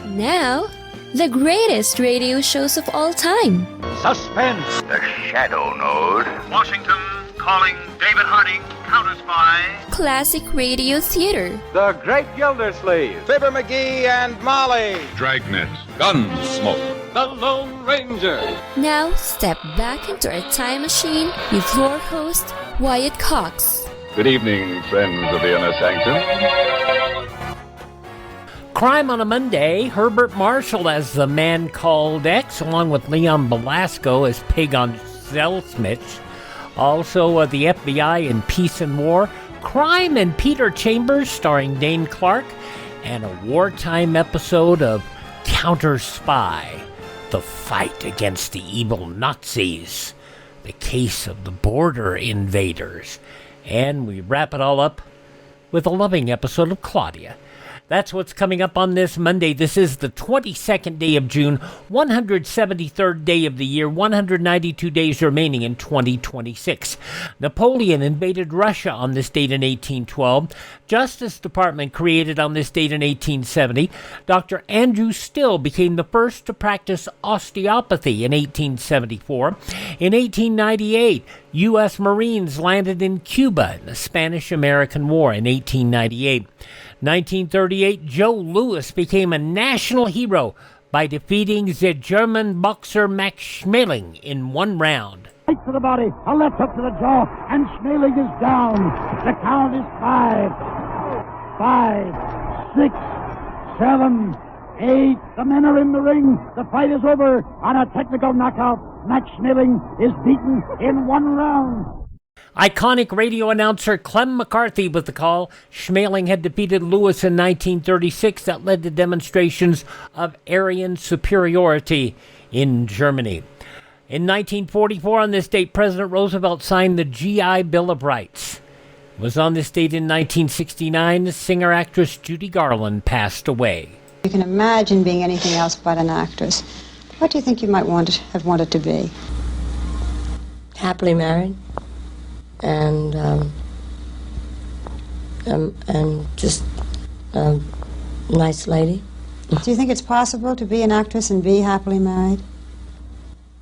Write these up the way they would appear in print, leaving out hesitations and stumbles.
Now, the greatest radio shows of all time. Suspense. The Shadow Node. Washington calling David Harding, Counterspy. Classic radio theater. The Great Gildersleeve. Fibber McGee and Molly. Dragnet. Gunsmoke. The Lone Ranger. Now, step back into a time machine with your host, Wyatt Cox. Good evening, friends of Vienna Sanctum. Crime on a Monday, Herbert Marshall as the Man Called X, along with Leon Belasco as Pig on Zelsmich. Also, the FBI in Peace and War. Crime and Peter Chambers, starring Dane Clark. And a wartime episode of Counterspy, the fight against the evil Nazis. The case of the Border Invaders. And we wrap it all up with a loving episode of Claudia. That's what's coming up on this Monday. This is the 22nd day of June, 173rd day of the year, 192 days remaining in 2026. Napoleon invaded Russia on this date in 1812. Justice Department created on this date in 1870. Dr. Andrew Still became the first to practice osteopathy in 1874. In 1898, U.S. Marines landed in Cuba in the Spanish-American War in 1898. 1938, Joe Louis became a national hero by defeating the German boxer Max Schmeling in one round. Right to the body, a left hook to the jaw, and Schmeling is down. The count is 5, 6, 7, 8. The men are in the ring. The fight is over on a technical knockout. Max Schmeling is beaten in one round. Iconic radio announcer Clem McCarthy with the call. Schmeling had defeated Lewis in 1936. That led to demonstrations of Aryan superiority in Germany. In 1944, on this date, President Roosevelt signed the GI Bill of Rights. It was on this date in 1969, singer-actress Judy Garland passed away. You can imagine being anything else but an actress. What do you think you might have wanted to be? Happily married. And just a nice lady. Do you think it's possible to be an actress and be happily married?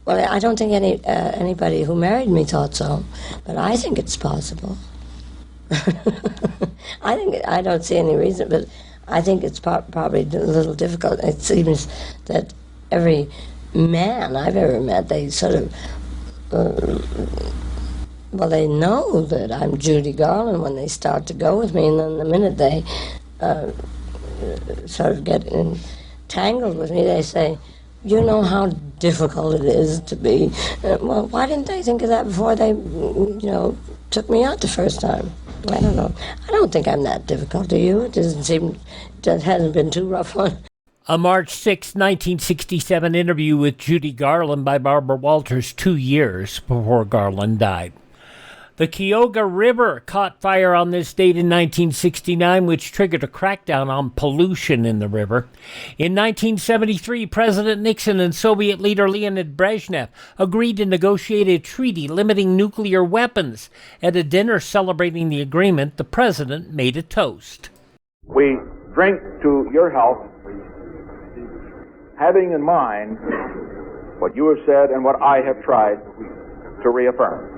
Well, I don't think anybody who married me thought so, but I think it's possible. I don't see any reason, but I think it's probably a little difficult. It seems that every man I've ever met, they sort of. Well, they know that I'm Judy Garland when they start to go with me, and then the minute they sort of get entangled with me, they say, you know how difficult it is to be. Well, why didn't they think of that before they, took me out the first time? I don't know. I don't think I'm that difficult to you. It doesn't seem, that hasn't been too rough one. A March 6, 1967 interview with Judy Garland by Barbara Walters 2 years before Garland died. The Cuyahoga River caught fire on this date in 1969, which triggered a crackdown on pollution in the river. In 1973, President Nixon and Soviet leader Leonid Brezhnev agreed to negotiate a treaty limiting nuclear weapons. At a dinner celebrating the agreement, the president made a toast. We drink to your health, having in mind what you have said and what I have tried to reaffirm.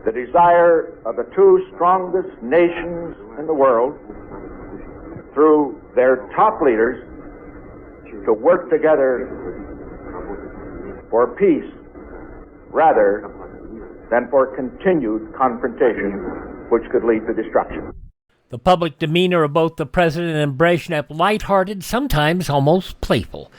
The desire of the two strongest nations in the world, through their top leaders, to work together for peace rather than for continued confrontation, which could lead to destruction. The public demeanor of both the president and Brezhnev lighthearted, sometimes almost playful.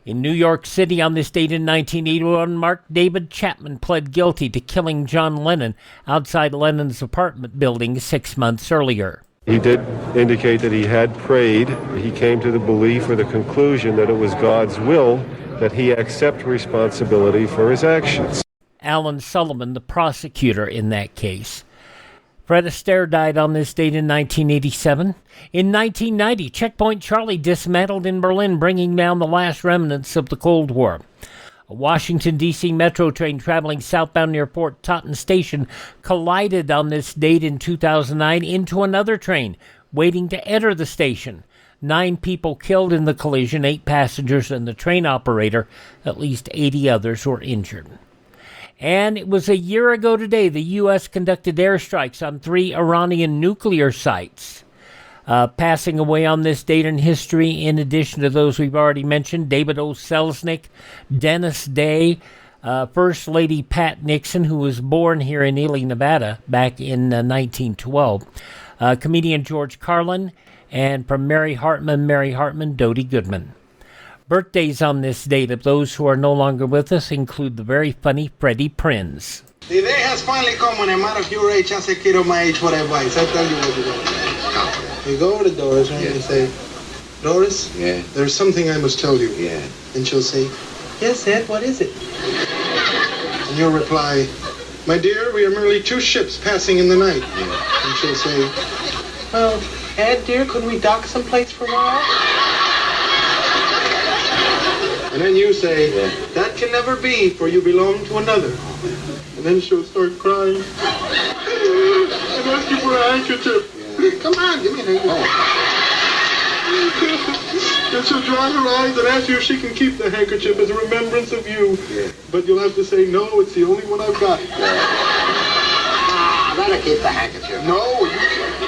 In New York City on this date in 1981, Mark David Chapman pled guilty to killing John Lennon outside Lennon's apartment building 6 months earlier. He did indicate that he had prayed. He came to the belief or the conclusion that it was God's will that he accept responsibility for his actions. Alan Sullivan, the prosecutor in that case. Fred Astaire died on this date in 1987. In 1990, Checkpoint Charlie dismantled in Berlin, bringing down the last remnants of the Cold War. A Washington, D.C. metro train traveling southbound near Fort Totten Station collided on this date in 2009 into another train waiting to enter the station. 9 people killed in the collision, 8 passengers and the train operator. At least 80 others were injured. And it was a year ago today the U.S. conducted airstrikes on 3 Iranian nuclear sites. Passing away on this date in history, in addition to those we've already mentioned, David O. Selznick, Dennis Day, First Lady Pat Nixon, who was born here in Ely, Nevada, back in 1912, comedian George Carlin, and from Mary Hartman, Dodie Goodman. Birthdays on this date of those who are no longer with us include the very funny Freddie Prinze. The day has finally come when a man of your age asks a kid of my age for advice. I tell you what you do. You go over to Doris and you say, Doris, there's something I must tell you. And she'll say, yes, Ed, what is it? And you'll reply, my dear, we are merely 2 ships passing in the night. And she'll say, well, Ed, dear, could we dock someplace for a while? And then you say, that can never be, for you belong to another. And then she'll start crying and ask you for a handkerchief. Come on, give me an handkerchief. And she'll dry her eyes and ask you if she can keep the handkerchief as a remembrance of you. But you'll have to say, no, it's the only one I've got. That'll keep the handkerchief. No,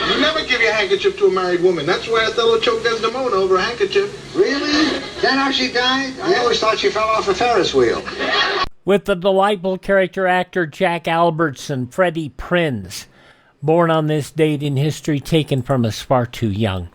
you never give your handkerchief to a married woman. That's why Othello choked Desdemona over a handkerchief. Really? That how she died? I always thought she fell off a Ferris wheel. With the delightful character actor Jack Albertson, Freddie Prinze, born on this date in history, taken from us far too young.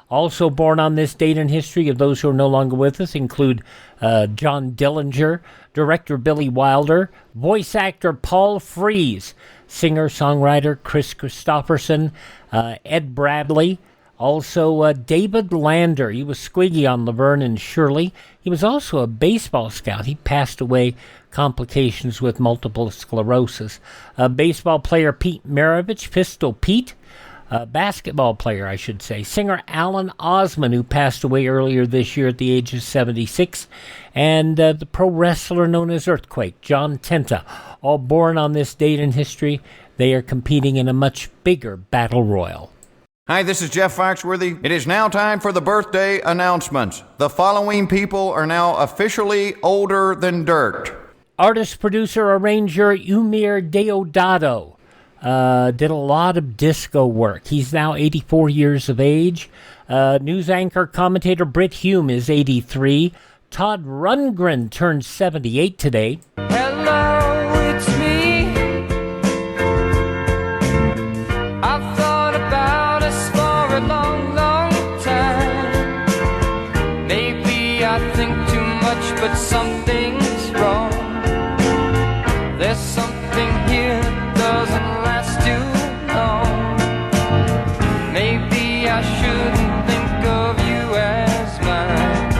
Also born on this date in history of those who are no longer with us include John Dillinger, director Billy Wilder, voice actor Paul Frees, singer-songwriter Chris Christopherson, Ed Bradley, also David Lander. He was Squiggy on Laverne and Shirley. He was also a baseball scout. He passed away complications with multiple sclerosis. Baseball player Pete Maravich, Pistol Pete. Basketball player, I should say. Singer Alan Osman, who passed away earlier this year at the age of 76. And the pro wrestler known as Earthquake, John Tenta. All born on this date in history. They are competing in a much bigger battle royal. Hi, this is Jeff Foxworthy. It is now time for the birthday announcements. The following people are now officially older than dirt. Artist, producer, arranger Umir Deodato did a lot of disco work. He's now 84 years of age. News anchor, commentator Britt Hume is 83. Todd Rundgren turned 78 today. Hello, it's me. I've thought about us for a long, long time. Maybe I think too much, but something's wrong. There's something here that doesn't last too long. Maybe I shouldn't think of you as mine.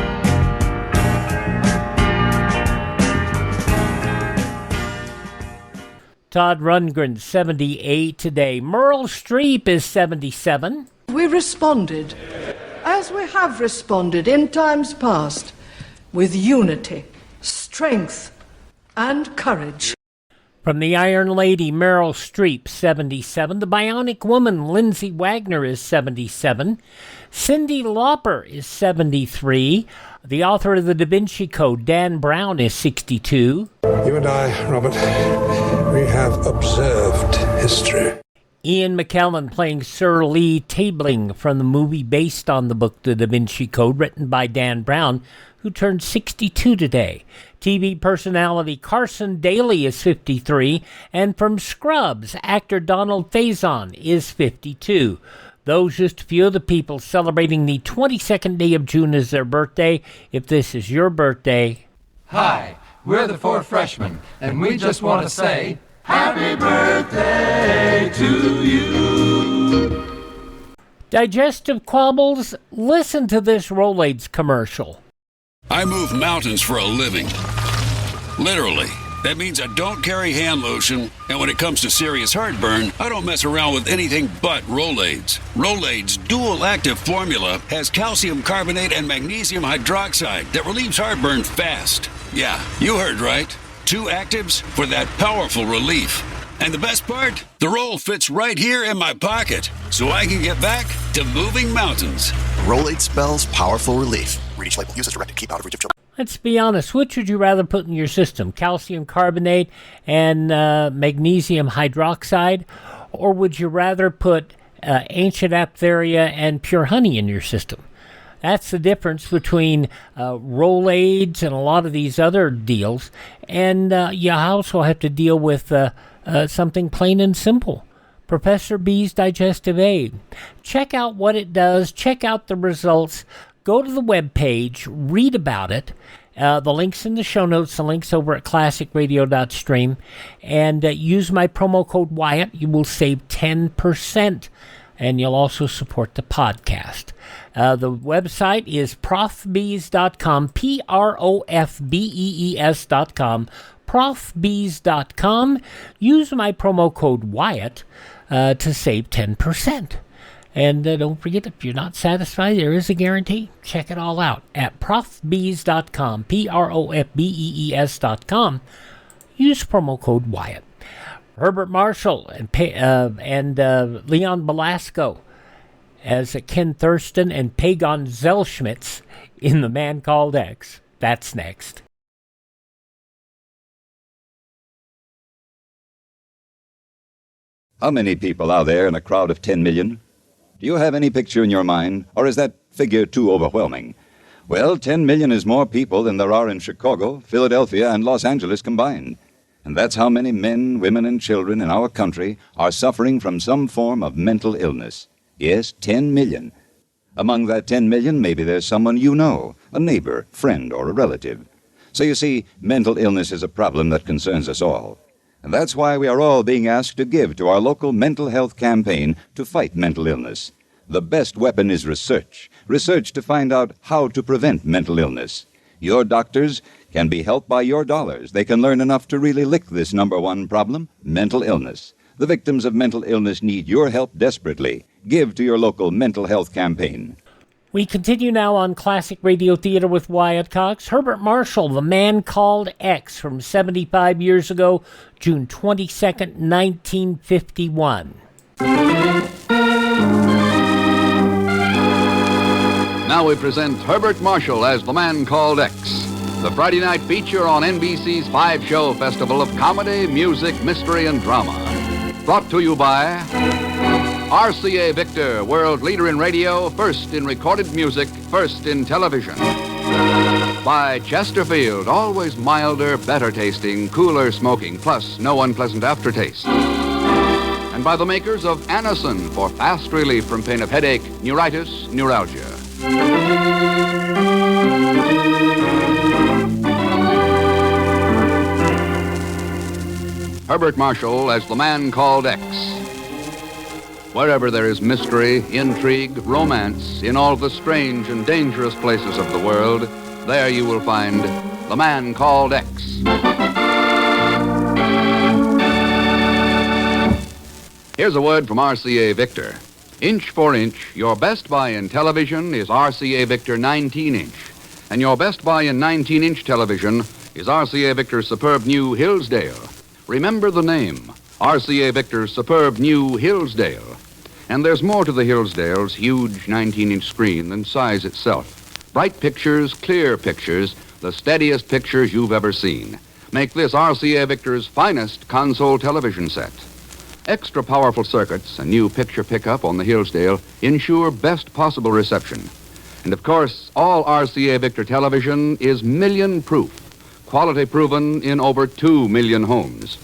Todd Rundgren, 78 today. Meryl Streep is 77. We responded, as we have responded in times past, with unity, strength, and courage. From the Iron Lady, Meryl Streep, 77. The Bionic Woman, Lindsay Wagner, is 77. Cyndi Lauper is 73. The author of the Da Vinci Code, Dan Brown, is 62. You and I, Robert, we have observed history. Ian McKellen playing Sir Lee Tabling from the movie based on the book The Da Vinci Code, written by Dan Brown, who turned 62 today. TV personality Carson Daly is 53, and from Scrubs, actor Donald Faison is 52. Those just a few of the people celebrating the 22nd day of June as their birthday. If this is your birthday... Hi, we're the 4 freshmen, and we just want to say... Happy birthday to you! Digestive quabbles? Listen to this Rolaids commercial. I move mountains for a living. Literally. That means I don't carry hand lotion, and when it comes to serious heartburn, I don't mess around with anything but Rolaids. Rolaids' dual-active formula has calcium carbonate and magnesium hydroxide that relieves heartburn fast. Yeah, you heard right. 2 actives for that powerful relief. And the best part? The roll fits right here in my pocket, so I can get back to moving mountains. Rolade spells powerful relief. Read each label. Use as directed. Keep out of reach of children. Let's be honest, which would you rather put in your system? Calcium carbonate and magnesium hydroxide? Or would you rather put ancient aphtheria and pure honey in your system? That's the difference between Rolaids and a lot of these other deals. And you also have to deal with something plain and simple. Professor B's Digestive Aid. Check out what it does. Check out the results. Go to the webpage. Read about it. The link's in the show notes. The link's over at classicradio.stream. And use my promo code Wyatt. You will save 10%. And you'll also support the podcast. The website is profbees.com, profbees.com, profbees.com. Use my promo code Wyatt to save 10%. And don't forget, if you're not satisfied, there is a guarantee. Check it all out at profbees.com, profbees.com. Use promo code Wyatt. Herbert Marshall and Leon Belasco as Ken Thurston and Pagon Zellschmitz in The Man Called X. That's next. How many people are there in a crowd of 10 million? Do you have any picture in your mind, or is that figure too overwhelming? Well, 10 million is more people than there are in Chicago, Philadelphia, and Los Angeles combined. And that's how many men, women, and children in our country are suffering from some form of mental illness. Yes, 10 million. Among that 10 million, maybe there's someone you know, a neighbor, friend, or a relative. So you see, mental illness is a problem that concerns us all. And that's why we are all being asked to give to our local mental health campaign to fight mental illness. The best weapon is research. Research to find out how to prevent mental illness. Your doctors can be helped by your dollars. They can learn enough to really lick this number one problem, mental illness. The victims of mental illness need your help desperately. Give to your local mental health campaign. We continue now on Classic Radio Theater with Wyatt Cox. Herbert Marshall, The Man Called X, from 75 years ago, June 22nd, 1951. Now we present Herbert Marshall as The Man Called X, the Friday night feature on NBC's 5-show festival of comedy, music, mystery, and drama. Brought to you by RCA Victor, world leader in radio, first in recorded music, first in television. By Chesterfield, always milder, better tasting, cooler smoking, plus no unpleasant aftertaste. And by the makers of Anacin for fast relief from pain of headache, neuritis, neuralgia. Herbert Marshall as The Man Called X. Wherever there is mystery, intrigue, romance, in all the strange and dangerous places of the world, there you will find The Man Called X. Here's a word from RCA Victor. Inch for inch, your best buy in television is RCA Victor 19-inch. And your best buy in 19-inch television is RCA Victor's superb new Hillsdale. Remember the name, RCA Victor's superb new Hillsdale. And there's more to the Hillsdale's huge 19-inch screen than size itself. Bright pictures, clear pictures, the steadiest pictures you've ever seen. Make this RCA Victor's finest console television set. Extra powerful circuits and new picture pickup on the Hillsdale ensure best possible reception. And of course, all RCA Victor television is million-proof. Quality proven in over 2 million homes.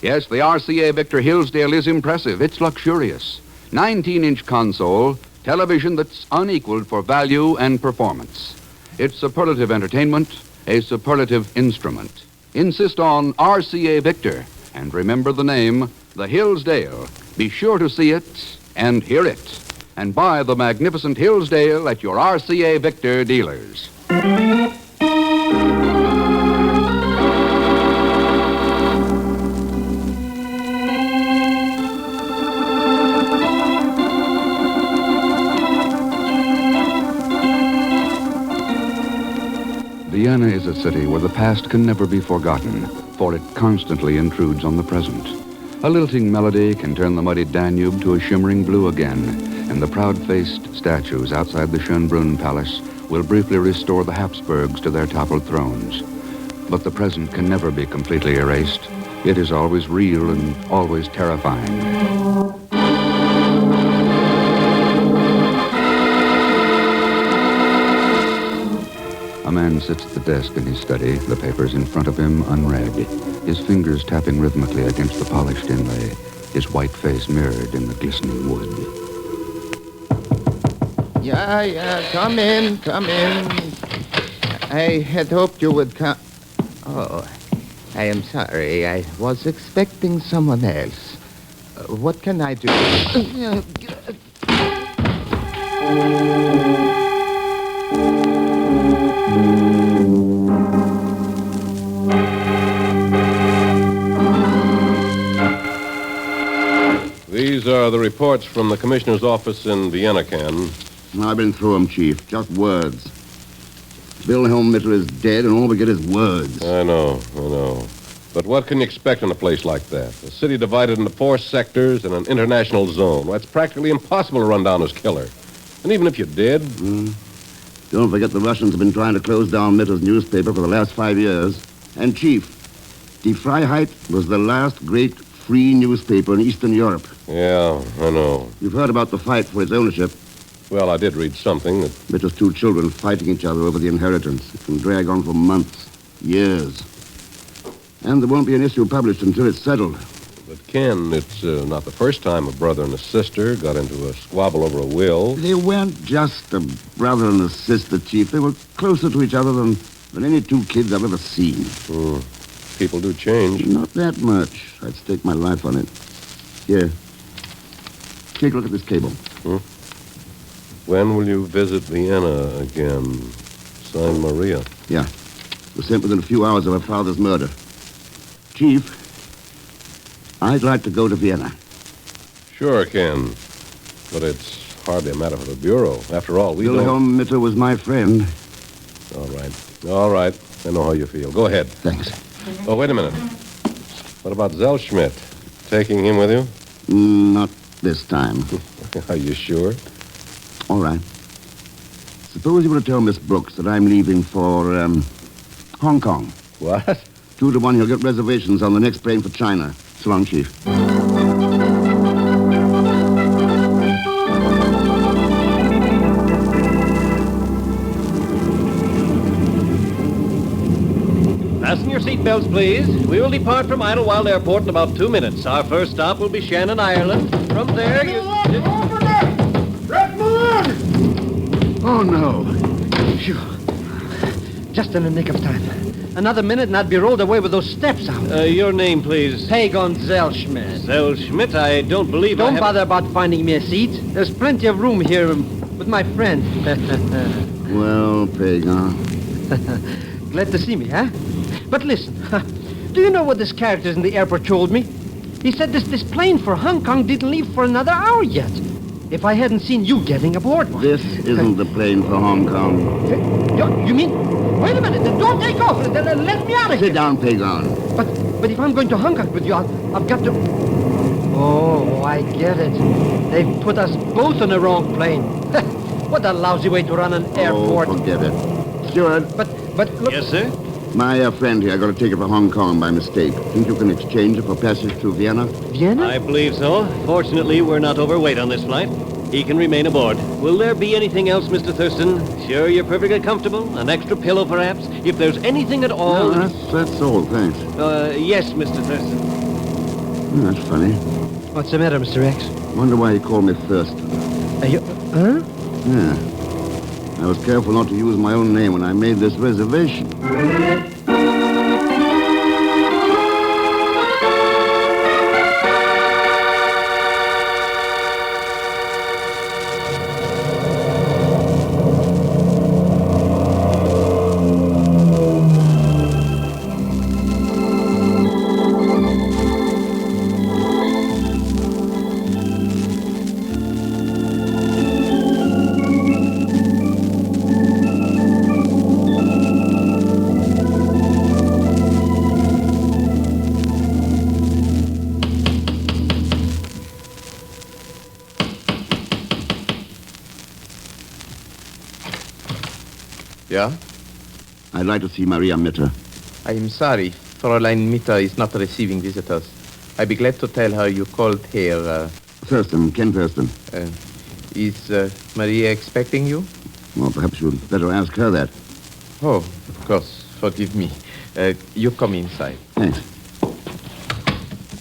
Yes, the RCA Victor Hillsdale is impressive. It's luxurious. 19-inch console, television that's unequaled for value and performance. It's superlative entertainment, a superlative instrument. Insist on RCA Victor, and remember the name, the Hillsdale. Be sure to see it and hear it. And buy the magnificent Hillsdale at your RCA Victor dealers. Vienna is a city where the past can never be forgotten, for it constantly intrudes on the present. A lilting melody can turn the muddy Danube to a shimmering blue again, and the proud-faced statues outside the Schönbrunn Palace will briefly restore the Habsburgs to their toppled thrones. But the present can never be completely erased. It is always real and always terrifying. A man sits at the desk in his study, the papers in front of him unread, his fingers tapping rhythmically against the polished inlay, his white face mirrored in the glistening wood. Yeah, come in. I had hoped you would come. Oh, I am sorry. I was expecting someone else. What can I do? These are the reports from the commissioner's office in Vienna, Ken. I've been through them, Chief. Just words. Wilhelm Mitter is dead, and all we get is words. I know. But what can you expect in a place like that? A city divided into 4 sectors and an international zone. Well, it's practically impossible to run down his killer. And even if you did... Don't forget the Russians have been trying to close down Mitter's newspaper for the last 5 years. And, Chief, Die Freiheit was the last great free newspaper in Eastern Europe. Yeah, I know. You've heard about the fight for its ownership. Well, I did read something that... Mitter's 2 children fighting each other over the inheritance. It can drag on for months, years. And there won't be an issue published until it's settled. But, Ken, it's not the first time a brother and a sister got into a squabble over a will. They weren't just a brother and a sister, Chief. They were closer to each other than any 2 kids I've ever seen. People do change. Not that much. I'd stake my life on it. Here. Take a look at this cable. When will you visit Vienna again? Signed, Maria. Yeah. It was sent within a few hours of her father's murder. Chief, I'd like to go to Vienna. Sure, Ken. But it's hardly a matter for the Bureau. After all, we Wilhelm Mitter was my friend. All right. I know how you feel. Go ahead. Thanks. Oh, wait a minute. What about Zellschmidt? Taking him with you? Not this time. Are you sure? All right. Suppose you were to tell Miss Brooks that I'm leaving for, Hong Kong. What? 2 to 1, you'll get reservations on the next plane for China. So long, Chief. Fasten your seatbelts, please. We will depart from Idlewild Airport in about 2 minutes. Our first stop will be Shannon, Ireland. From there, you... Oh, no. Phew. Just in the nick of time. Another minute and I'd be rolled away with those steps out. Your name, please. Pagon Zellschmidt. Zellschmidt? I don't believe Don't bother about finding me a seat. There's plenty of room here with my friend. Well, Pagon. Glad to see me, huh? But listen, do you know what this character in the airport told me? He said this plane for Hong Kong didn't leave for another hour yet. If I hadn't seen you getting aboard one. This isn't the plane for Hong Kong. You mean? Wait a minute, then don't take off. Let me out of here. Sit down, Pagon. But if I'm going to Hong Kong with you, I've got to... Oh, I get it. They've put us both on the wrong plane. What a lousy way to run an airport. Oh, forget it. Steward. But look... Yes, sir? My friend here got a ticket for Hong Kong by mistake. Think you can exchange it for passage to Vienna? Vienna? I believe so. Fortunately, we're not overweight on this flight. He can remain aboard. Will there be anything else, Mr. Thurston? Sure you're perfectly comfortable? An extra pillow, perhaps? If there's anything at all... No, that's all, thanks. Yes, Mr. Thurston. That's funny. What's the matter, Mr. X? Wonder why he called me Thurston. Are you... Huh? Yeah. I was careful not to use my own name when I made this reservation. Yeah? I'd like to see Maria Mitter. I am sorry. Fräulein Mitter is not receiving visitors. I'd be glad to tell her you called here. Thurston, Ken Thurston. Is Maria expecting you? Well, perhaps you'd better ask her that. Oh, of course. Forgive me. You come inside. Thanks.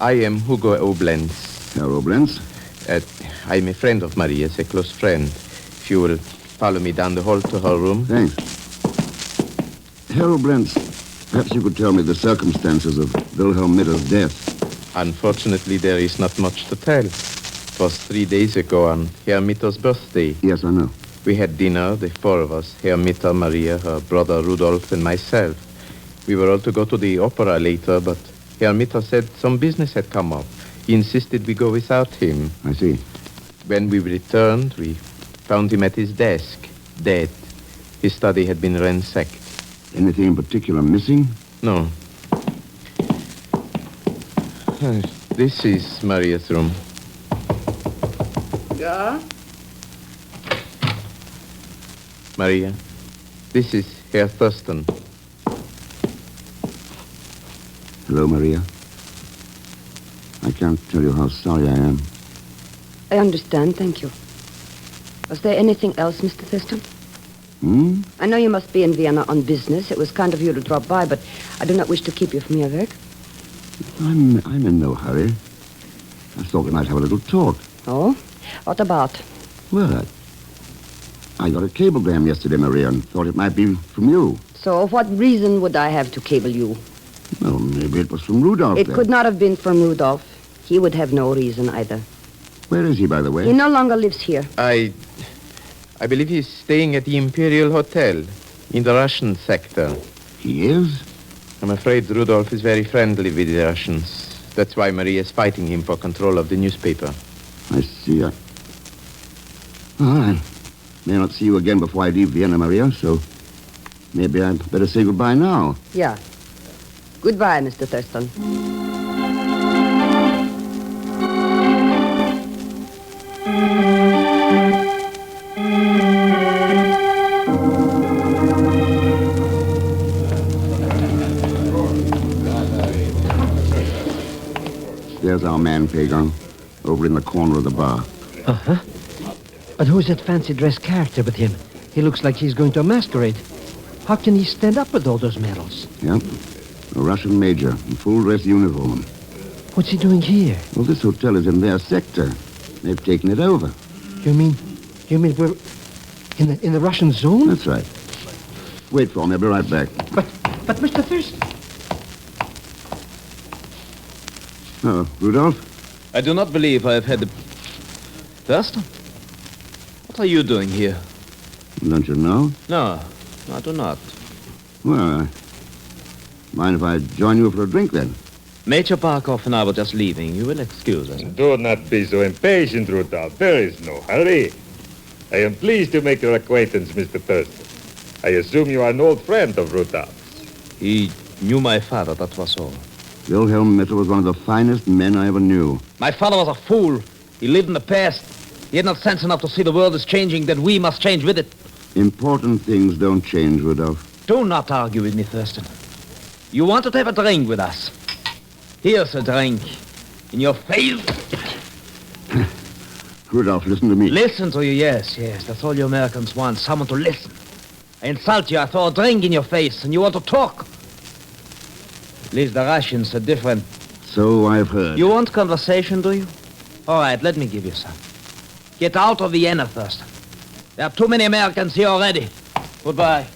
I am Hugo Oblenz. Herr Oblenz? I'm a friend of Maria's, a close friend. If you will follow me down the hall to her room. Thanks. Herr Oblenz, perhaps you could tell me the circumstances of Wilhelm Mitter's death. Unfortunately, there is not much to tell. It was 3 days ago on Herr Mitter's birthday. Yes, I know. We had dinner, the four of us, Herr Mitter, Maria, her brother Rudolf, and myself. We were all to go to the opera later, but Herr Mitter said some business had come up. He insisted we go without him. I see. When we returned, we found him at his desk, dead. His study had been ransacked. Anything in particular missing? No. This is Maria's room. Yeah? Maria, this is Herr Thurston. Hello, Maria. I can't tell you how sorry I am. I understand, thank you. Was there anything else, Mr. Thurston? I know you must be in Vienna on business. It was kind of you to drop by, but I do not wish to keep you from your work. I'm in no hurry. I thought we might have a little talk. Oh? What about? Well, I got a cablegram yesterday, Maria, and thought it might be from you. So what reason would I have to cable you? Well, maybe it was from Rudolph. It could not have been from Rudolph. He would have no reason either. Where is he, by the way? He no longer lives here. I believe he's staying at the Imperial Hotel in the Russian sector. He is? I'm afraid Rudolph is very friendly with the Russians. That's why Maria is fighting him for control of the newspaper. I see. Well, I may not see you again before I leave Vienna, Maria, so maybe I'd better say goodbye now. Yeah. Goodbye, Mr. Thurston. There's our man, Pagan, over in the corner of the bar. Uh-huh. But who's that fancy-dressed character with him? He looks like he's going to a masquerade. How can he stand up with all those medals? Yep. A Russian major in full-dress uniform. What's he doing here? Well, this hotel is in their sector. They've taken it over. You mean we're in the Russian zone? That's right. Wait for me. I'll be right back. But Mr. Thurston... Oh, Rudolph? I do not believe I have had the... Thurston? What are you doing here? Don't you know? No, I do not. Well, mind if I join you for a drink, then? Major Barkov and I were just leaving. You will excuse us. Do not be so impatient, Rudolph. There is no hurry. I am pleased to make your acquaintance, Mr. Thurston. I assume you are an old friend of Rudolph's. He knew my father, that was all. Wilhelm Mitter was one of the finest men I ever knew. My father was a fool. He lived in the past. He had not sense enough to see the world is changing, that we must change with it. Important things don't change, Rudolph. Do not argue with me, Thurston. You wanted to have a drink with us. Here's a drink. In your face. Rudolph, listen to me. Listen to you, yes. That's all you Americans want, someone to listen. I insult you, I throw a drink in your face, and you want to talk. At least the Russians are different. So I've heard. You want conversation, do you? All right, let me give you some. Get out of Vienna, Thurston. There are too many Americans here already. Goodbye.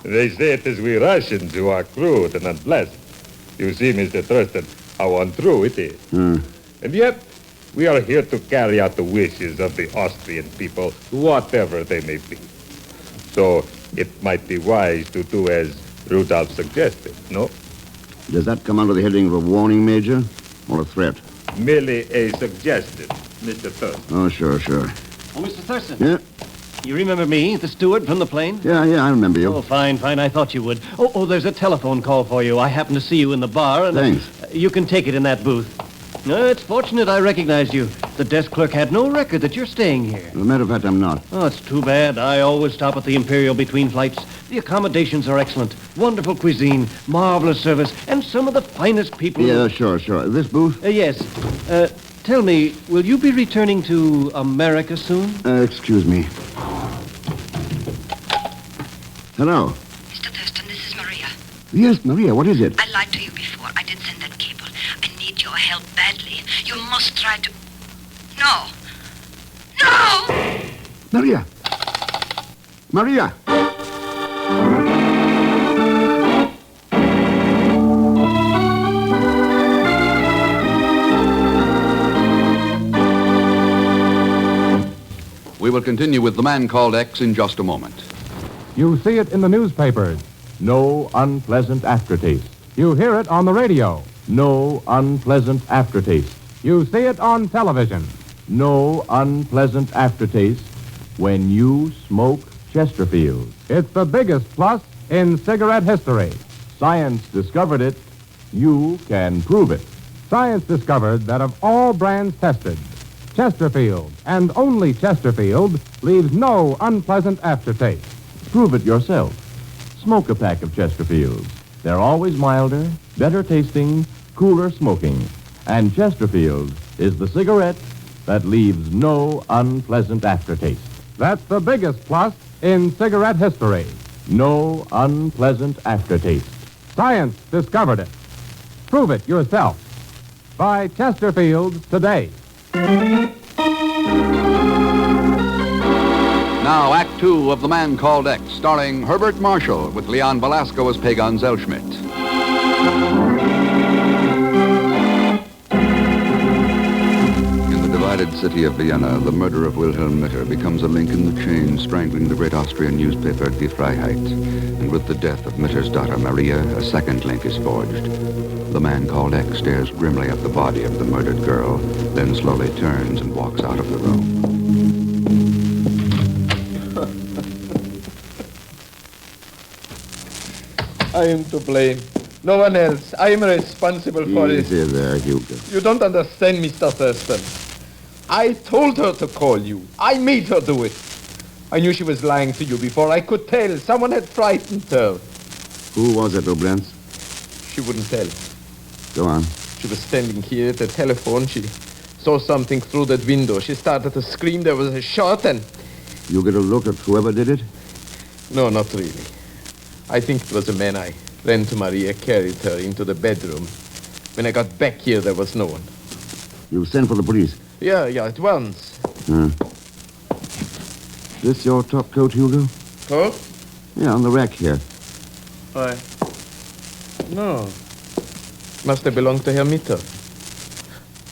They say it is we Russians who are crude and unpleasant. You see, Mr. Thurston, how untrue it is. And yet, we are here to carry out the wishes of the Austrian people, whatever they may be. So, it might be wise to do as Rudolph suggested, no? Does that come under the heading of a warning, Major, or a threat? Merely a suggestion, Mr. Thurston. Oh, sure. Oh, Mr. Thurston. Yeah? You remember me, the steward from the plane? Yeah, I remember you. Oh, fine. I thought you would. Oh, there's a telephone call for you. I happened to see you in the bar, and Thanks. You can take it in that booth. No, it's fortunate I recognized you. The desk clerk had no record that you're staying here. As a matter of fact, I'm not. Oh, it's too bad. I always stop at the Imperial between flights. The accommodations are excellent. Wonderful cuisine, marvelous service, and some of the finest people... Yeah, sure. This booth? Yes. Tell me, will you be returning to America soon? Excuse me. Hello. Mr. Thurston, this is Maria. Yes, Maria, what is it? I lied to you before. I did send that cable. I need your help badly. You must try to... No! Maria! Maria! We will continue with The Man Called X in just a moment. You see it in the newspapers. No unpleasant aftertaste. You hear it on the radio. No unpleasant aftertaste. You see it on television. No unpleasant aftertaste when you smoke Chesterfield. It's the biggest plus in cigarette history. Science discovered it. You can prove it. Science discovered that of all brands tested, Chesterfield, and only Chesterfield, leaves no unpleasant aftertaste. Prove it yourself. Smoke a pack of Chesterfields. They're always milder, better tasting, cooler smoking. And Chesterfield is the cigarette that leaves no unpleasant aftertaste. That's the biggest plus in cigarette history. No unpleasant aftertaste. Science discovered it. Prove it yourself. Buy Chesterfields today. Now, Act Two of The Man Called X, starring Herbert Marshall with Leon Velasco as Pagan Zellschmidt. In the divided city of Vienna, the murder of Wilhelm Mitter becomes a link in the chain strangling the great Austrian newspaper Die Freiheit. And with the death of Mitter's daughter Maria, a second link is forged. The Man Called X stares grimly at the body of the murdered girl, then slowly turns and walks out of the room. I am to blame. No one else. I am responsible for it. Easy there, Hugo. You don't understand, Mr. Thurston. I told her to call you. I made her do it. I knew she was lying to you before I could tell. Someone had frightened her. Who was it, Obrenz? She wouldn't tell. Go on. She was standing here at the telephone. She saw something through that window. She started to scream. There was a shot and... You get a look at whoever did it? No, not really. I think it was a man. I ran to Maria, carried her into the bedroom. When I got back here, there was no one. You sent for the police? Yeah, at once. This your top coat, Hugo? Coat? Yeah, on the rack here. Why? No. Must have belonged to Herr Mitter.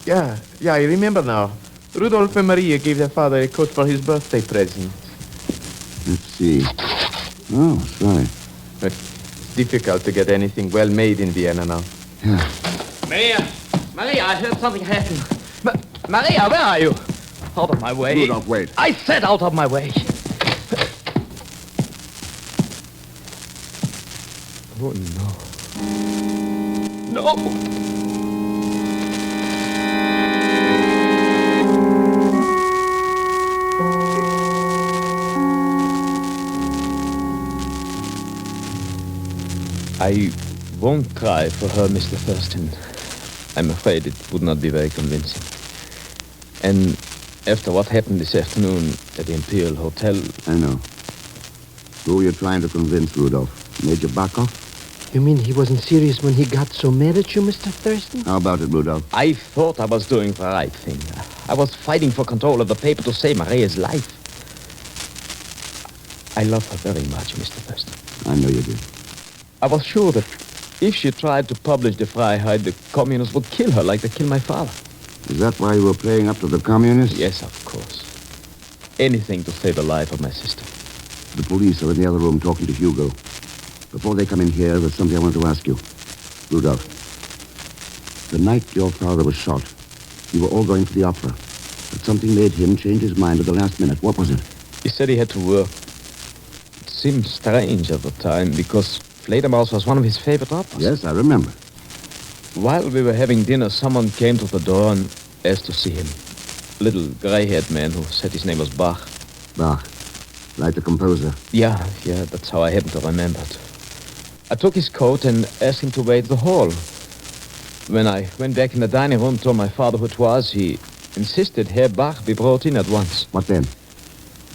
Yeah, I remember now. Rudolf and Maria gave their father a coat for his birthday present. Let's see. Oh, that's right. But it's difficult to get anything well made in Vienna now. Yeah. Maria, I heard something happen. Maria, where are you? Out of my way. Rudolph, wait. I said out of my way. Oh, no. No! I won't cry for her, Mr. Thurston. I'm afraid it would not be very convincing. And after what happened this afternoon at the Imperial Hotel... I know. Who are you trying to convince, Rudolph? Major Bakov? You mean he wasn't serious when he got so mad at you, Mr. Thurston? How about it, Rudolph? I thought I was doing the right thing. I was fighting for control of the paper to save Maria's life. I love her very much, Mr. Thurston. I know you do. I was sure that if she tried to publish the Freiheit, the communists would kill her like they killed my father. Is that why you were playing up to the communists? Yes, of course. Anything to save the life of my sister. The police are in the other room talking to Hugo. Before they come in here, there's something I want to ask you. Rudolph, the night your father was shot, you were all going to the opera. But something made him change his mind at the last minute. What was it? He said he had to work. It seemed strange at the time because Fledermaus was one of his favorite operas. Yes, I remember. While we were having dinner, someone came to the door and asked to see him. little gray-haired man who said his name was Bach. Bach. Like the composer. Yeah, that's how I happen to remember it. I took his coat and asked him to wait in the hall. When I went back in the dining room, told my father who it was, he insisted Herr Bach be brought in at once. What then?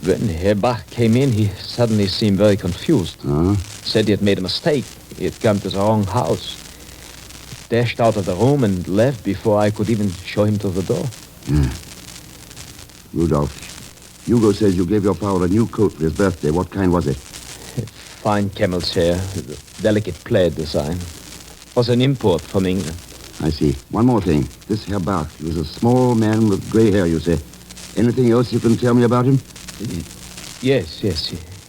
When Herr Bach came in, he suddenly seemed very confused. Said he had made a mistake. He had come to the wrong house. Dashed out of the room and left before I could even show him to the door. Rudolph, Hugo says you gave your father a new coat for his birthday. What kind was it? Fine camel's hair, delicate plaid design. Was an import from England. I see. One more thing. This Herr Bach, he was a small man with gray hair, you say. Anything else you can tell me about him? Yes. He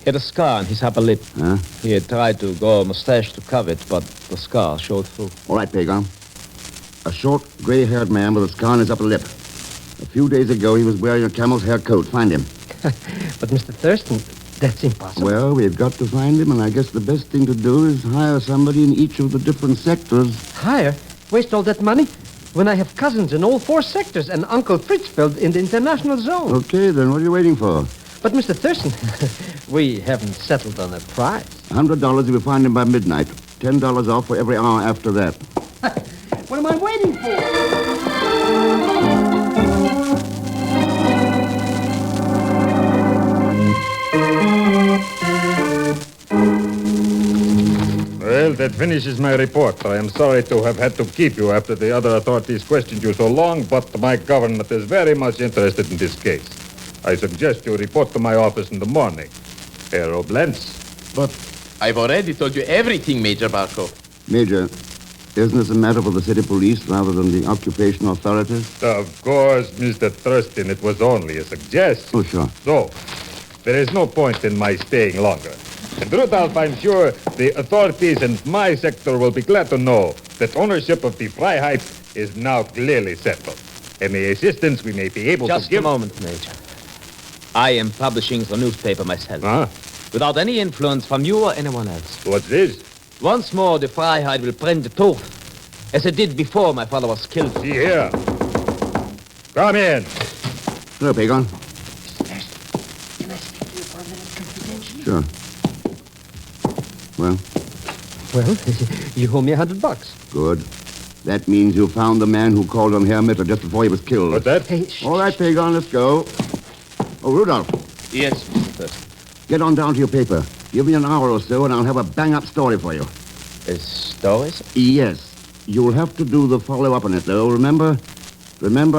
had a scar on his upper lip. Huh? He had tried to grow a mustache to cover it, but the scar showed through. All right, Pagan. A short, gray-haired man with a scar on his upper lip. A few days ago, he was wearing a camel's hair coat. Find him. But, Mr. Thurston, that's impossible. Well, we've got to find him, and I guess the best thing to do is hire somebody in each of the different sectors. Hire? Waste all that money? When I have cousins in all 4 sectors and Uncle Fritzfeld in the international zone. Okay, then what are you waiting for? But, Mr. Thurston, we haven't settled on a price. $100 if we find him by midnight. $10 off for every hour after that. What am I waiting for? Well, that finishes my report. I am sorry to have had to keep you after the other authorities questioned you so long, but my government is very much interested in this case. I suggest you report to my office in the morning. Herr Oblenz. But I've already told you everything, Major Barkov. Major, isn't this a matter for the city police rather than the occupation authorities? Of course, Mr. Thurston, it was only a suggestion. Oh, sure. So, there is no point in my staying longer. And Rudolph, I'm sure the authorities in my sector will be glad to know that ownership of the Freiheit is now clearly settled. Any assistance we may be able to give... Just a moment, Major. I am publishing the newspaper myself. Without any influence from you or anyone else. What's this? Once more, the Freiheit will print the truth, as it did before my father was killed. See here. Come in. Hello, Pagan. Can I speak to you for a minute confidentially? Sure. Well? Well, you owe me $100. Good. That means you found the man who called on Herr Mitter just before he was killed. What's that? Hey, All right, Pagan, let's go. Oh, Rudolph. Yes, Mr. Thurston. Get on down to your paper. Give me an hour or so, and I'll have a bang-up story for you. Stories? Yes. You'll have to do the follow-up on it, though. Remember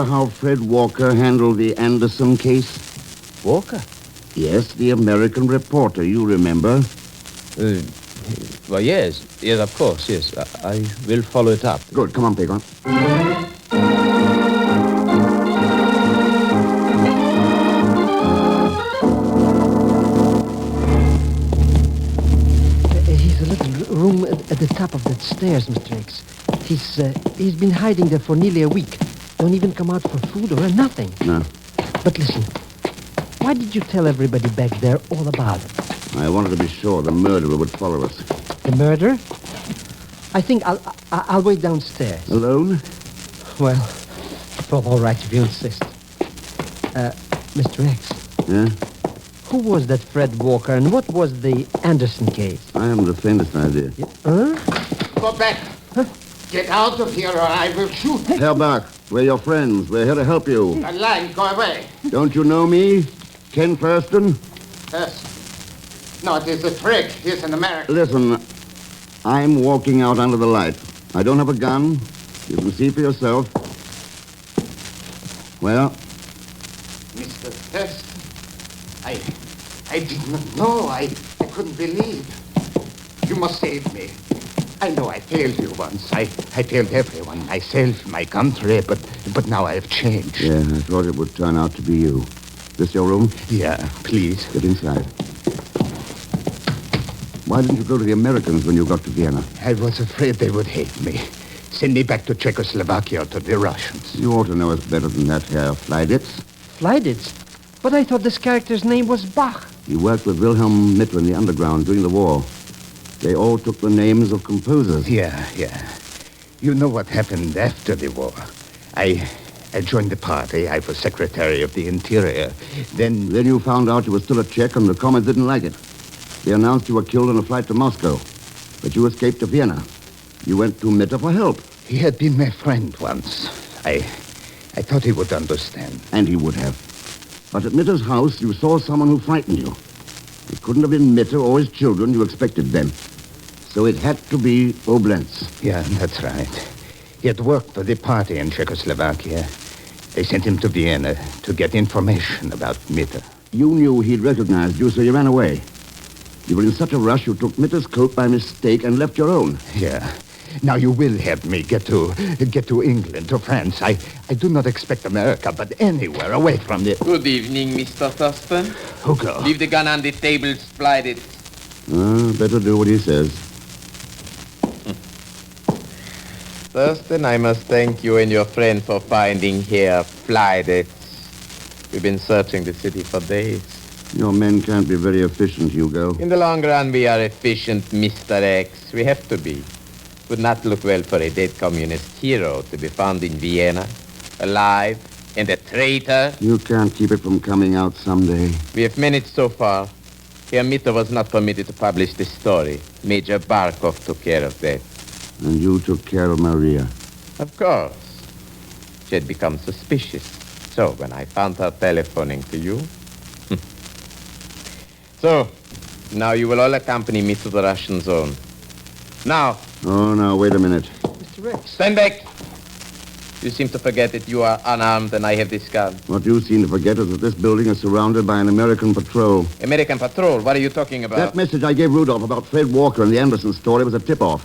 how Fred Walker handled the Anderson case? Walker? Yes, the American reporter. You remember? Well, yes, of course, yes. I will follow it up. Good. Come on, Pagan. He's a little room at the top of that stairs, Mr. X. He's been hiding there for nearly a week. Don't even come out for food or nothing. No. But listen, why did you tell everybody back there all about it? I wanted to be sure the murderer would follow us. The murder? I think I'll wait downstairs. Alone? Well, all right, if you insist. Mr. X. Yeah? Who was that Fred Walker, and what was the Anderson case? I haven't the faintest idea. Huh? Go back. Huh? Get out of here or I will shoot. Herr Bach, we're your friends. We're here to help you. A line, go away. Don't you know me? Ken Thurston? Yes. No, it is a trick. He's an American. Listen, I'm walking out under the light. I don't have a gun. You can see for yourself. Well? Mr. Thurston, I did not know. I couldn't believe. You must save me. I know I failed you once. I failed everyone, myself, my country, but now I have changed. Yeah, I thought it would turn out to be you. This your room? Yeah, please. Get inside. Why didn't you go to the Americans when you got to Vienna? I was afraid they would hate me. Send me back to Czechoslovakia or to the Russians. You ought to know us better than that, Herr Fleiditz. Fleiditz? But I thought this character's name was Bach. He worked with Wilhelm Mitter in the underground during the war. They all took the names of composers. Yeah. You know what happened after the war. I I joined the party. I was Secretary of the Interior. Then you found out you were still a Czech and the Comets didn't like it. They announced you were killed on a flight to Moscow. But you escaped to Vienna. You went to Mitter for help. He had been my friend once. I thought he would understand. And he would have. But at Mitter's house, you saw someone who frightened you. It couldn't have been Mitter or his children you expected then. So it had to be Oblentz. Yeah, that's right. He had worked for the party in Czechoslovakia. They sent him to Vienna to get information about Mitter. You knew he'd recognized you, so you ran away. You were in such a rush you took Mitter's coat by mistake and left your own. Yeah. Now you will help me get to England, to France. I do not expect America, but anywhere away from the... Good evening, Mr. Thurston. Hugo. Leave the gun on the table, slide it. Better do what he says. Thurston, I must thank you and your friend for finding here Flyditz. We've been searching the city for days. Your men can't be very efficient, Hugo. In the long run, we are efficient, Mr. X. We have to be. Would not look well for a dead communist hero to be found in Vienna, alive, and a traitor. You can't keep it from coming out someday. We have managed so far. Herr Mitter was not permitted to publish the story. Major Barkov took care of that. And you took care of Maria. Of course. She had become suspicious. So when I found her telephoning to you... So, now you will all accompany me to the Russian zone. Now. Oh, now, wait a minute. Mr. Rex. Stand back. You seem to forget that you are unarmed and I have this gun. What you seem to forget is that this building is surrounded by an American patrol. American patrol? What are you talking about? That message I gave Rudolph about Fred Walker and the Anderson story was a tip-off.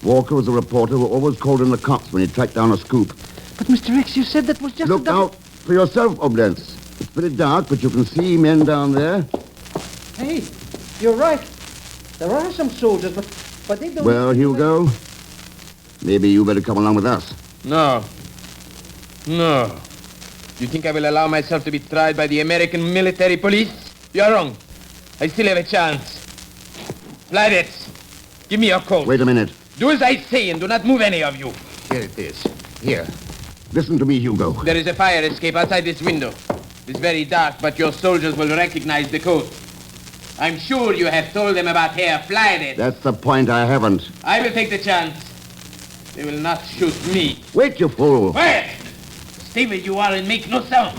Walker was a reporter who always called in the cops when he tracked down a scoop. But, Mr. Rex, you said that was just Look out for yourself, Oblentz. It's pretty dark, but you can see men down there. Hey, you're right. There are some soldiers, but they don't... Well, Hugo, maybe you better come along with us. No. You think I will allow myself to be tried by the American military police? You're wrong. I still have a chance. Flyditz, give me your coat. Wait a minute. Do as I say and do not move any of you. Here it is. Here. Listen to me, Hugo. There is a fire escape outside this window. It's very dark, but your soldiers will recognize the coat. I'm sure you have told them about Herr Flyditz. That's the point. I haven't. I will take the chance. They will not shoot me. Wait, you fool. Quiet! Stay where you are and make no sound.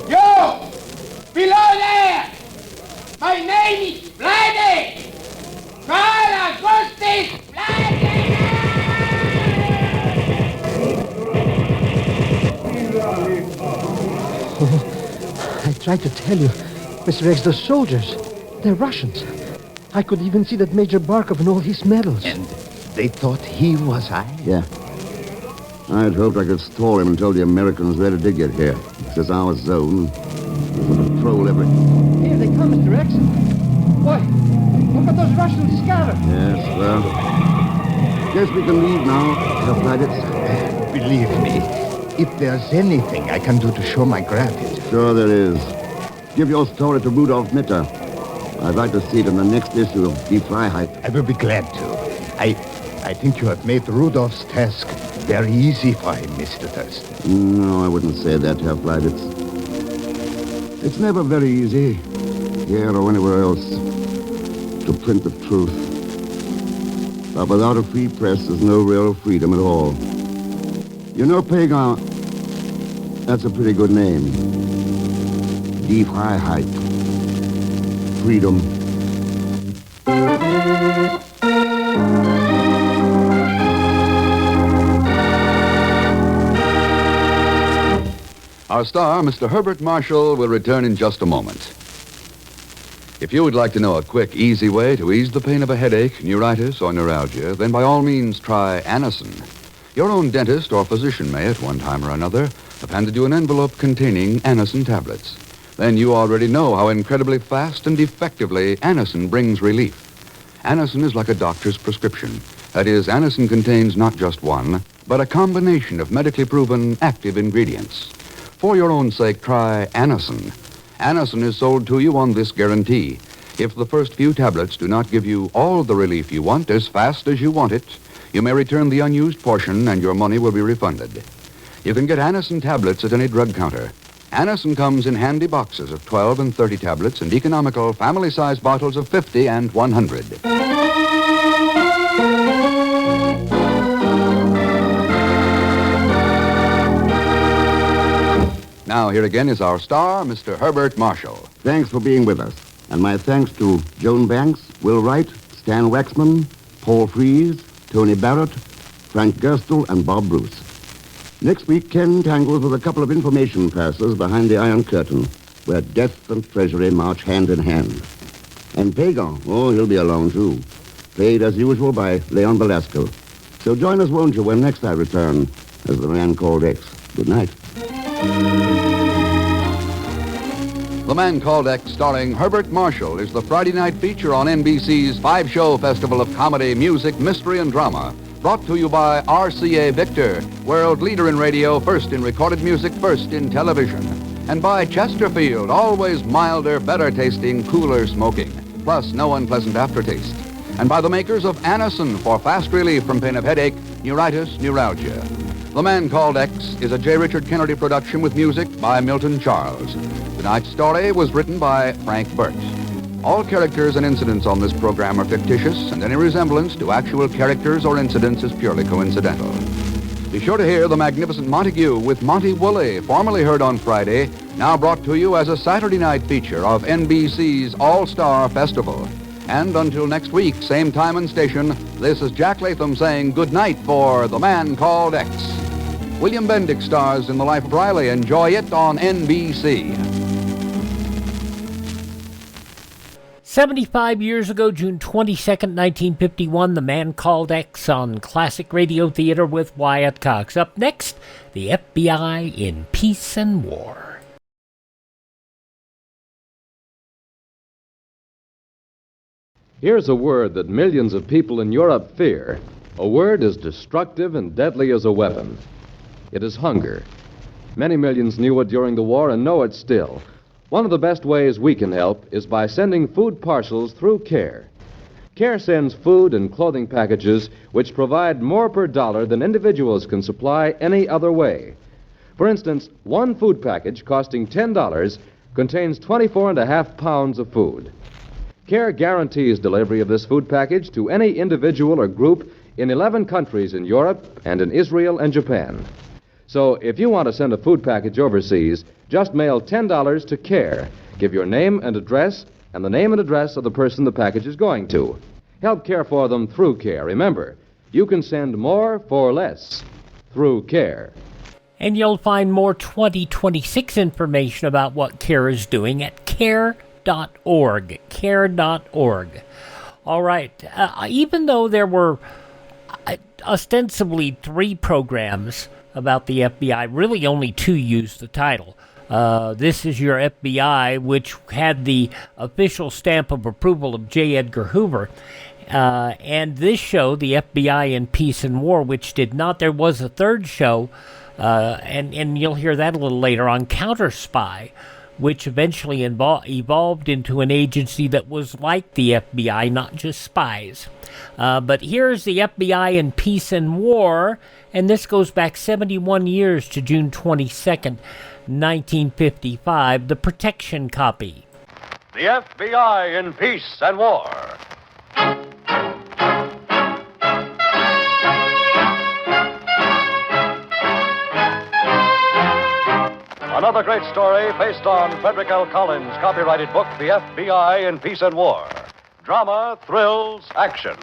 You! Below there! My name is Flyditz! Carl Augustus Flyditz! I tried to tell you, Mr. Rex, those soldiers, they're Russians. I could even see that Major Barkov and all his medals. And they thought he was I? Yeah. I'd hoped I could stall him until the Americans where did they get here. This is our zone. There's a patrol every... Here they come, Mr. Rex. Why, look at those Russians scattered. Yes, well... Guess we can leave now, Herr Flyditz. Believe me, if there's anything I can do to show my gratitude... Sure there is. Give your story to Rudolf Mitter. I'd like to see it in the next issue of Die Freiheit. I will be glad to. I think you have made Rudolph's task very easy for him, Mr. Thurston. No, I wouldn't say that, Herr Flyditz. It's never very easy, here or anywhere else, to print the truth. But without a free press, there's no real freedom at all. You know, Pagan, that's a pretty good name. Die Freiheit. Freedom. Our star, Mr. Herbert Marshall, will return in just a moment. If you would like to know a quick, easy way to ease the pain of a headache, neuritis, or neuralgia, then by all means try Anacin. Your own dentist or physician may, at one time or another, have handed you an envelope containing Anacin tablets. Then you already know how incredibly fast and effectively Anacin brings relief. Anacin is like a doctor's prescription. That is, Anacin contains not just one, but a combination of medically proven active ingredients. For your own sake, try Anacin. Anacin is sold to you on this guarantee. If the first few tablets do not give you all the relief you want as fast as you want it, you may return the unused portion and your money will be refunded. you can get Anacin tablets at any drug counter. Anacin comes in handy boxes of 12 and 30 tablets and economical family-sized bottles of 50 and 100. Now, here again is our star, Mr. Herbert Marshall. Thanks for being with us. And my thanks to Joan Banks, Will Wright, Stan Waxman, Paul Fries, Tony Barrett, Frank Gerstle, and Bob Bruce. Next week, Ken tangles with a couple of information passers behind the Iron Curtain, where death and treasury march hand in hand. And Pagan, oh, he'll be along, too. Played, as usual, by Leon Belasco. So join us, won't you, when next I return as the Man Called X. Good night. The Man Called X, starring Herbert Marshall, is the Friday night feature on NBC's 5-show festival of comedy, music, mystery, and drama. Brought to you by RCA Victor, world leader in radio, first in recorded music, first in television. And by Chesterfield, always milder, better tasting, cooler smoking. Plus, no unpleasant aftertaste. And by the makers of Anacin for fast relief from pain of headache, neuritis, neuralgia. The Man Called X is a J. Richard Kennedy production with music by Milton Charles. Tonight's story was written by Frank Burt. All characters and incidents on this program are fictitious, and any resemblance to actual characters or incidents is purely coincidental. Be sure to hear The Magnificent Montague with Monty Woolley, formerly heard on Friday, now brought to you as a Saturday night feature of NBC's All-Star Festival. And until next week, same time and station, this is Jack Latham saying good night for The Man Called X. William Bendix stars in The Life of Riley. Enjoy it on NBC. 75 years ago, June 22nd, 1951, The Man Called X on Classic Radio Theater with Wyatt Cox. Up next, the FBI in Peace and War. Here's a word that millions of people in Europe fear. A word as destructive and deadly as a weapon. It is hunger. Many millions knew it during the war and know it still. One of the best ways we can help is by sending food parcels through CARE. CARE sends food and clothing packages which provide more per dollar than individuals can supply any other way. For instance, one food package costing $10 contains 24.5 pounds of food. CARE guarantees delivery of this food package to any individual or group in 11 countries in Europe and in Israel and Japan. So if you want to send a food package overseas, just mail $10 to CARE. Give your name and address and the name and address of the person the package is going to. Help care for them through CARE. Remember, you can send more for less through CARE. And you'll find more 2026 information about what CARE is doing at care.org. Care.org. All right. Even though there were ostensibly 3 programs about the FBI, really only 2 used the title. This is Your FBI, which had the official stamp of approval of J. Edgar Hoover. And this show, the FBI in Peace and War, which did not. There was a 3rd show, and you'll hear that a little later on, Counterspy, which eventually evolved into an agency that was like the FBI, not just spies. But here's the FBI in Peace and War, and this goes back 71 years to June 22nd, 1955, the protection copy. The FBI in Peace and War. Another great story based on Frederick L. Collins' copyrighted book, The FBI in Peace and War. Drama, thrills, action.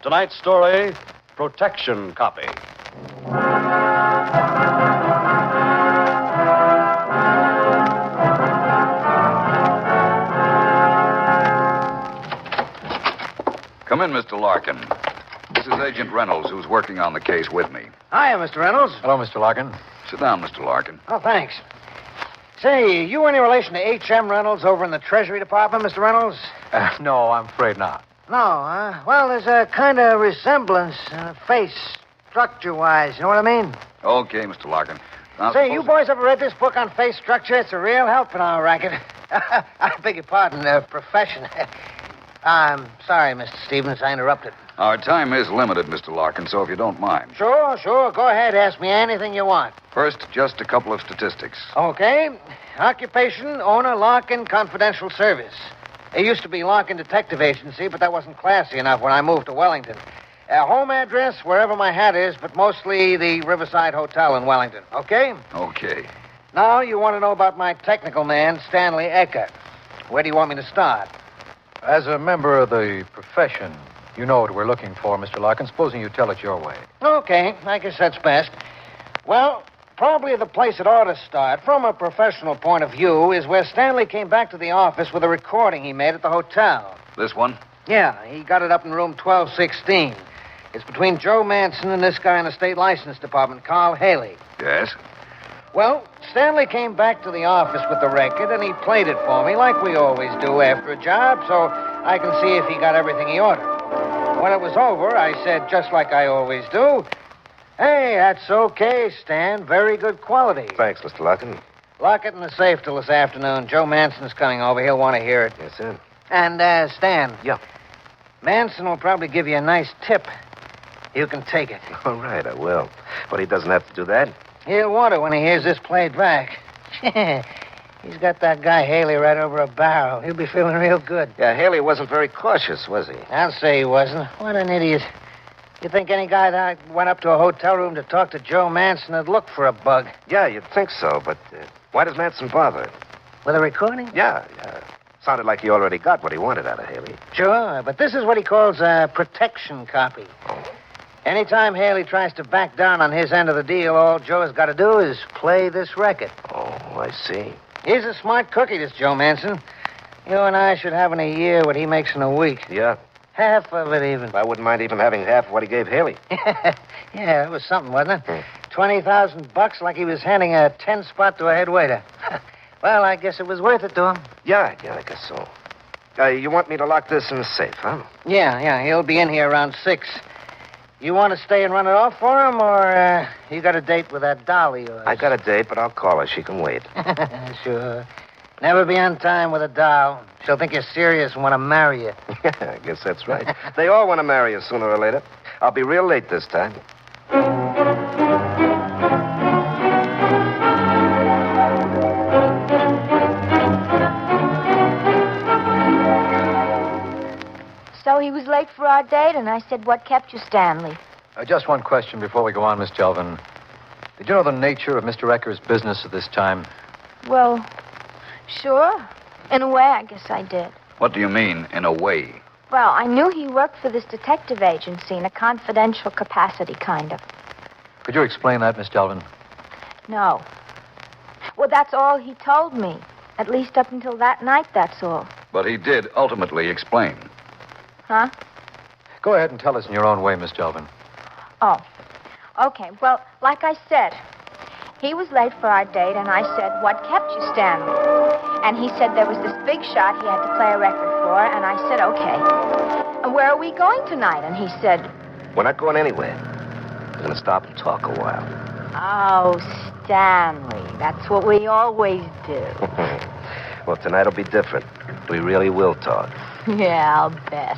Tonight's story, Protection Copy. Come in, Mr. Larkin. This is Agent Reynolds, who's working on the case with me. Hiya, Mr. Reynolds. Hello, Mr. Larkin. Sit down, Mr. Larkin. Oh, thanks. Say, you any relation to H.M. Reynolds over in the Treasury Department, Mr. Reynolds? No, I'm afraid not. No, huh? Well, there's a kind of resemblance face, structure-wise. You know what I mean? Okay, Mr. Larkin. Now, Say, you boys ever read this book on face structure? It's a real help in our racket. I beg your pardon, profession. I'm sorry, Mr. Stevens. I interrupted. Our time is limited, Mr. Larkin, so if you don't mind. Sure. Go ahead. Ask me anything you want. First, just a couple of statistics. Okay. Occupation, owner, Larkin Confidential Service. It used to be Larkin Detective Agency, but that wasn't classy enough when I moved to Wellington. Home address, wherever my hat is, but mostly the Riverside Hotel in Wellington. Okay? Okay. Now you want to know about my technical man, Stanley Ecker. Where do you want me to start? As a member of the profession, you know what we're looking for, Mr. Larkin. Supposing you tell it your way. Okay, I guess that's best. Well, probably the place it ought to start, from a professional point of view, is where Stanley came back to the office with a recording he made at the hotel. This one? Yeah, he got it up in room 1216. It's between Joe Manson and this guy in the state license department, Carl Haley. Yes? Well, Stanley came back to the office with the record, and he played it for me like we always do after a job, so I can see if he got everything he ordered. When it was over, I said, just like I always do, "Hey, that's okay, Stan. Very good quality." Thanks, Mr. Larkin. Lock it in the safe till this afternoon. Joe Manson's coming over. He'll want to hear it. Yes, sir. And, Stan. Yeah. Manson will probably give you a nice tip. You can take it. All right, I will. But he doesn't have to do that. He'll want to when he hears this played back. He's got that guy Haley right over a barrel. He'll be feeling real good. Yeah, Haley wasn't very cautious, was he? I'll say he wasn't. What an idiot. You think any guy that went up to a hotel room to talk to Joe Manson would look for a bug? Yeah, you'd think so, but why does Manson bother? With a recording? Yeah. Sounded like he already got what he wanted out of Haley. Sure, but this is what he calls a protection copy. Oh. Anytime Haley tries to back down on his end of the deal, all Joe's got to do is play this record. Oh, I see. He's a smart cookie, this Joe Manson. You and I should have in a year what he makes in a week. Yeah. Half of it, even. I wouldn't mind even having half of what he gave Haley. Yeah, it was something, wasn't it? $20,000 like he was handing a 10-spot to a head waiter. Well, I guess it was worth it to him. Yeah, I guess so. You want me to lock this in the safe, huh? Yeah, he'll be in here around 6. You want to stay and run it off for him, or you got a date with that doll of yours? I got a date, but I'll call her. She can wait. Sure. Never be on time with a doll. She'll think you're serious and want to marry you. I guess that's right. They all want to marry you sooner or later. I'll be real late this time. So he was late for our date, and I said, "What kept you, Stanley?" Just one question before we go on, Miss Jelvin. Did you know the nature of Mr. Ecker's business at this time? Well, sure. In a way, I guess I did. What do you mean, in a way? Well, I knew he worked for this detective agency in a confidential capacity, kind of. Could you explain that, Miss Jelvin? No. Well, that's all he told me. At least up until that night, that's all. But he did ultimately explain. Huh? Go ahead and tell us in your own way, Miss Jelvin. Oh. Okay, well, like I said, he was late for our date, and I said, "What kept you, Stanley?" And he said there was this big shot he had to play a record for, and I said, "Okay. And where are we going tonight?" And he said, We're not going anywhere. We're going to stop and talk a while. "Oh, Stanley, that's what we always do." Well, tonight'll be different. We really will talk. Yeah, I'll bet.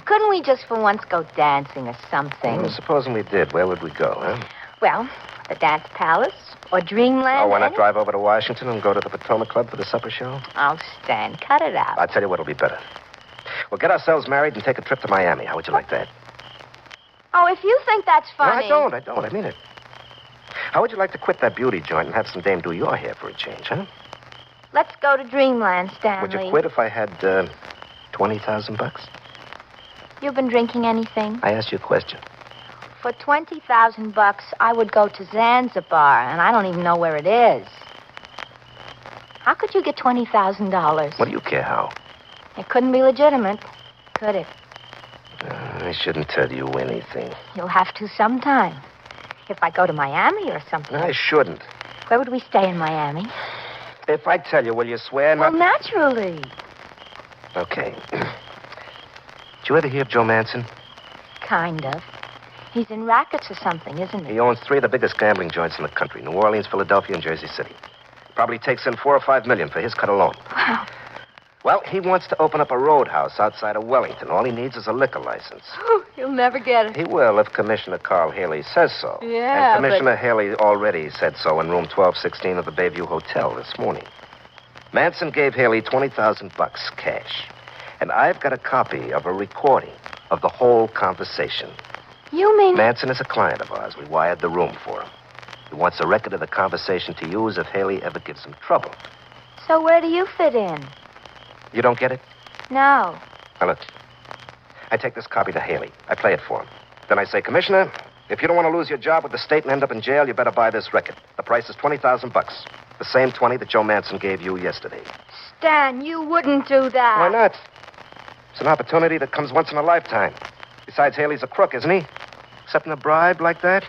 Couldn't we just for once go dancing or something? Well, supposing we did, where would we go, huh? Well, the Dance Palace or Dreamland. Oh, why not drive over to Washington and go to the Potomac Club for the supper show? Oh, Stan, cut it out. I'll tell you what'll be better. We'll get ourselves married and take a trip to Miami. How would you like that? Oh, if you think that's funny. No, I don't. I mean it. How would you like to quit that beauty joint and have some dame do your hair for a change, huh? Let's go to Dreamland, Stanley. Would you quit if I had $20,000? You've been drinking anything? I asked you a question. For $20,000, I would go to Zanzibar, and I don't even know where it is. How could you get $20,000? What do you care how? It couldn't be legitimate, could it? I shouldn't tell you anything. You'll have to sometime. If I go to Miami or something. I shouldn't. Where would we stay in Miami? If I tell you, will you swear not... Well, naturally. Okay. Did you ever hear of Joe Manson? Kind of. He's in rackets or something, isn't he? He owns 3 of the biggest gambling joints in the country. New Orleans, Philadelphia, and Jersey City. Probably takes in $4 or $5 million for his cut alone. Wow. Well, he wants to open up a roadhouse outside of Wellington. All he needs is a liquor license. You'll never get it. He will if Commissioner Carl Haley says so. Yeah, and Commissioner Haley already said so in room 1216 of the Bayview Hotel this morning. Manson gave Haley $20,000 cash. And I've got a copy of a recording of the whole conversation. You mean... Manson is a client of ours. We wired the room for him. He wants a record of the conversation to use if Haley ever gives him trouble. So where do you fit in? You don't get it? No. Now, look. I take this copy to Haley. I play it for him. Then I say, Commissioner, if you don't want to lose your job with the state and end up in jail, you better buy this record. The price is $20,000. The same 20 that Joe Manson gave you yesterday. Stan, you wouldn't do that. Why not? It's an opportunity that comes once in a lifetime. Besides, Haley's a crook, isn't he? Accepting a bribe like that?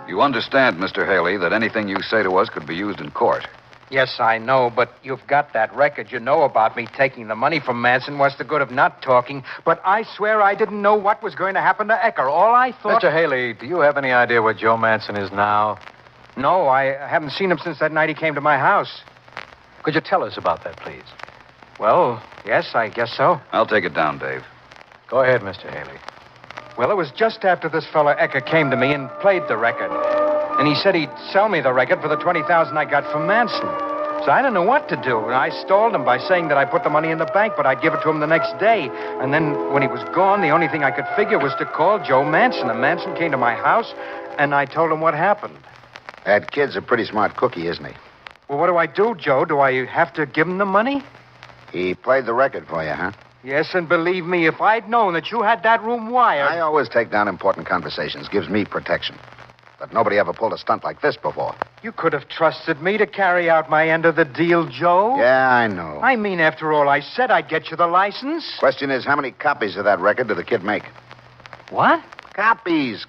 You understand, Mr. Haley, that anything you say to us could be used in court. Yes, I know, but you've got that record. You know about me taking the money from Manson. What's the good of not talking? But I swear I didn't know what was going to happen to Ecker. All I thought... Mr. Haley, do you have any idea where Joe Manson is now? No, I haven't seen him since that night he came to my house. Could you tell us about that, please? Well, yes, I guess so. I'll take it down, Dave. Go ahead, Mr. Haley. Well, it was just after this fella Ecker came to me and played the record. And he said he'd sell me the record for the $20,000 I got from Manson. So I didn't know what to do. And I stalled him by saying that I put the money in the bank, but I'd give it to him the next day. And then when he was gone, the only thing I could figure was to call Joe Manson. And Manson came to my house, and I told him what happened. That kid's a pretty smart cookie, isn't he? Well, what do I do, Joe? Do I have to give him the money? He played the record for you, huh? Yes, and believe me, if I'd known that you had that room wired... I always take down important conversations. Gives me protection. But nobody ever pulled a stunt like this before. You could have trusted me to carry out my end of the deal, Joe. Yeah, I know. I mean, after all, I said I'd get you the license. Question is, how many copies of that record did the kid make? What? Copies.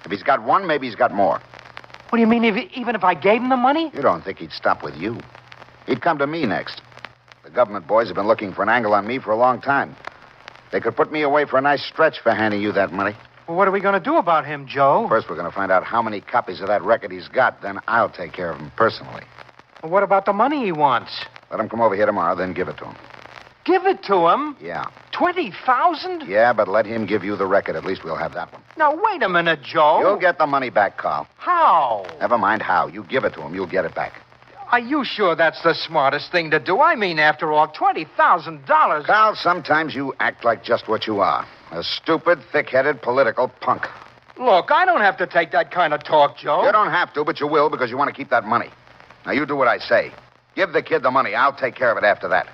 If he's got one, maybe he's got more. What do you mean, even if I gave him the money? You don't think he'd stop with you. He'd come to me next. The government boys have been looking for an angle on me for a long time. They could put me away for a nice stretch for handing you that money. Well, what are we going to do about him, Joe? First, we're going to find out how many copies of that record he's got. Then I'll take care of him personally. Well, what about the money he wants? Let him come over here tomorrow, then give it to him. Give it to him? Yeah. 20,000? Yeah, but let him give you the record. At least we'll have that one. Now, wait a minute, Joe. You'll get the money back, Carl. How? Never mind how. You give it to him, you'll get it back. Are you sure that's the smartest thing to do? I mean, after all, $20,000. Carl, sometimes you act like just what you are. A stupid, thick-headed political punk. Look, I don't have to take that kind of talk, Joe. You don't have to, but you will because you want to keep that money. Now, you do what I say. Give the kid the money. I'll take care of it after that.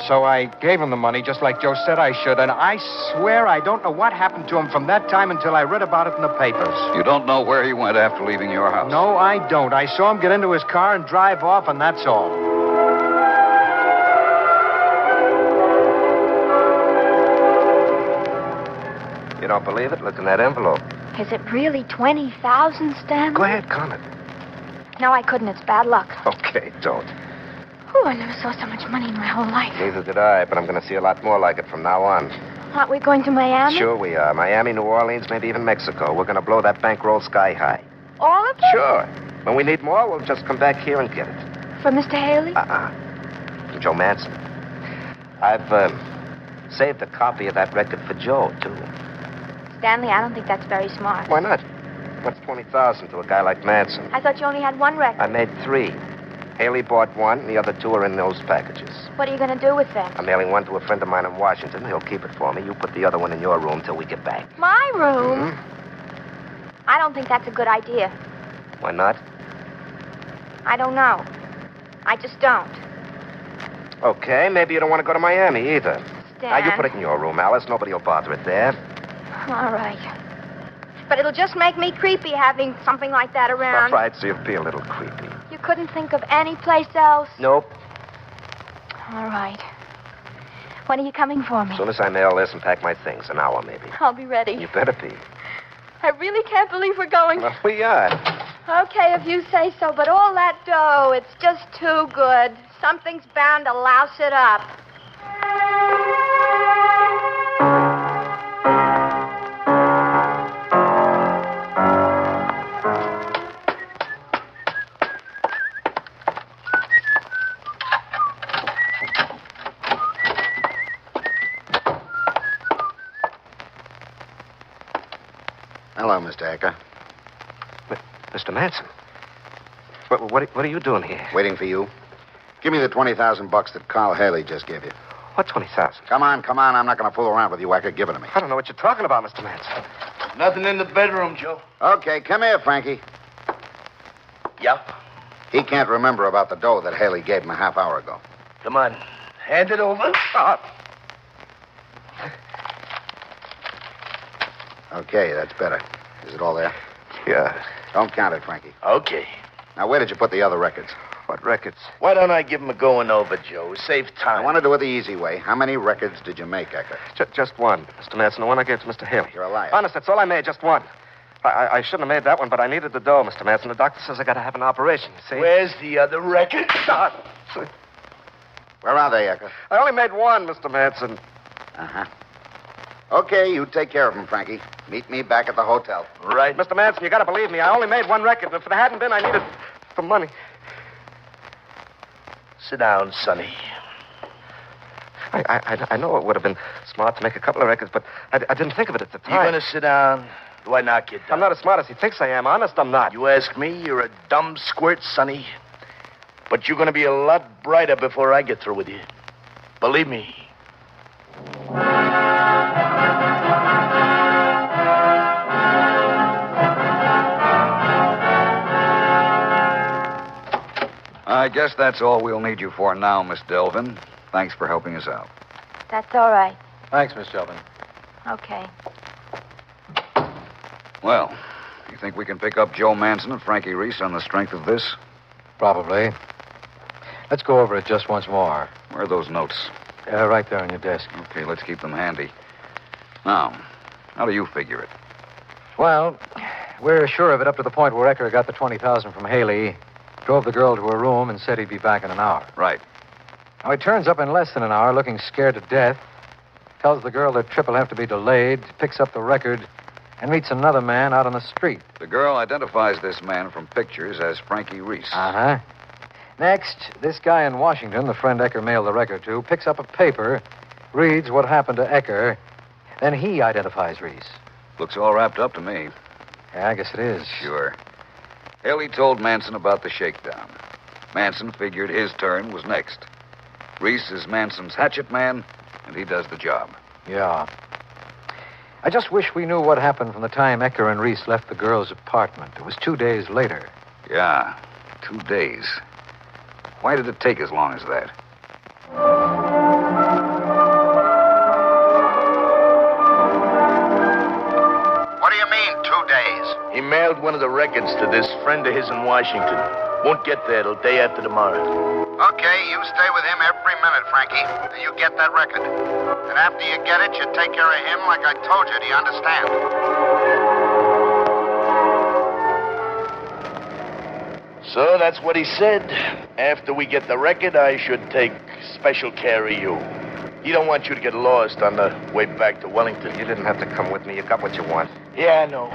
So I gave him the money just like Joe said I should, and I swear I don't know what happened to him from that time until I read about it in the papers. You don't know where he went after leaving your house? No, I don't. I saw him get into his car and drive off, and that's all. You don't believe it? Look in that envelope. Is it really 20,000, Stan? Go ahead, comment. No, I couldn't. It's bad luck. Okay, don't. Oh, I never saw so much money in my whole life. Neither did I, but I'm going to see a lot more like it from now on. Aren't we going to Miami? Sure we are. Miami, New Orleans, maybe even Mexico. We're going to blow that bankroll sky high. All of it? Sure. When we need more, we'll just come back here and get it. For Mr. Haley? From Joe Manson. I've saved a copy of that record for Joe, too. Stanley, I don't think that's very smart. Why not? What's 20,000 to a guy like Manson? I thought you only had one record. I made 3. Haley bought 1, and the other 2 are in those packages. What are you going to do with them? I'm mailing 1 to a friend of mine in Washington. He'll keep it for me. You put the other one in your room till we get back. My room? Mm-hmm. I don't think that's a good idea. Why not? I don't know. I just don't. Okay, maybe you don't want to go to Miami either. Stan. Now, you put it in your room, Alice. Nobody will bother it there. All right. But it'll just make me creepy having something like that around. All right, so you'll be a little creepy. You couldn't think of any place else? Nope. All right. When are you coming for me? As soon as I mail this and pack my things, an hour maybe. I'll be ready. You better be. I really can't believe we're going. Well, we are. Okay, if you say so, but all that dough, it's just too good. Something's bound to louse it up. Hello, Mr. Ecker. Mr. Manson. What are you doing here? Waiting for you. Give me the $20,000 that Carl Haley just gave you. What 20,000? Come on. I'm not going to fool around with you, Ecker. Give it to me. I don't know what you're talking about, Mr. Manson. Nothing in the bedroom, Joe. Okay, come here, Frankie. Yeah? He can't remember about the dough that Haley gave him a half hour ago. Come on. Hand it over. Okay, that's better. Is it all there? Yeah. Don't count it, Frankie. Okay. Now, where did you put the other records? What records? Why don't I give him a going over, Joe? Save time. I want to do it the easy way. How many records did you make, Ecker? Just one, Mr. Manson. The one I gave to Mr. Haley. You're a liar. Honest, that's all I made, just one. I shouldn't have made that one, but I needed the dough, Mr. Manson. The doctor says I got to have an operation, you see? Where's the other record? Where are they, Ecker? I only made one, Mr. Manson. Uh-huh. Okay, you take care of them, Frankie. Meet me back at the hotel. Right. Mr. Manson, you got to believe me. I only made one record. If it hadn't been, I needed the money. Sit down, Sonny. I know it would have been smart to make a couple of records, but I didn't think of it at the time. You gonna sit down? Do I knock you down? I'm not as smart as he thinks I am. Honest, I'm not. You ask me, you're a dumb squirt, Sonny. But you're gonna be a lot brighter before I get through with you. Believe me. I guess that's all we'll need you for now, Miss Delvin. Thanks for helping us out. That's all right. Thanks, Miss Shelvin. Okay. Well, you think we can pick up Joe Manson and Frankie Reese on the strength of this? Probably. Let's go over it just once more. Where are those notes? Right there on your desk. Okay, let's keep them handy. Now, how do you figure it? Well, we're sure of it up to the point where Ecker got the $20,000 from Haley, drove the girl to her room, and said he'd be back in an hour. Right. Now, he turns up in less than an hour, looking scared to death, tells the girl that trip will have to be delayed, picks up the record, and meets another man out on the street. The girl identifies this man from pictures as Frankie Reese. Uh-huh. Next, this guy in Washington, the friend Ecker mailed the record to, picks up a paper, reads what happened to Ecker, then he identifies Reese. Looks all wrapped up to me. Yeah, I guess it is. Sure. Haley told Manson about the shakedown. Manson figured his turn was next. Reese is Manson's hatchet man, and he does the job. Yeah. I just wish we knew what happened from the time Ecker and Reese left the girl's apartment. It was 2 days later. Yeah, 2 days. Why did it take as long as that? What do you mean, 2 days? He mailed one of the records to this friend of his in Washington. Won't get there till day after tomorrow. Okay, you stay with him every minute, Frankie. Till you get that record. And after you get it, you take care of him like I told you. Do you understand? So that's what he said. After we get the record, I should take special care of you. He don't want you to get lost on the way back to Wellington. You didn't have to come with me. You got what you want. Yeah, I know.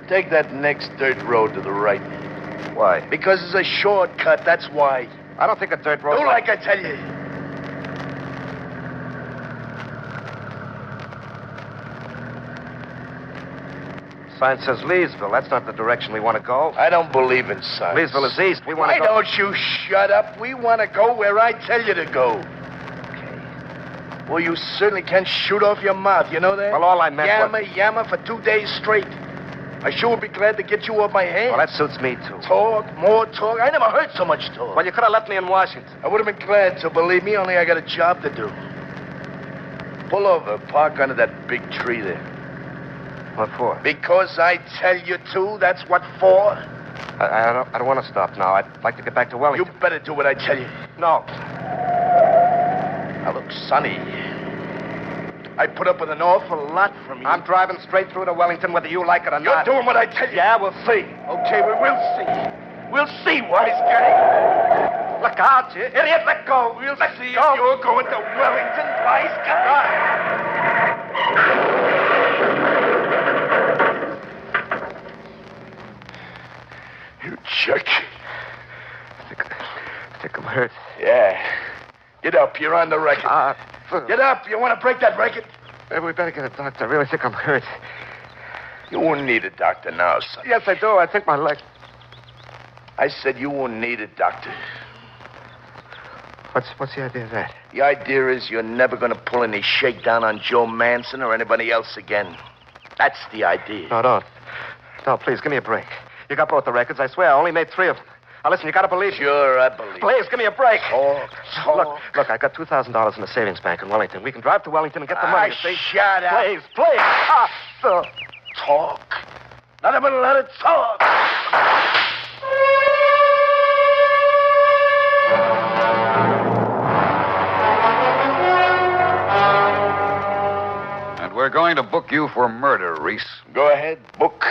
Take that next dirt road to the right. Why? Because it's a shortcut, that's why. I don't think a dirt road... Do like I tell you. Sign says Leesville. That's not the direction we want to go. I don't believe in signs. Leesville is east. We want Why to go... don't you shut up? We want to go where I tell you to go. Okay. Well, you certainly can't shoot off your mouth, you know that? Well, all I meant Yammer for 2 days straight. I sure would be glad to get you off my hands. Well, that suits me, too. Talk, more talk. I never heard so much talk. Well, you could have left me in Washington. I would have been glad to, believe me, only I got a job to do. Pull over, park under that big tree there. What for? Because I tell you to, that's what for. I don't want to stop now. I'd like to get back to Wellington. You better do what I tell you. No. Now, look, Sonny, I put up with an awful lot from you. I'm driving straight through to Wellington, whether you like it or not. You're doing what I tell you. Yeah, we'll see. Okay, we'll see. We'll see, wise guy. Look out, you idiot. Let go. We'll see if you're going to Wellington, wise guy. You jerk. I think I'm hurt. Yeah. Get up. You're on the record. Get up. You want to break that record? We better get a doctor. I really think I'm hurt. You won't need a doctor now, son. Yes, I do. I think my leg... I said you won't need a doctor. What's the idea of that? The idea is you're never going to pull any shakedown on Joe Manson or anybody else again. That's the idea. No, don't. No, please, give me a break. You got both the records, I swear. I only made 3 of them. Now, listen, you got to believe me. Sure, I believe. Please, give me a break. Talk. Look, I got $2,000 in the savings bank in Wellington. We can drive to Wellington and get the money, you see? Shut up. Please. Talk. Not even let it talk. And we're going to book you for murder, Reese. Go ahead, book.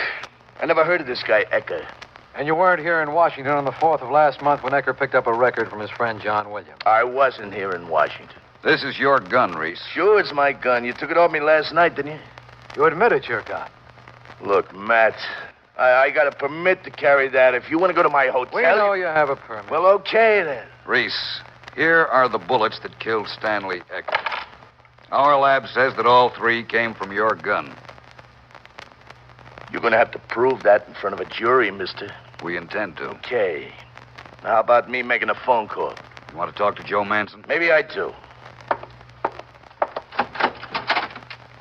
I never heard of this guy, Ecker. And you weren't here in Washington on the 4th of last month when Ecker picked up a record from his friend John Williams. I wasn't here in Washington. This is your gun, Reese. Sure, it's my gun. You took it off me last night, didn't you? You admit it's your gun. Look, Matt, I got a permit to carry that. If you want to go to my hotel... We know you have a permit. Well, okay, then. Reese, here are the bullets that killed Stanley Ecker. Our lab says that all 3 came from your gun. You're going to have to prove that in front of a jury, mister. We intend to. Okay. Now, how about me making a phone call? You want to talk to Joe Manson? Maybe I do.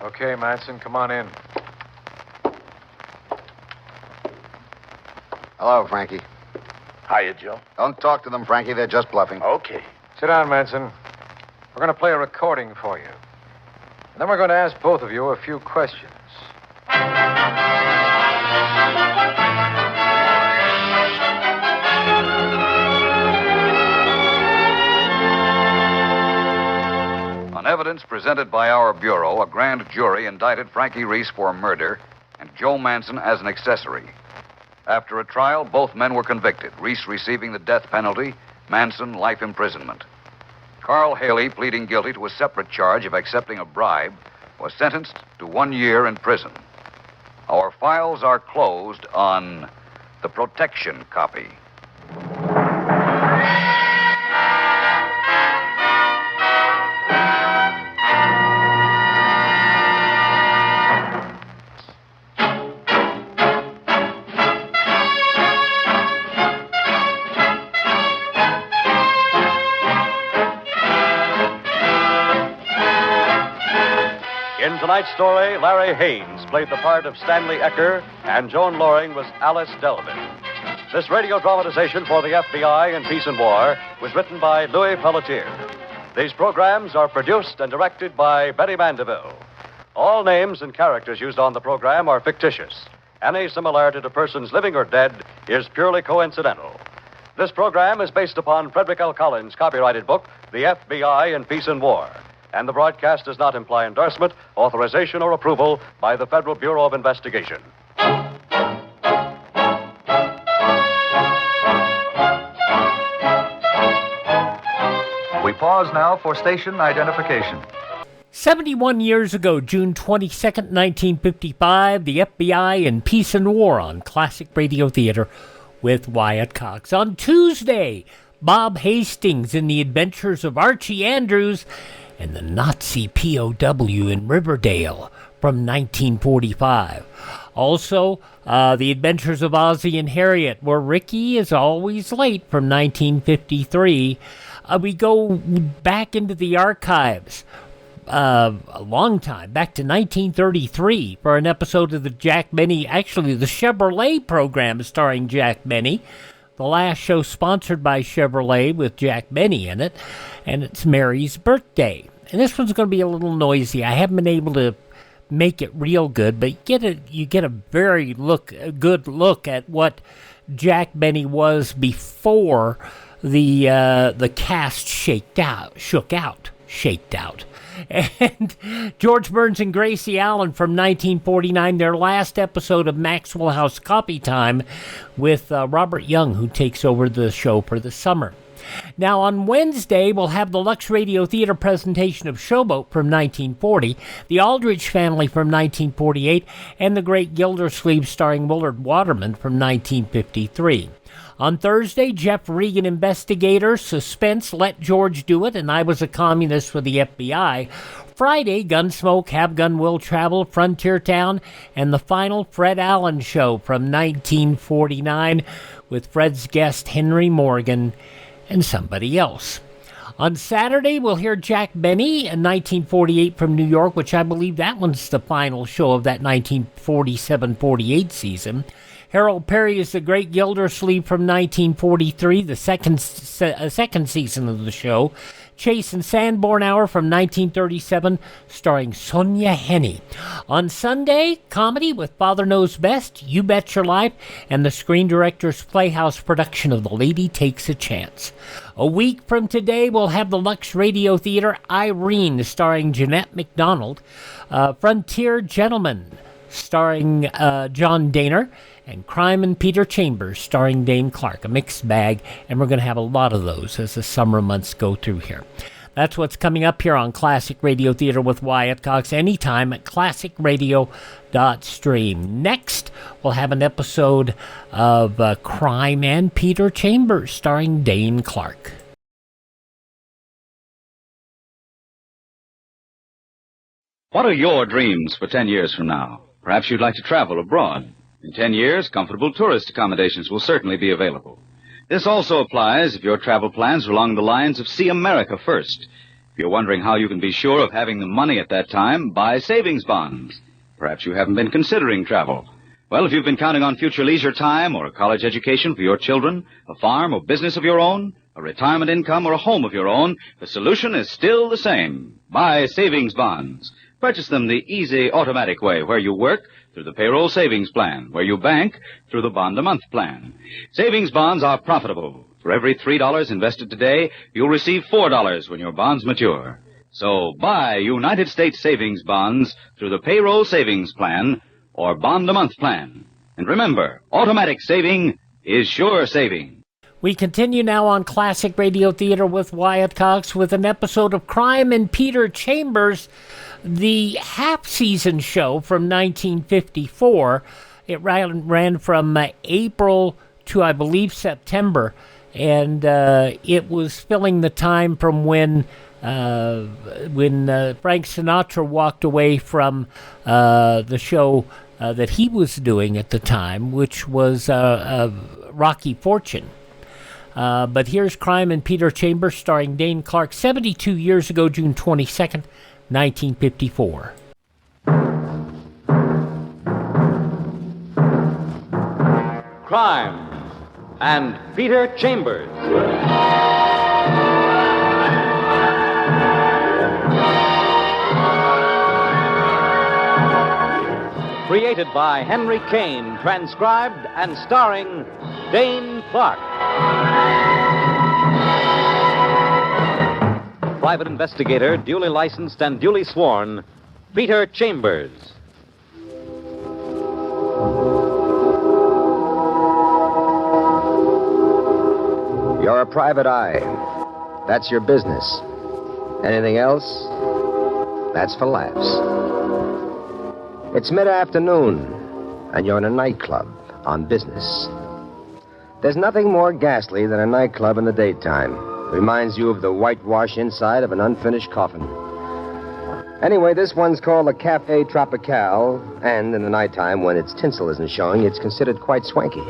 Okay, Manson, come on in. Hello, Frankie. Hiya, Joe. Don't talk to them, Frankie. They're just bluffing. Okay. Sit down, Manson. We're going to play a recording for you. And then we're going to ask both of you a few questions. On evidence presented by our bureau, a grand jury indicted Frankie Reese for murder and Joe Manson as an accessory. After a trial, both men were convicted, Reese receiving the death penalty, Manson life imprisonment. Carl Haley, pleading guilty to a separate charge of accepting a bribe, was sentenced to 1 year in prison. Our files are closed on the protection copy. In tonight's story, Larry Haynes played the part of Stanley Ecker, and Joan Loring was Alice Delvin. This radio dramatization for the FBI in Peace and War was written by Louis Pelletier. These programs are produced and directed by Betty Mandeville. All names and characters used on the program are fictitious. Any similarity to persons living or dead is purely coincidental. This program is based upon Frederick L. Collins' copyrighted book, The FBI in Peace and War. And the broadcast does not imply endorsement, authorization, or approval by the Federal Bureau of Investigation. We pause now for station identification. 71 years ago, June 22nd, 1955, the FBI in Peace and War on Classic Radio Theater with Wyatt Cox. On Tuesday, Bob Hastings in The Adventures of Archie Andrews and the Nazi POW in Riverdale from 1945. Also, The Adventures of Ozzie and Harriet, where Ricky is always late from 1953. We go back into the archives a long time, back to 1933 for an episode of the Jack Benny, actually the Chevrolet program starring Jack Benny. The last show sponsored by Chevrolet with Jack Benny in it, and it's Mary's birthday. And this one's going to be a little noisy. I haven't been able to make it real good, but you get a very good look at what Jack Benny was before the cast shook out. And George Burns and Gracie Allen from 1949, their last episode of Maxwell House Copy Time with Robert Young, who takes over the show for the summer. Now, on Wednesday, we'll have the Lux Radio Theater presentation of Showboat from 1940, The Aldrich Family from 1948, and The Great Gildersleeve starring Willard Waterman from 1953. On Thursday, Jeff Regan Investigator, Suspense, Let George Do It, and I Was a Communist for the FBI. Friday, Gunsmoke, Have Gun Will Travel, Frontier Town, and the final Fred Allen Show from 1949 with Fred's guest Henry Morgan and somebody else. On Saturday, we'll hear Jack Benny in 1948 from New York, which I believe that one's the final show of that 1947-48 season. Harold Perry is The Great Gildersleeve from 1943, the second season of the show. Chase and Sanborn Hour from 1937, starring Sonia Henney. On Sunday, comedy with Father Knows Best, You Bet Your Life, and the Screen Directors Playhouse production of The Lady Takes a Chance. A week from today, we'll have the Lux Radio Theater Irene, starring Jeanette MacDonald. Frontier Gentleman, starring John Daner. And Crime and Peter Chambers, starring Dane Clark, a mixed bag, and we're going to have a lot of those as the summer months go through here. That's what's coming up here on Classic Radio Theater with Wyatt Cox, anytime at classicradio.stream. Next, we'll have an episode of Crime and Peter Chambers, starring Dane Clark. What are your dreams for 10 years from now? Perhaps you'd like to travel abroad. In 10 years, comfortable tourist accommodations will certainly be available. This also applies if your travel plans are along the lines of See America first. If you're wondering how you can be sure of having the money at that time, buy savings bonds. Perhaps you haven't been considering travel. Well, if you've been counting on future leisure time or a college education for your children, a farm or business of your own, a retirement income or a home of your own, the solution is still the same. Buy savings bonds. Purchase them the easy, automatic way, where you work through the payroll savings plan, where you bank through the bond-a-month plan. Savings bonds are profitable. For every $3 invested today, you'll receive $4 when your bonds mature. So buy United States savings bonds through the payroll savings plan or bond-a-month plan. And remember, automatic saving is sure saving. We continue now on Classic Radio Theater with Wyatt Cox with an episode of Crime and Peter Chambers, the half-season show from 1954. It ran from April to, I believe, September, and it was filling the time from when Frank Sinatra walked away from the show that he was doing at the time, which was Rocky Fortune. But here's Crime and Peter Chambers, starring Dane Clark, 72 years ago, June 22nd, 1954. Crime and Peter Chambers. Created by Henry Kane, transcribed and starring Dane Clark. Private investigator, duly licensed and duly sworn, Peter Chambers. You're a private eye. That's your business. Anything else? That's for laughs. It's mid-afternoon, and you're in a nightclub on business. There's nothing more ghastly than a nightclub in the daytime. Reminds you of the whitewash inside of an unfinished coffin. Anyway, this one's called the Café Tropical, and in the nighttime, when its tinsel isn't showing, it's considered quite swanky.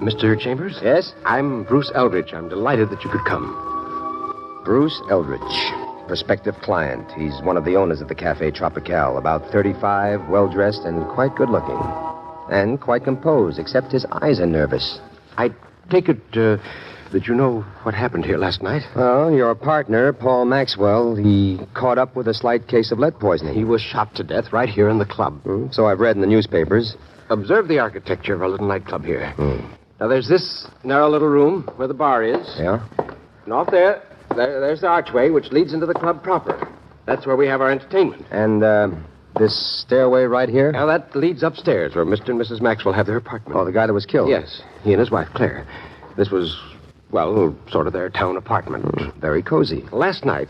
Mr. Chambers? Yes? I'm Bruce Eldritch. I'm delighted that you could come. Bruce Eldritch, prospective client. He's one of the owners of the Café Tropical, about 35, well-dressed, and quite good-looking. And quite composed, except his eyes are nervous. I take it that you know what happened here last night? Well, your partner, Paul Maxwell, he caught up with a slight case of lead poisoning. He was shot to death right here in the club. So I've read in the newspapers. Observe the architecture of our little nightclub here. Now, there's this narrow little room where the bar is. Yeah? And off there's the archway which leads into the club proper. That's where we have our entertainment. And, this stairway right here? Now, that leads upstairs where Mr. and Mrs. Maxwell have their apartment. Oh, the guy that was killed? Yes. He and his wife, Claire. This was Well, sort of their town apartment. Very cozy. Last night,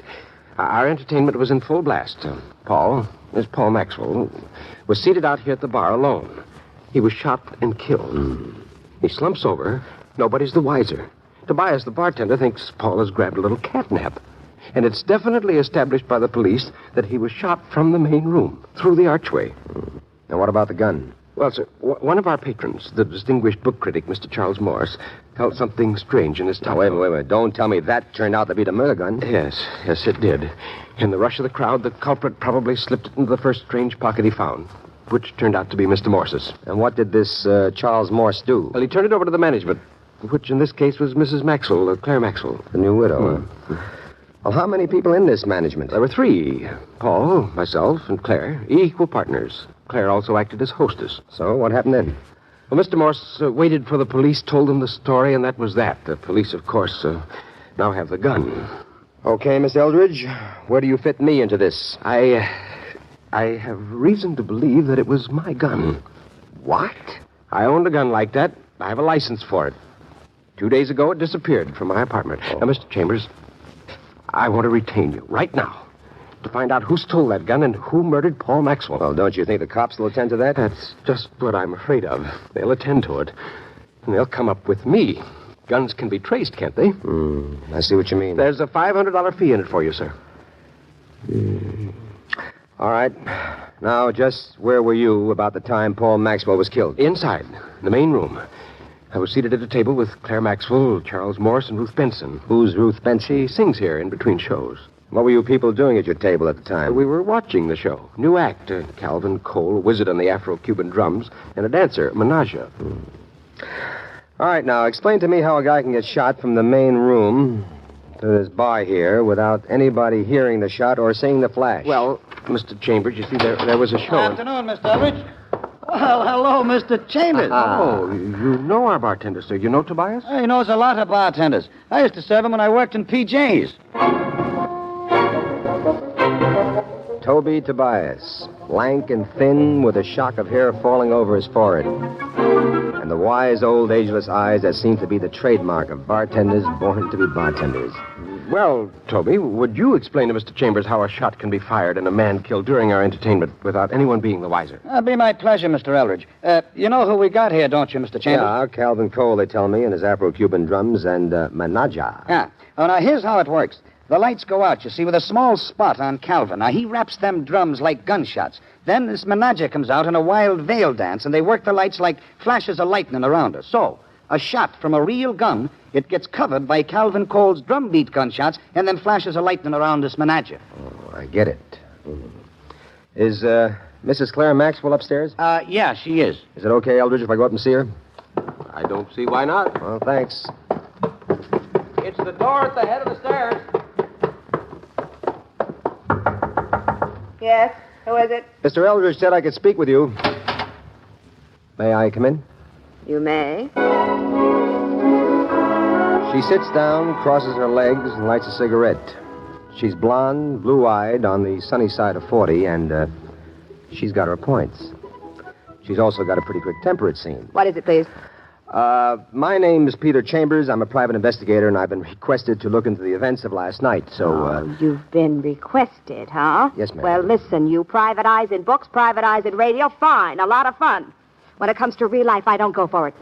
our entertainment was in full blast. Paul Maxwell, was seated out here at the bar alone. He was shot and killed. He slumps over. Nobody's the wiser. Tobias, the bartender, thinks Paul has grabbed a little catnap. And it's definitely established by the police that he was shot from the main room, through the archway. Now, what about the gun? Well, sir, one of our patrons, the distinguished book critic, Mr. Charles Morse, felt something strange in his tongue. Now, wait. Don't tell me that turned out to be the murder gun. Yes, it did. In the rush of the crowd, the culprit probably slipped it into the first strange pocket he found, which turned out to be Mr. Morse's. And what did this Charles Morse do? Well, he turned it over to the management, which in this case was Mrs. Maxwell, Claire Maxwell. The new widow. Well, how many people in this management? There were 3. Paul, myself, and Claire, equal partners. Claire also acted as hostess. So, what happened then? Well, Mr. Morse waited for the police, told them the story, and that was that. The police, of course, now have the gun. Okay, Miss Eldridge, where do you fit me into this? I have reason to believe that it was my gun. What? I owned a gun like that. I have a license for it. 2 days ago, it disappeared from my apartment. Now, Mr. Chambers, I want to retain you right now to find out who stole that gun and who murdered Paul Maxwell. Well, don't you think the cops will attend to that? That's just what I'm afraid of. They'll attend to it, and they'll come up with me. Guns can be traced, can't they? I see what you mean. There's a $500 fee in it for you, sir. All right. Now, just where were you about the time Paul Maxwell was killed? Inside, the main room. I was seated at a table with Claire Maxwell, Charles Morse, and Ruth Benson. Who's Ruth Benson? She sings here in between shows. What were you people doing at your table at the time? We were watching the show. New act. Calvin Cole, a wizard on the Afro-Cuban drums, and a dancer, Menage. All right, now, explain to me how a guy can get shot from the main room to this bar here without anybody hearing the shot or seeing the flash. Well, Mr. Chambers, you see, there was a show. Good afternoon, Mr. Eldritch. Well, hello, Mr. Chambers. Oh, you know our bartender, sir. You know Tobias? He knows a lot of bartenders. I used to serve him when I worked in PJ's. Toby Tobias, lank and thin with a shock of hair falling over his forehead. And the wise, old, ageless eyes that seem to be the trademark of bartenders born to be bartenders. Well, Toby, would you explain to Mr. Chambers how a shot can be fired and a man killed during our entertainment without anyone being the wiser? It'll be my pleasure, Mr. Eldridge. You know who we got here, don't you, Mr. Chambers? Yeah, Calvin Cole, they tell me, and his Afro-Cuban drums and Menage. Yeah. Oh, now, here's how it works. The lights go out, you see, with a small spot on Calvin. Now, he wraps them drums like gunshots. Then this Menage comes out in a wild veil dance, and they work the lights like flashes of lightning around us. So, a shot from a real gun, it gets covered by Calvin Cole's drum beat gunshots and then flashes of lightning around this Menage. Oh, I get it. Is Mrs. Claire Maxwell upstairs? Yeah, she is. Is it okay, Eldridge, if I go up and see her? I don't see why not. Well, thanks. It's the door at the head of the stairs. Yes? Who is it? Mr. Eldridge said I could speak with you. May I come in? You may. She sits down, crosses her legs, and lights a cigarette. She's blonde, blue-eyed, on the sunny side of 40, and she's got her points. She's also got a pretty quick temper, it seems. What is it, please? My name's Peter Chambers. I'm a private investigator, and I've been requested to look into the events of last night, so, You've been requested, huh? Yes, ma'am. Well, listen, you private eyes in books, private eyes in radio, fine, a lot of fun. When it comes to real life, I don't go for it.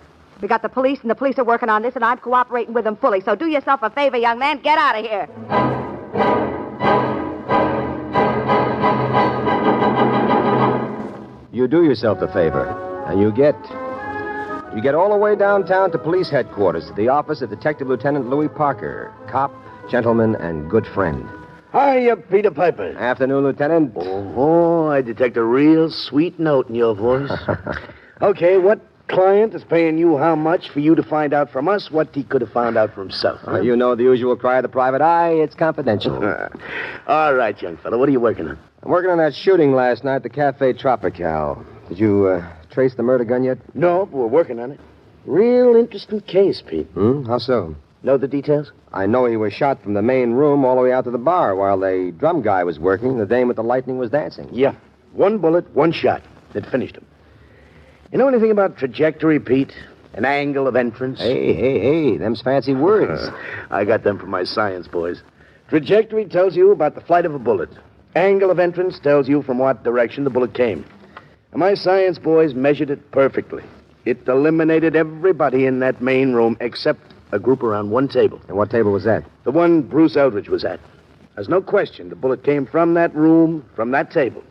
We got the police, and the police are working on this, and I'm cooperating with them fully. So do yourself a favor, young man. Get out of here. You do yourself a favor, and you get all the way downtown to police headquarters, the office of Detective Lieutenant Louis Parker, cop, gentleman, and good friend. Hiya, Peter Piper. Afternoon, Lieutenant. Oh, I detect a real sweet note in your voice. Okay, what client is paying you how much for you to find out from us what he could have found out for himself? Huh? You know the usual cry of the private eye. It's confidential. All right, young fella. What are you working on? I'm working on that shooting last night at the Cafe Tropical. Did you trace the murder gun yet? No, but we're working on it. Real interesting case, Pete. How so? Know the details? I know he was shot from the main room all the way out to the bar while the drum guy was working. The dame with the lightning was dancing. Yeah. One bullet, one shot. It finished him. You know anything about trajectory, Pete? an angle of entrance. Hey, them's fancy words. I got them from my science boys. Trajectory tells you about the flight of a bullet. Angle of entrance tells you from what direction the bullet came. And my science boys measured it perfectly. It eliminated everybody in that main room except a group around one table. And what table was that? The one Bruce Eldritch was at. There's no question the bullet came from that room, from that table.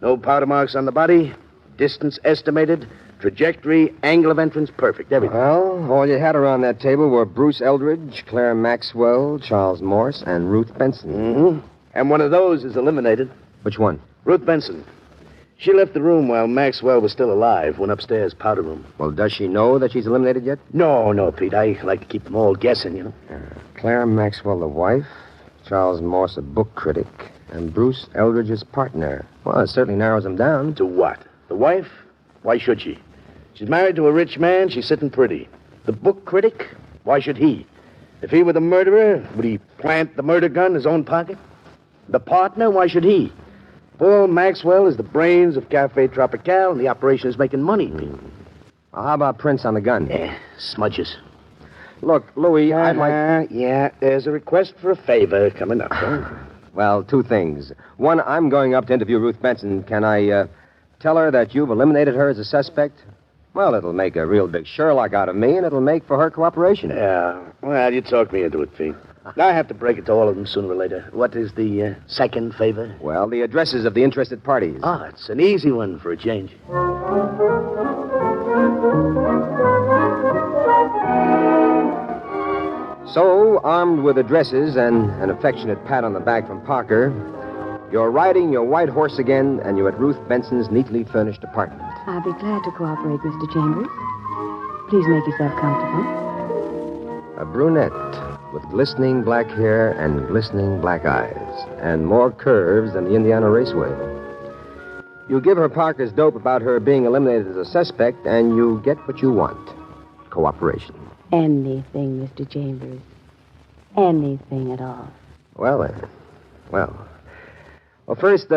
No powder marks on the body, distance estimated, trajectory, angle of entrance, perfect, everything. Well, all you had around that table were Bruce Eldridge, Claire Maxwell, Charles Morse, and Ruth Benson. Mm-hmm. And one of those is eliminated. Which one? Ruth Benson. She left the room while Maxwell was still alive, went upstairs, powder room. Well, does she know that she's eliminated yet? No, Pete. I like to keep them all guessing, you know. Claire Maxwell, the wife, Charles Morse, a book critic, and Bruce Eldridge's partner. Well, it certainly narrows them down. To what? The wife? Why should she? She's married to a rich man. She's sitting pretty. The book critic? Why should he? If he were the murderer, would he plant the murder gun in his own pocket? The partner? Why should he? Paul Maxwell is the brains of Cafe Tropical, and the operation is making money, Pete. Well, how about prints on the gun? Smudges. Look, Louis, I'd like... Yeah, there's a request for a favor coming up, huh? Well, two things. One, I'm going up to interview Ruth Benson. Can I tell her that you've eliminated her as a suspect? Well, it'll make a real big Sherlock out of me, and it'll make for her cooperation. Yeah. Well, you talked me into it, Pete. I have to break it to all of them sooner or later. What is the second favor? Well, the addresses of the interested parties. Ah, it's an easy one for a change. So, armed with addresses and an affectionate pat on the back from Parker, you're riding your white horse again, and you're at Ruth Benson's neatly furnished apartment. I'll be glad to cooperate, Mr. Chambers. Please make yourself comfortable. A brunette with glistening black hair and glistening black eyes, and more curves than the Indiana Raceway. You give her Parker's dope about her being eliminated as a suspect, and you get what you want. Cooperation. Anything, Mr. Chambers. Anything at all. Well, first,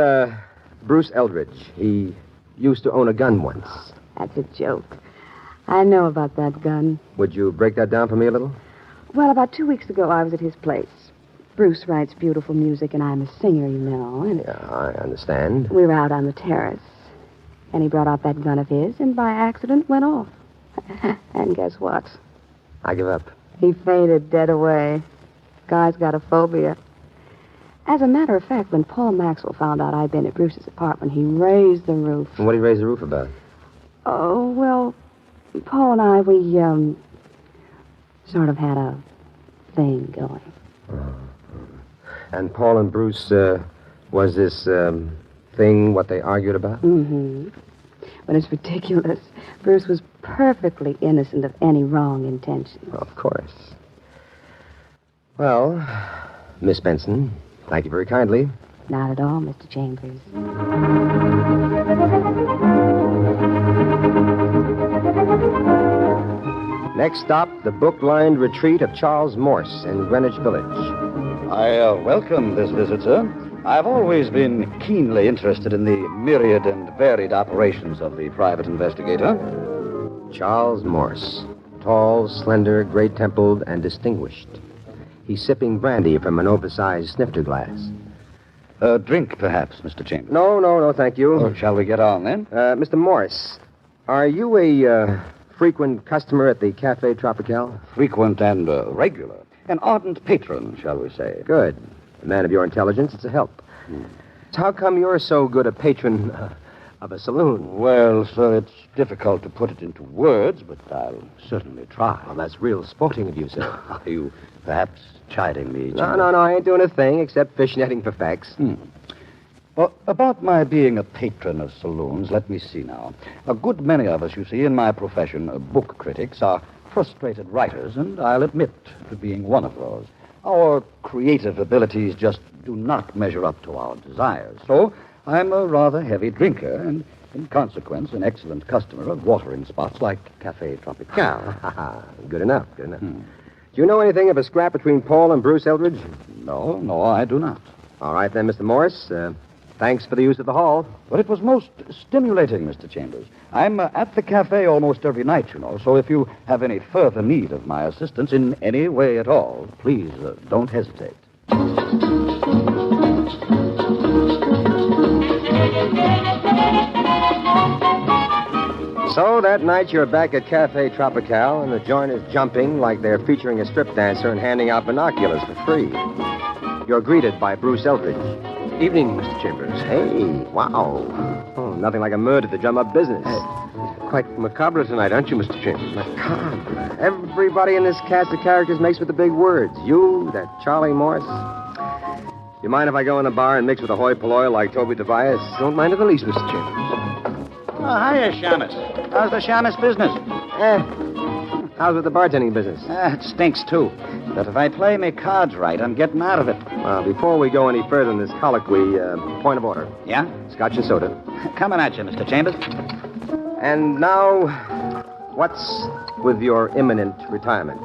Bruce Eldridge. He used to own a gun once. That's a joke. I know about that gun. Would you break that down for me a little? Well, about 2 weeks ago, I was at his place. Bruce writes beautiful music, and I'm a singer, you know. And yeah, I understand. we were out on the terrace, and he brought out that gun of his, and by accident went off. And guess what? I give up. He faded dead away. Guy's got a phobia. As a matter of fact, when Paul Maxwell found out I'd been at Bruce's apartment, he raised the roof. And what did he raise the roof about? Oh, well, Paul and I, we, sort of had a thing going. And Paul and Bruce, was this, thing what they argued about? Mm-hmm. But it's ridiculous. Bruce was perfectly innocent of any wrong intention. Of course. Well, Miss Benson, thank you very kindly. Not at all, Mr. Chambers. Next stop, the book-lined retreat of Charles Morse in Greenwich Village. I welcome this visit, sir. I've always been keenly interested in the myriad and varied operations of the private investigator. Charles Morse. Tall, slender, gray-templed, and distinguished. He's sipping brandy from an oversized snifter glass. A drink, perhaps, Mr. Chambers? No, thank you. Oh, shall we get on, then? Mr. Morse, are you a frequent customer at the Cafe Tropical? Frequent and regular. An ardent patron, shall we say. Good. A man of your intelligence, it's a help. So how come you're so good a patron of a saloon? Well, sir, it's difficult to put it into words, but I'll certainly try. Well, that's real sporting of you, sir. Are you perhaps chiding me? No, I ain't doing a thing except fishnetting for facts. Well, about my being a patron of saloons, let me see now. A good many of us, you see, in my profession, book critics, are frustrated writers, and I'll admit to being one of those. Our creative abilities just do not measure up to our desires. So I'm a rather heavy drinker, and in consequence, an excellent customer of watering spots like Cafe Tropical. Good enough. Do you know anything of a scrap between Paul and Bruce Eldridge? No, I do not. All right, then, Mr. Morris. Thanks for the use of the hall. But it was most stimulating, Mr. Chambers. I'm at the cafe almost every night, you know, so if you have any further need of my assistance in any way at all, please don't hesitate. So that night you're back at Cafe Tropical, and the joint is jumping like they're featuring a strip dancer and handing out binoculars for free. You're greeted by Bruce Eldritch. Evening, Mr. Chambers. Hey, wow. Oh, nothing like a murder to drum up business. Quite macabre tonight, aren't you, Mr. Chambers? Macabre. Everybody in this cast of characters makes with the big words. You, that Charlie Morse. You mind if I go in the bar and mix with a hoi polloi like Toby Tobias? Don't mind in the least, Mr. Chambers. Oh, hiya, Shamus. How's the Shamus business? How's with the bartending business? It stinks, too. But if I play me cards right, I'm getting out of it. Well, before we go any further in this colloquy, point of order. Yeah? Scotch and soda. Coming at you, Mr. Chambers. And now, what's with your imminent retirement?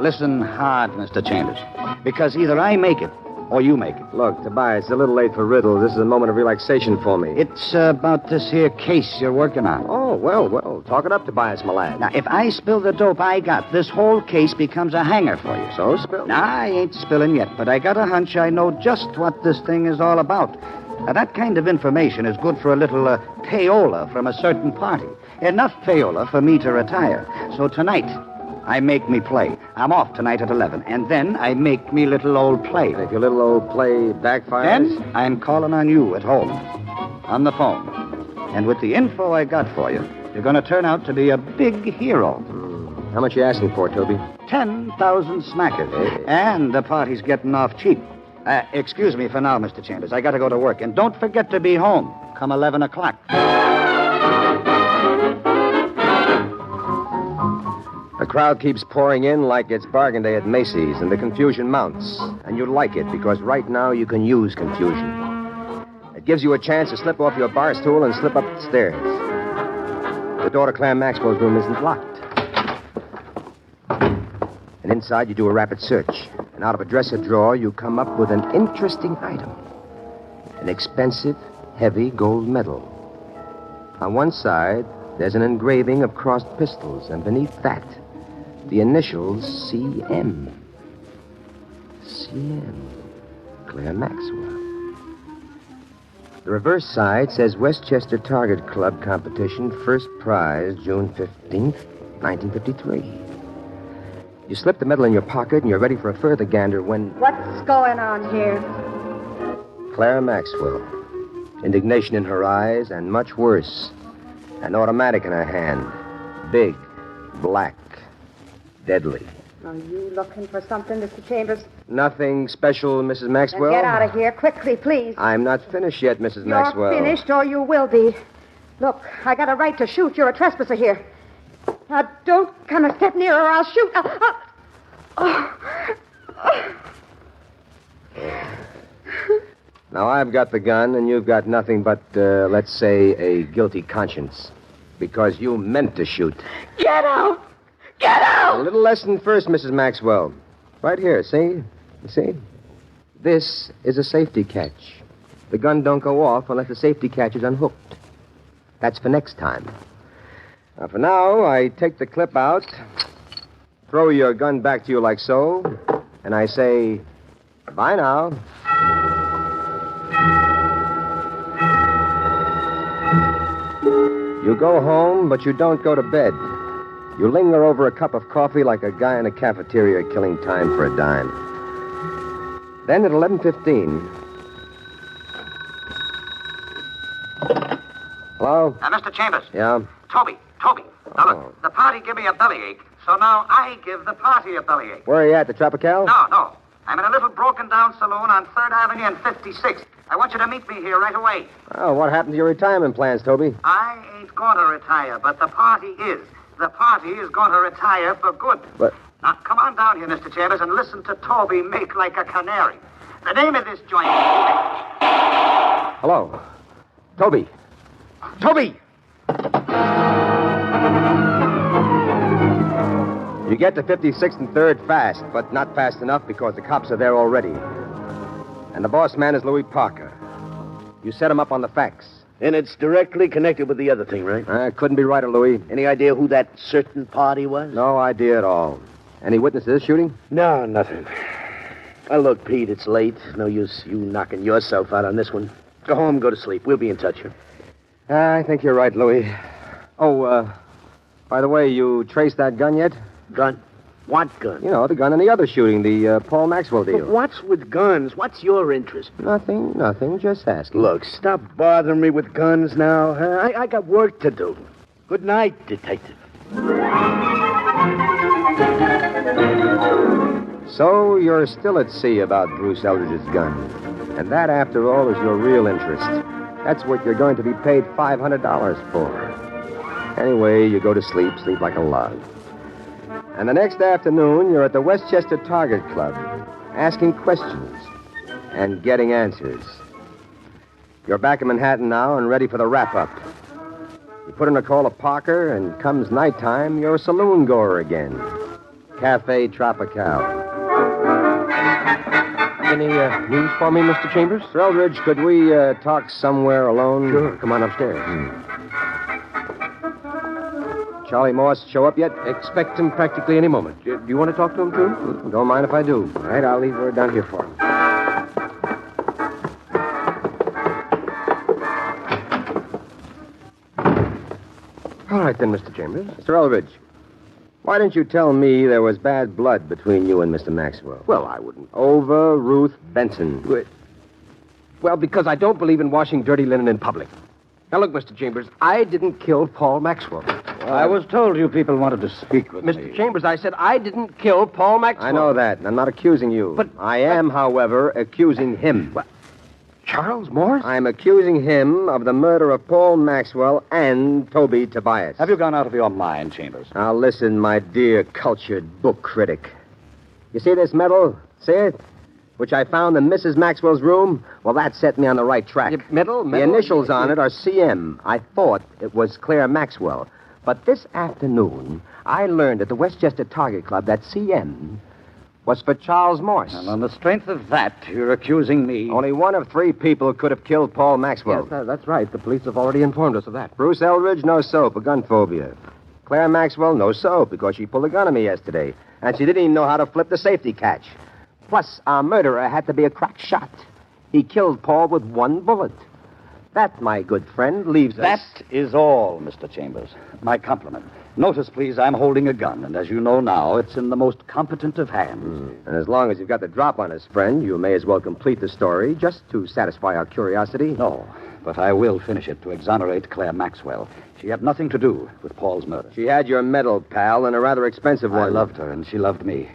Listen hard, Mr. Chambers. Because either I make it or you make it. Look, Tobias, it's a little late for riddles. This is a moment of relaxation for me. It's about this here case you're working on. Oh, well, talk it up, Tobias, my lad. Now, if I spill the dope I got, this whole case becomes a hanger for you. So spill. Nah, I ain't spilling yet, but I got a hunch I know just what this thing is all about. Now, that kind of information is good for a little payola from a certain party. Enough payola for me to retire. So tonight, I make me play. I'm off tonight at 11, and then I make me little old play. And if your little old play backfires? Then I'm calling on you at home, on the phone. And with the info I got for you, you're going to turn out to be a big hero. How much you asking for, Toby? 10,000 smackers. Hey. And the party's getting off cheap. Excuse me for now, Mr. Chambers. I got to go to work. And don't forget to be home come 11 o'clock. The crowd keeps pouring in like it's bargain day at Macy's, and the confusion mounts. And you like it, because right now you can use confusion. It gives you a chance to slip off your bar stool and slip up the stairs. The door to Claire Maxwell's room isn't locked. And inside you do a rapid search. And out of a dresser drawer, you come up with an interesting item. An expensive, heavy gold medal. On one side, there's an engraving of crossed pistols, and beneath that, the initials CM. CM. Claire Maxwell. The reverse side says Westchester Target Club competition, first prize, June 15th, 1953. You slip the medal in your pocket, and you're ready for a further gander when... What's going on here? Claire Maxwell. Indignation in her eyes, and much worse, an automatic in her hand. Big, black, deadly. Are you looking for something, Mr. Chambers? Nothing special, Mrs. Maxwell? Then get out of here, quickly, please. I'm not finished yet, Mrs. Maxwell. You're finished, or you will be. Look, I got a right to shoot. You're a trespasser here. Now, don't come a step nearer, or I'll shoot. Now, I've got the gun, and you've got nothing but, let's say, a guilty conscience. Because you meant to shoot. Get out! Get out! A little lesson first, Mrs. Maxwell. Right here, see? You see? This is a safety catch. The gun don't go off unless the safety catch is unhooked. That's for next time. Now, for now, I take the clip out, throw your gun back to you like so, and I say, bye now. You go home, but you don't go to bed. You linger over a cup of coffee like a guy in a cafeteria killing time for a dime. Then at 11:15... Hello? Mr. Chambers. Yeah? Toby. Now, look, the party give me a bellyache, so now I give the party a bellyache. Where are you at, the Tropical? No. I'm in a little broken-down saloon on 3rd Avenue and 56th. I want you to meet me here right away. Oh, what happened to your retirement plans, Toby? I ain't going to retire, but the party is. The party is going to retire for good. But... Now, come on down here, Mr. Chambers, and listen to Toby make like a canary. The name of this joint... Hello? Toby! Toby! You get to 56th and 3rd fast, but not fast enough because the cops are there already. And the boss man is Louis Parker. You set him up on the facts. And it's directly connected with the other thing, right? Couldn't be righter, Louis. Any idea who that certain party was? No idea at all. Any witnesses to this shooting? No, nothing. Well, look, Pete, it's late. No use you knocking yourself out on this one. Go home, go to sleep. We'll be in touch. I think you're right, Louis. Oh, by the way, you traced that gun yet? Gun? What gun? You know, the gun in the other shooting, the Paul Maxwell deal. But what's with guns? What's your interest? Nothing, just asking. Look, stop bothering me with guns now. Huh? I got work to do. Good night, detective. So you're still at sea about Bruce Eldridge's gun. And that, after all, is your real interest. That's what you're going to be paid $500 for. Anyway, you go to sleep like a log. And the next afternoon, you're at the Westchester Target Club, asking questions and getting answers. You're back in Manhattan now and ready for the wrap-up. You put in a call to Parker, and comes nighttime, you're a saloon goer again. Cafe Tropical. Any news for me, Mr. Chambers? Sir Eldridge, could we talk somewhere alone? Sure. Come on upstairs. Charlie Morse show up yet? Expect him practically any moment. Do you want to talk to him, too? Don't mind if I do. All right, I'll leave word down here for him. All right, then, Mr. Chambers. Mr. Eldridge, why didn't you tell me there was bad blood between you and Mr. Maxwell? Well, I wouldn't. Over Ruth Benson. Well, because I don't believe in washing dirty linen in public. Now, look, Mr. Chambers, I didn't kill Paul Maxwell. I was told you people wanted to speak with me. Mr. Chambers, I said I didn't kill Paul Maxwell. I know that, and I'm not accusing you. But I am, however, accusing him. What? Charles Morse? I'm accusing him of the murder of Paul Maxwell and Toby Tobias. Have you gone out of your mind, Chambers? Now, listen, my dear cultured book critic. You see this medal? See it? Which I found in Mrs. Maxwell's room? Well, that set me on the right track. Medal? The initials on it are CM. I thought it was Claire Maxwell. But this afternoon, I learned at the Westchester Target Club that CM was for Charles Morse. And on the strength of that, you're accusing me. Only one of 3 people could have killed Paul Maxwell. Yes, that's right. The police have already informed us of that. Bruce Eldridge, no soap, a gun phobia. Claire Maxwell, no soap, because she pulled a gun on me yesterday. And she didn't even know how to flip the safety catch. Plus, our murderer had to be a crack shot. He killed Paul with 1 bullet. That, my good friend, leaves us... That is all, Mr. Chambers. My compliment. Notice, please, I'm holding a gun, and as you know now, it's in the most competent of hands. And as long as you've got the drop on us, friend, you may as well complete the story, just to satisfy our curiosity. No, but I will finish it to exonerate Claire Maxwell. She had nothing to do with Paul's murder. She had your medal, pal, and a rather expensive one. I loved her, and she loved me.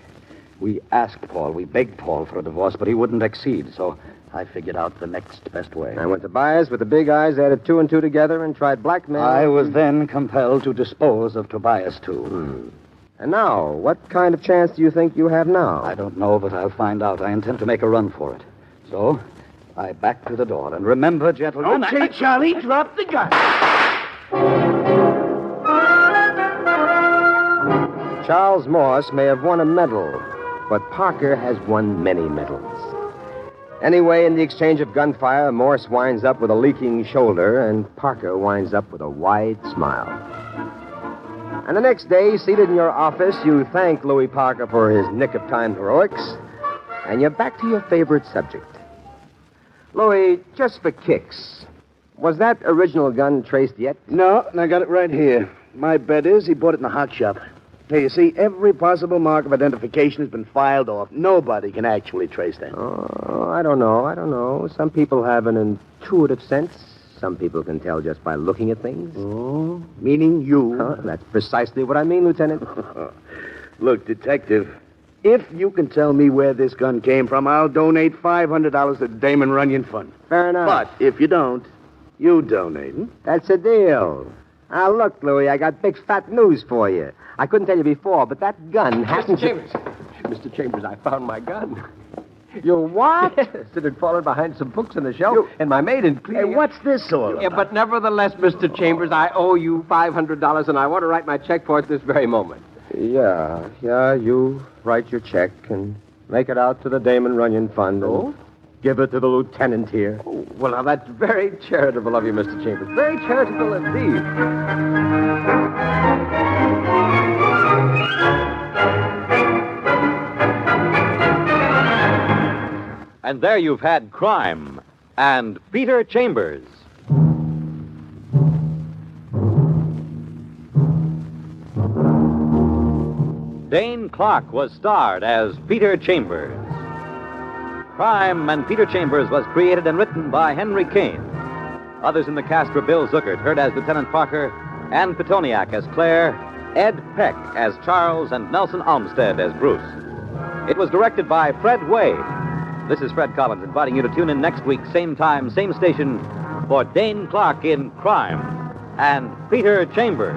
We asked Paul, we begged Paul for a divorce, but he wouldn't accede, so I figured out the next best way. I went to Tobias with the big eyes, added 2 and 2 together, and tried blackmail. I was then compelled to dispose of Tobias, too. And now, what kind of chance do you think you have now? I don't know, but I'll find out. I intend to make a run for it. So, I back to the door. And remember, gentlemen... Okay, Charlie, drop the gun. Charles Morse may have won a medal, but Parker has won many medals. Anyway, in the exchange of gunfire, Morse winds up with a leaking shoulder, and Parker winds up with a wide smile. And the next day, seated in your office, you thank Louis Parker for his nick-of-time heroics, and you're back to your favorite subject. Louis, just for kicks, was that original gun traced yet? No, and I got it right here. My bet is he bought it in the hot shop. Hey, you see, every possible mark of identification has been filed off. Nobody can actually trace that. Oh, I don't know. Some people have an intuitive sense. Some people can tell just by looking at things. Oh, meaning you. That's precisely what I mean, Lieutenant. Look, Detective, if you can tell me where this gun came from, I'll donate $500 to the Damon Runyon Fund. Fair enough. But if you don't, you donate. That's a deal. Now, look, Louis, I got big fat news for you. I couldn't tell you before, but that gun hasn't... Mr. Chambers, I found my gun. You what? Yes, it had fallen behind some books on the shelf, and my maid in cleaning... Hey, what's this all about? Yeah, but nevertheless, Mr. Chambers, I owe you $500, and I want to write my check for it this very moment. Yeah, you write your check and make it out to the Damon Runyon Fund. Oh? give it to the lieutenant here. Oh, well, now, that's very charitable of you, Mr. Chambers. Very charitable indeed. And there you've had Crime and Peter Chambers. Dane Clark was starred as Peter Chambers. Crime and Peter Chambers was created and written by Henry Kane. Others in the cast were Bill Zuckert, heard as Lieutenant Parker, Ann Petoniak as Claire, Ed Peck as Charles, and Nelson Olmsted as Bruce. It was directed by Fred Wade. This is Fred Collins inviting you to tune in next week, same time, same station, for Dane Clark in Crime and Peter Chambers.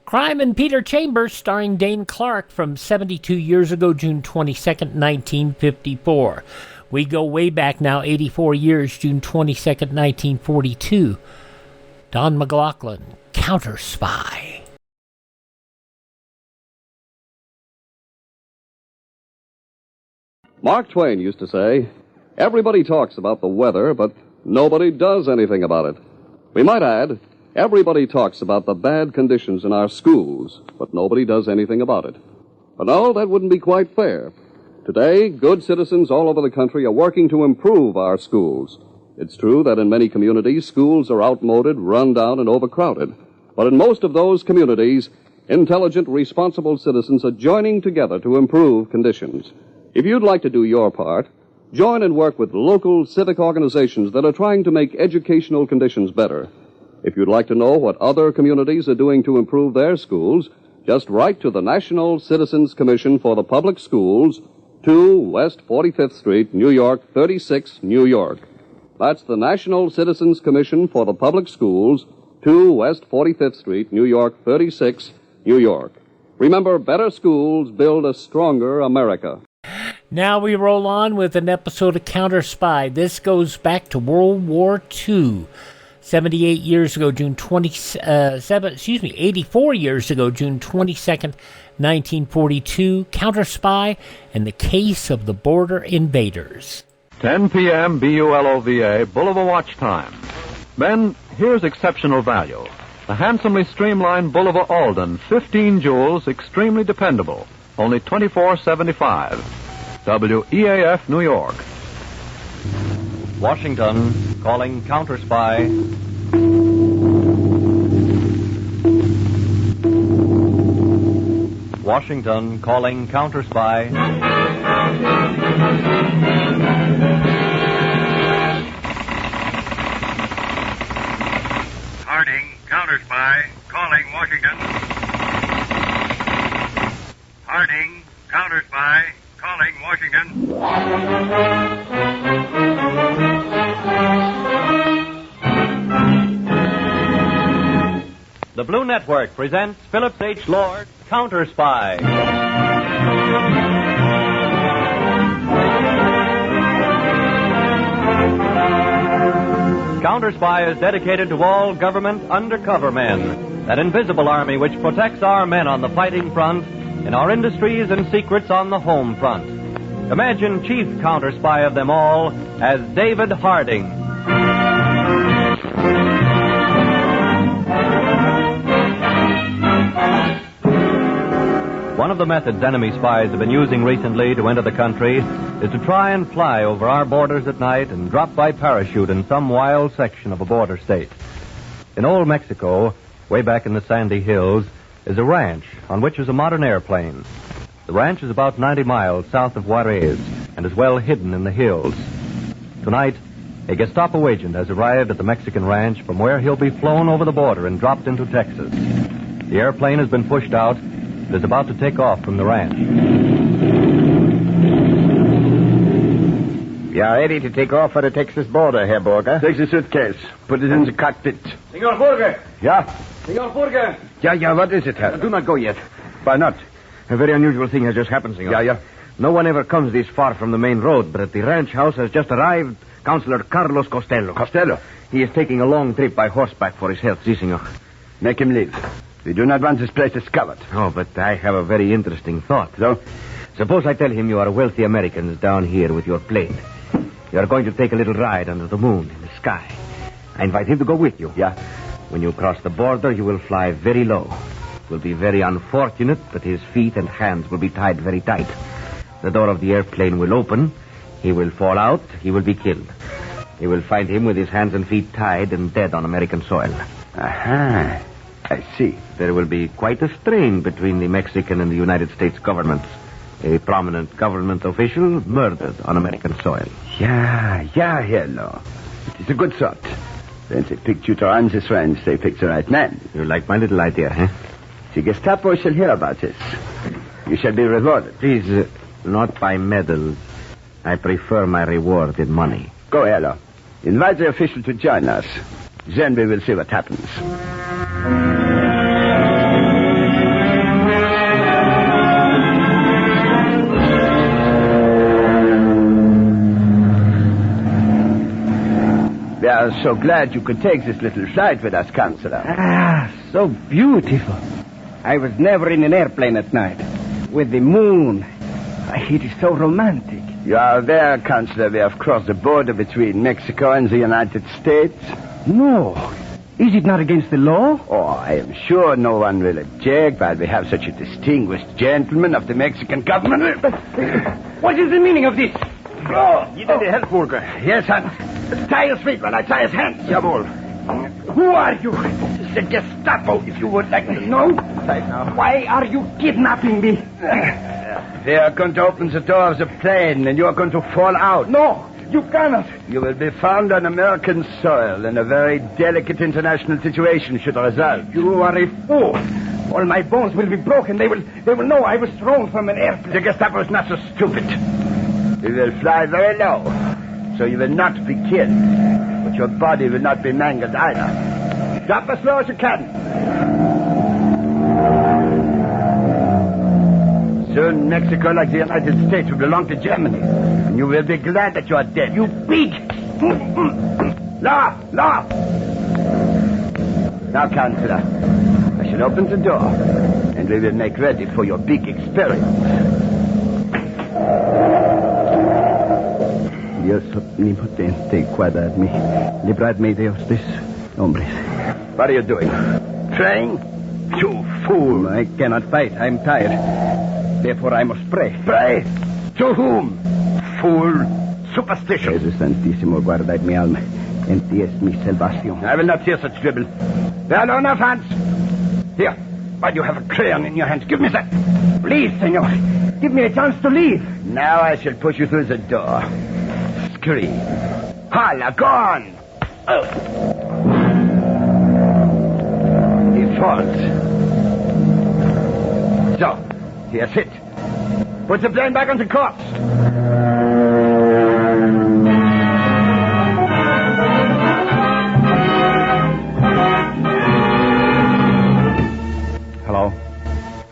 Crime and Peter Chambers, starring Dane Clark, from 72 years ago, June 22nd, 1954. We go way back now, 84 years, June 22nd, 1942. Don Maclaughlin, Counterspy. Mark Twain used to say, everybody talks about the weather, but nobody does anything about it. We might add, everybody talks about the bad conditions in our schools, but nobody does anything about it. But no, that wouldn't be quite fair. Today, good citizens all over the country are working to improve our schools. It's true that in many communities, schools are outmoded, run down, and overcrowded. But in most of those communities, intelligent, responsible citizens are joining together to improve conditions. If you'd like to do your part, join and work with local civic organizations that are trying to make educational conditions better. If you'd like to know what other communities are doing to improve their schools, just write to the National Citizens Commission for the Public Schools, 2 West 45th Street, New York, 36, New York. That's the National Citizens Commission for the Public Schools, 2 West 45th Street, New York, 36, New York. Remember, better schools build a stronger America. Now we roll on with an episode of Counterspy. This goes back to World War II. 78 years ago, 84 years ago, June 22nd, 1942. Counterspy and the Case of the Border Invaders. 10 p.m. BULOVA, Bulova watch time. Men, here's exceptional value. The handsomely streamlined Bulova Alden, 15 jewels, extremely dependable. Only $24.75. WEAF, New York. Washington, calling Counterspy. Washington, calling Counterspy. Harding, Counterspy, calling Washington. Harding, Counterspy, calling Washington. The Blue Network presents Phillips H. Lord, Counterspy. Counterspy is dedicated to all government undercover men, that invisible army which protects our men on the fighting front, in our industries and secrets on the home front. Imagine chief counterspy of them all as David Harding. One of the methods enemy spies have been using recently to enter the country is to try and fly over our borders at night and drop by parachute in some wild section of a border state. In old Mexico, way back in the sandy hills, is a ranch on which is a modern airplane. The ranch is about 90 miles south of Juarez and is well hidden in the hills. Tonight, a Gestapo agent has arrived at the Mexican ranch from where he'll be flown over the border and dropped into Texas. The airplane has been pushed out and is about to take off from the ranch. We are ready to take off for the Texas border, Herr Burger. Take the suitcase. Put it in the cockpit. Senor Burger! Yeah? Senor Burger! Yeah, what is it, Herr? Do not go yet. Why not? A very unusual thing has just happened, senor. Yeah. No one ever comes this far from the main road, but at the ranch house has just arrived Councilor Carlos Costello. Costello? He is taking a long trip by horseback for his health, si, senor. Make him leave. We do not want this place discovered. Oh, but I have a very interesting thought. So? Suppose I tell him you are wealthy Americans down here with your plane. You are going to take a little ride under the moon in the sky. I invite him to go with you. Yeah. When you cross the border, you will fly very low. It will be very unfortunate, but his feet and hands will be tied very tight. The door of the airplane will open. He will fall out. He will be killed. You will find him with his hands and feet tied and dead on American soil. Aha. I see. There will be quite a strain between the Mexican and the United States governments. A prominent government official murdered on American soil. Yeah, hello. It is a good thought. When they picked you to run this ranch, they picked the right man. You like my little idea, huh? The Gestapo shall hear about this. You shall be rewarded. Please, not by medals. I prefer my reward in money. Go, hello. Invite the official to join us. Then we will see what happens. We are so glad you could take this little flight with us, Counselor. Ah, so beautiful. I was never in an airplane at night. With the moon. It is so romantic. You are aware, Counselor, we have crossed the border between Mexico and the United States? No. Is it not against the law? Oh, I am sure no one will object while we have such a distinguished gentleman of the Mexican government. What is the meaning of this? Oh, you need help, Walker. Yes, Hans. Tie his feet while I tie his hands. Jawohl. Who are you? The Gestapo, if you would like to know. Right now. Why are you kidnapping me? They are going to open the door of the plane, and you are going to fall out. No, you cannot. You will be found on American soil, and a very delicate international situation should result. You are a fool. All my bones will be broken. They will know I was thrown from an airplane. The Gestapo is not so stupid. We will fly very low, so you will not be killed. But your body will not be mangled either. Drop as low as you can. Soon Mexico, like the United States, will belong to Germany. And you will be glad that you are dead. You pig! Laugh! Now, Counselor, I shall open the door, and we will make ready for your big experience. Dios omnipotente, guardadme. Libradme de estos hombres. What are you doing? Praying? You fool. I cannot fight. I'm tired. Therefore, I must pray. Pray? To whom? Fool. Superstition. Jesus Santissimo, guardad mi alma. En ti es mi salvación. I will not hear such dribble. There are no enough hands. Here. Why do you have a crayon in your hand? Give me that. Please, senor. Give me a chance to leave. Now I shall push you through the door. Scream. Holla, go on. Oh. He falls. So, here's it. Put the plane back on the course.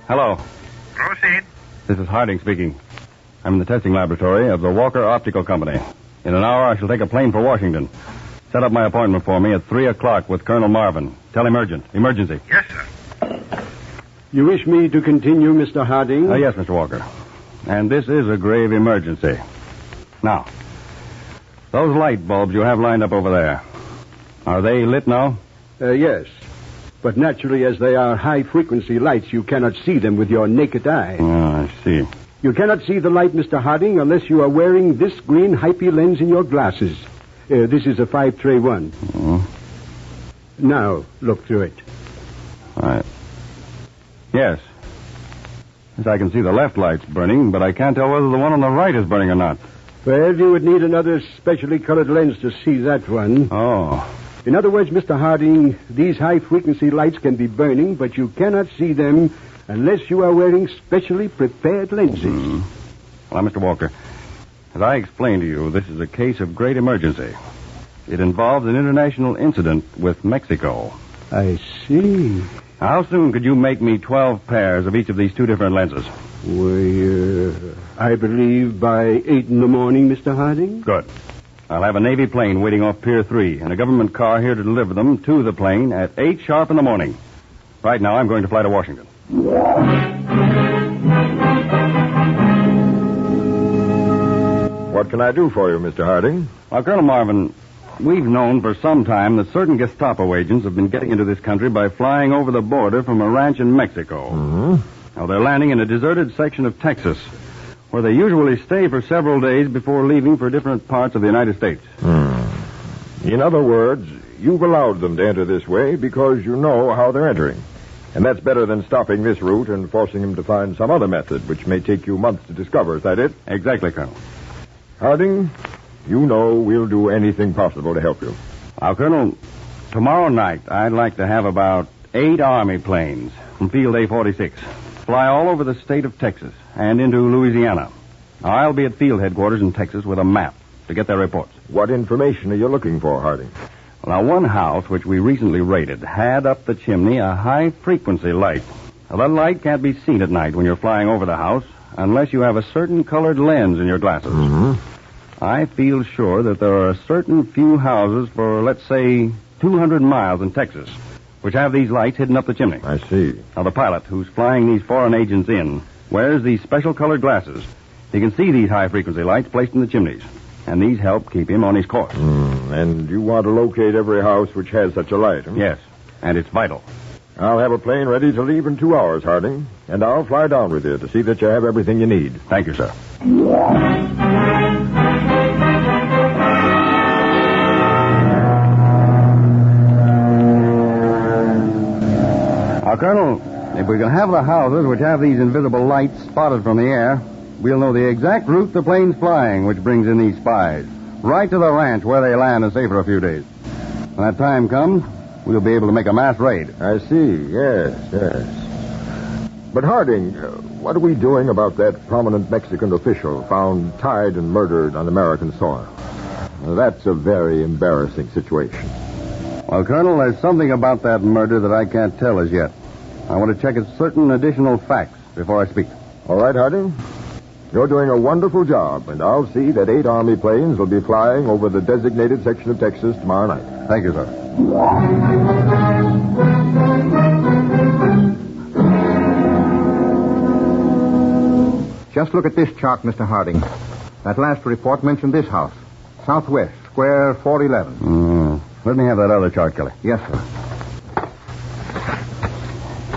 Hello. Proceed. This is Harding speaking. I'm in the testing laboratory of the Walker Optical Company. In an hour, I shall take a plane for Washington. Set up my appointment for me at 3 o'clock with Colonel Marvin. Tell him emergency. Yes, sir. You wish me to continue, Mr. Harding? Yes, Mr. Walker. And this is a grave emergency. Now, those light bulbs you have lined up over there, are they lit now? Yes. But naturally, as they are high-frequency lights, you cannot see them with your naked eye. Oh, I see. You cannot see the light, Mr. Harding, unless you are wearing this green hypie lens in your glasses. This is a 5-tray-1. Oh. Now, look through it. All right. Yes. Yes, I can see the left light's burning, but I can't tell whether the one on the right is burning or not. Well, you would need another specially colored lens to see that one. Oh. In other words, Mr. Harding, these high-frequency lights can be burning, but you cannot see them unless you are wearing specially prepared lenses. Well, Mr. Walker, as I explained to you, this is a case of great emergency. It involves an international incident with Mexico. I see. How soon could you make me 12 pairs of each of these two different lenses? Well, I believe by 8 in the morning, Mr. Harding. Good. I'll have a Navy plane waiting off Pier 3 and a government car here to deliver them to the plane at 8 sharp in the morning. Right now, I'm going to fly to Washington. What can I do for you, Mr. Harding? Well, Colonel Marvin, we've known for some time that certain Gestapo agents have been getting into this country by flying over the border from a ranch in Mexico. Mm-hmm. Now, they're landing in a deserted section of Texas, where they usually stay for several days before leaving for different parts of the United States. In other words, you've allowed them to enter this way because you know how they're entering. And that's better than stopping this route and forcing them to find some other method, which may take you months to discover. Is that it? Exactly, Colonel. Harding, you know we'll do anything possible to help you. Now, Colonel, tomorrow night I'd like to have about 8 Army planes from Field A-46 fly all over the state of Texas and into Louisiana. Now, I'll be at field headquarters in Texas with a map to get their reports. What information are you looking for, Harding? Well, now, one house which we recently raided had up the chimney a high-frequency light. Now, that light can't be seen at night when you're flying over the house unless you have a certain colored lens in your glasses. Mm-hmm. I feel sure that there are a certain few houses for, let's say, 200 miles in Texas which have these lights hidden up the chimney. I see. Now, the pilot who's flying these foreign agents in wears these special colored glasses. He can see these high-frequency lights placed in the chimneys, and these help keep him on his course. And you want to locate every house which has such a light, huh? Yes, and it's vital. I'll have a plane ready to leave in 2 hours, Harding, and I'll fly down with you to see that you have everything you need. Thank you, sir. Now, Colonel, if we can have the houses which have these invisible lights spotted from the air, we'll know the exact route the plane's flying, which brings in these spies, right to the ranch where they land and stay for a few days. When that time comes, we'll be able to make a mass raid. I see, yes. But, Harding, what are we doing about that prominent Mexican official found tied and murdered on American soil? Well, that's a very embarrassing situation. Well, Colonel, there's something about that murder that I can't tell as yet. I want to check certain additional facts before I speak. All right, Harding. You're doing a wonderful job, and I'll see that 8 Army planes will be flying over the designated section of Texas tomorrow night. Thank you, sir. Just look at this chart, Mr. Harding. That last report mentioned this house. Southwest, square 411. Let me have that other chart, Kelly. Yes, sir.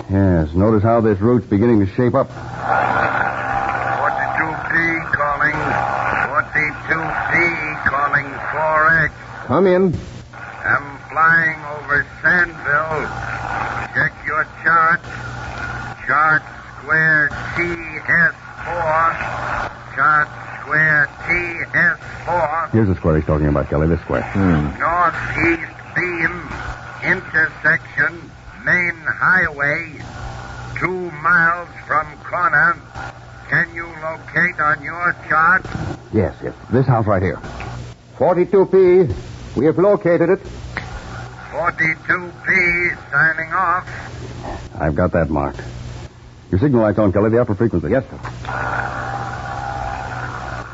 Yes, notice how this route's beginning to shape up. 42P calling. 42P calling 4X. Come in. I'm flying over Sandville. Check your chart. Chart square TS4. Chart square TS4. Here's the square he's talking about, Kelly, this square. Northeast beam. Intersection. Main highway. 2 miles from corner. Can you locate on your chart? Yes. This house right here. 42P. We have located it. 42P signing off. I've got that marked. Your signal light's on, Kelly, the upper frequency. Yes, sir.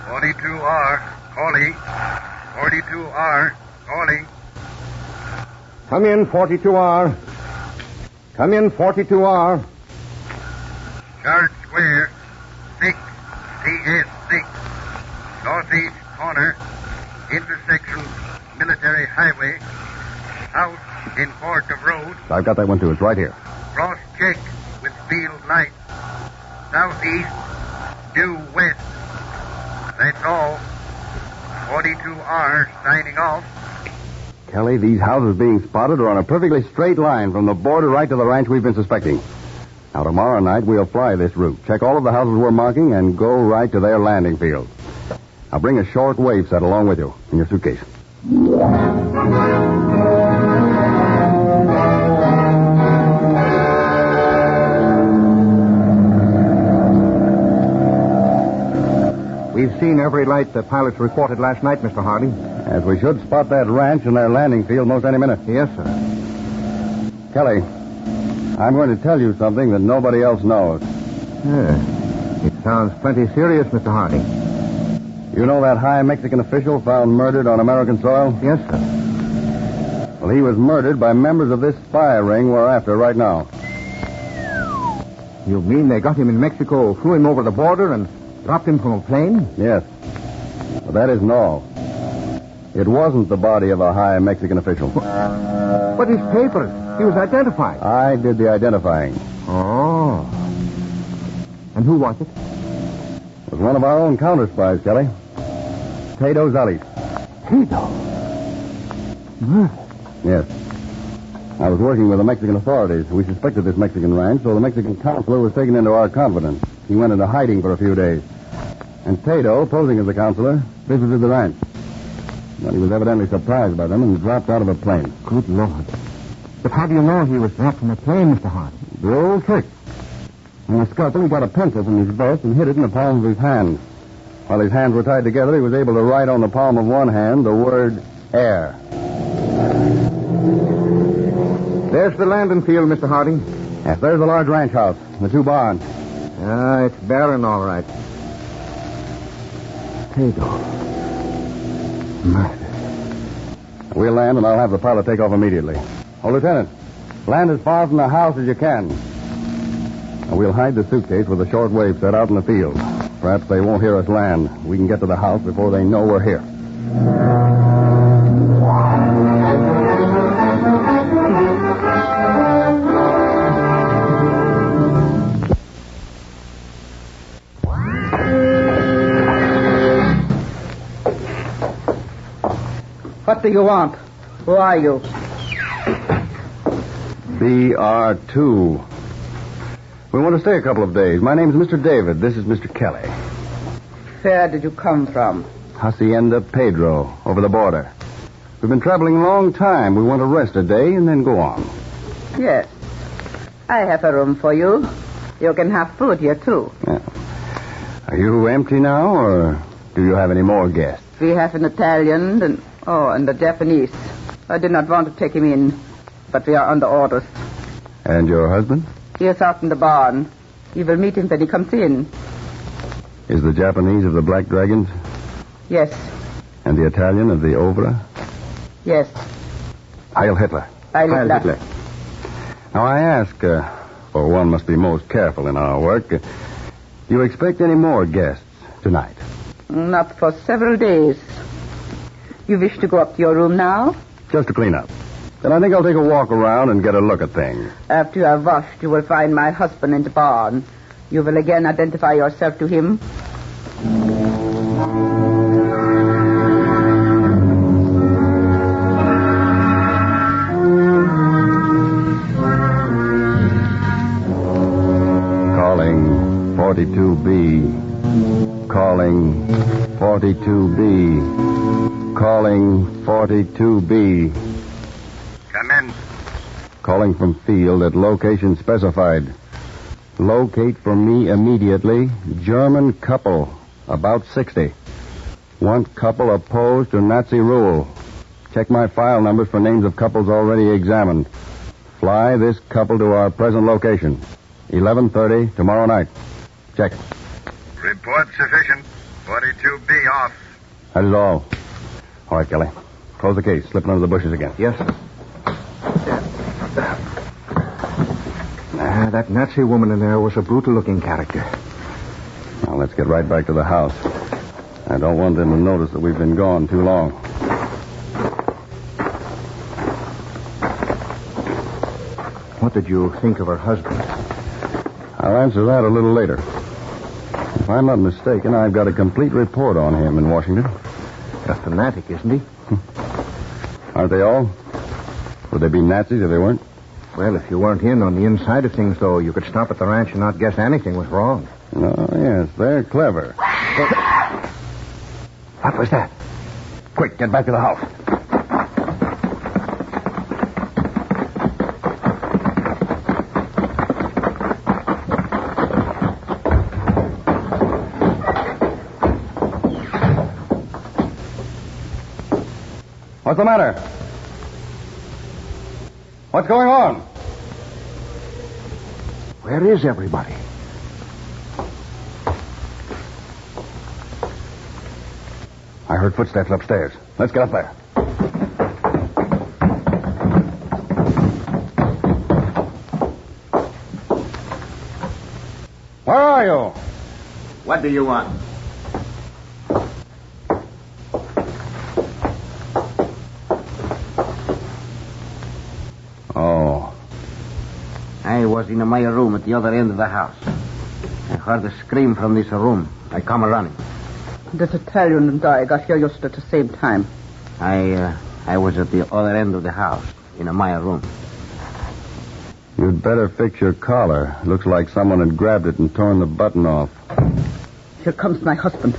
42R calling. 42R calling. Come in, 42R. Come in, 42R. Chart square 6 TS6. Northeast corner. Intersection military highway. House in Port of Road. I've got that one, too. It's right here. Cross check with field light. Southeast due west. That's all. 42R signing off. Kelly, these houses being spotted are on a perfectly straight line from the border right to the ranch we've been suspecting. Now, tomorrow night, we'll fly this route, check all of the houses we're marking, and go right to their landing field. I'll bring a short wave set along with you in your suitcase. We've seen every light the pilots reported last night, Mr. Harding. As we should spot that ranch and their landing field most any minute. Yes, sir. Kelly, I'm going to tell you something that nobody else knows. It sounds plenty serious, Mr. Harding. You know that high Mexican official found murdered on American soil? Yes, sir. Well, he was murdered by members of this spy ring we're after right now. You mean they got him in Mexico, flew him over the border, and dropped him from a plane? Yes. But that isn't all. It wasn't the body of a high Mexican official. But his papers. He was identified. I did the identifying. Oh. And who was it? It was one of our own counterspies, Kelly. Tado Zales. Tado? Murder? Yes. I was working with the Mexican authorities. We suspected this Mexican ranch, so the Mexican counselor was taken into our confidence. He went into hiding for a few days. And Tado, posing as a counselor, visited the ranch. Well, he was evidently surprised by them and dropped out of a plane. Good Lord. But how do you know he was dropped from a plane, Mr. Harding? The old trick. In the scuffle, he got a pencil from his vest and hid it in the palm of his hand. While his hands were tied together, he was able to write on the palm of one hand the word air. There's the landing field, Mr. Harding. Yes, there's the large ranch house, the 2 barns. It's barren, all right. Tado. Murder. We'll land, and I'll have the pilot take off immediately. Oh, Lieutenant, land as far from the house as you can. Now, we'll hide the suitcase with a short wave set out in the field. Perhaps they won't hear us land. We can get to the house before they know we're here. What do you want? Who are you? BR2. We want to stay a couple of days. My name's Mr. David. This is Mr. Kelly. Where did you come from? Hacienda Pedro, over the border. We've been traveling a long time. We want to rest a day and then go on. Yes. I have a room for you. You can have food here, too. Yeah. Are you empty now, or do you have any more guests? We have an Italian and a Japanese. I did not want to take him in, but we are under orders. And your husband? He is out in the barn. You will meet him when he comes in. Is the Japanese of the Black Dragons? Yes. And the Italian of the Ovra? Yes. Heil Hitler. Heil Hitler. Now, I ask, for one must be most careful in our work, do you expect any more guests tonight? Not for several days. You wish to go up to your room now? Just to clean up. Then I think I'll take a walk around and get a look at things. After you have washed, you will find my husband in the barn. You will again identify yourself to him. Calling 42B. Calling 42B. Calling 42B. Come in. Calling from field at location specified. Locate for me immediately. German couple, about 60. Want couple opposed to Nazi rule. Check my file numbers for names of couples already examined. Fly this couple to our present location. 11:30 tomorrow night. Check. Report sufficient. 42B off. That is all. All right, Kelly. Close the case. Slip it under the bushes again. Yes, sir. That Nazi woman in there was a brutal-looking character. Now, let's get right back to the house. I don't want them to notice that we've been gone too long. What did you think of her husband? I'll answer that a little later. If I'm not mistaken, I've got a complete report on him in Washington. A fanatic, isn't he? Aren't they all? Would they be Nazis if they weren't? Well, if you weren't in on the inside of things, though, you could stop at the ranch and not guess anything was wrong. Oh, yes, they're clever. What was that? Quick, get back to the house. What's the matter? What's going on? Where is everybody? I heard footsteps upstairs. Let's get up there. Where are you? What do you want? I was in my room at the other end of the house. I heard a scream from this room. I come running. This Italian and I got here just at the same time. I was at the other end of the house, in my room. You'd better fix your collar. Looks like someone had grabbed it and torn the button off. Here comes my husband.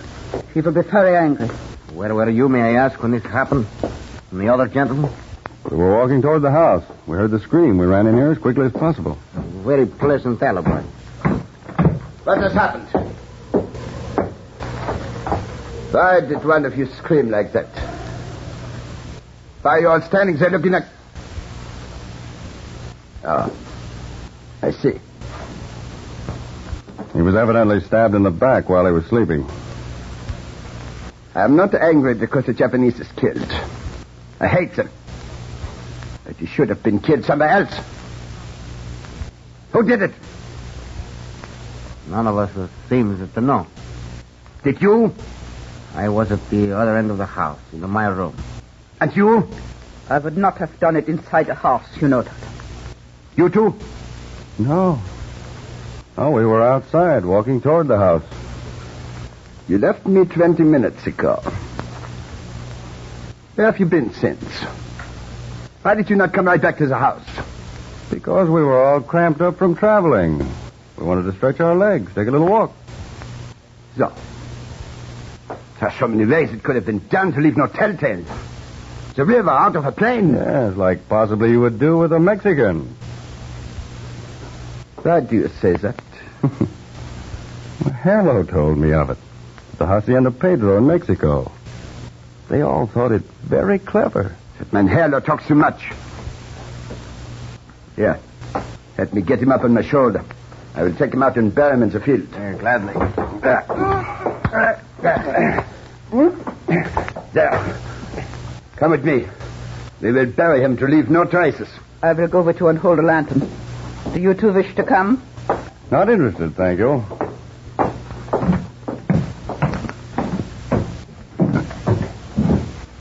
He will be very angry. Where were you, may I ask, when this happened? And the other gentleman? We were walking toward the house. We heard the scream. We ran in here as quickly as possible. Very pleasant alibi. What has happened? Why did one of you scream like that? Why are you all standing there looking like... Oh, I see. He was evidently stabbed in the back while he was sleeping. I'm not angry because the Japanese is killed. I hate them. But he should have been killed somewhere else. Who did it? None of us seems to know. Did you? I was at the other end of the house, in my room. And you? I would not have done it inside the house, you know that. You too? No. Oh, we were outside, walking toward the house. You left me 20 minutes ago. Where have you been since? Why did you not come right back to the house? Because we were all cramped up from traveling. We wanted to stretch our legs, take a little walk. So. There are so many ways it could have been done to leave no telltales. The river, out of a plane. Yes, like possibly you would do with a Mexican. Why do you say that? Hello told me of it. The Hacienda Pedro in Mexico. They all thought it very clever. That man Hello talks too much. Here. Let me get him up on my shoulder. I will take him out and bury him in the field. Gladly. There. Come with me. We will bury him to leave no traces. I will go with you and hold a lantern. Do you two wish to come? Not interested, thank you.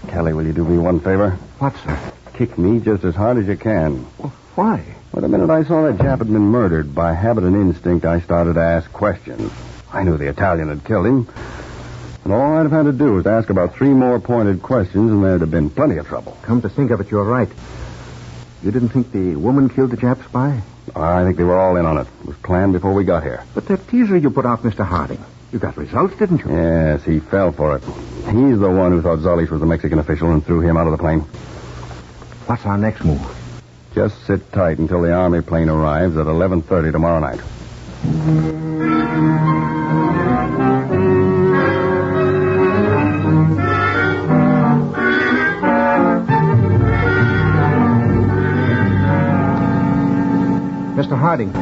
Kelly, will you do me one favor? What, sir? Kick me just as hard as you can. Well, why? Well, the minute I saw that Jap had been murdered, by habit and instinct, I started to ask questions. I knew the Italian had killed him. And all I'd have had to do was to ask about 3 more pointed questions, and there'd have been plenty of trouble. Come to think of it, you're right. You didn't think the woman killed the Jap spy? I think they were all in on it. It was planned before we got here. But that teaser you put out, Mr. Harding, you got results, didn't you? Yes, he fell for it. He's the one who thought Zolich was the Mexican official and threw him out of the plane. What's our next move? Just sit tight until the Army plane arrives at 11:30 tomorrow night. Mr. Harding,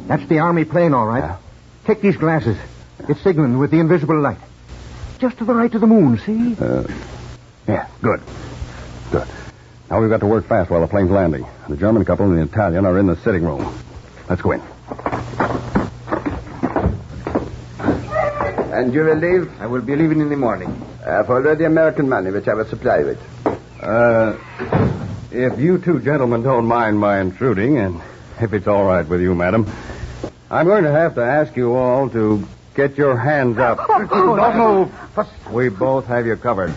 that's the Army plane, all right. Take these glasses. It's signaling with the invisible light. Just to the right of the moon, see? Yeah, good. Good. Now we've got to work fast while the plane's landing. The German couple and the Italian are in the sitting room. Let's go in. And you will leave? I will be leaving in the morning. I've already American money, which I will supply with. If you two gentlemen don't mind my intruding, and if it's all right with you, madam, I'm going to have to ask you all to get your hands up. Don't move. We both have you covered.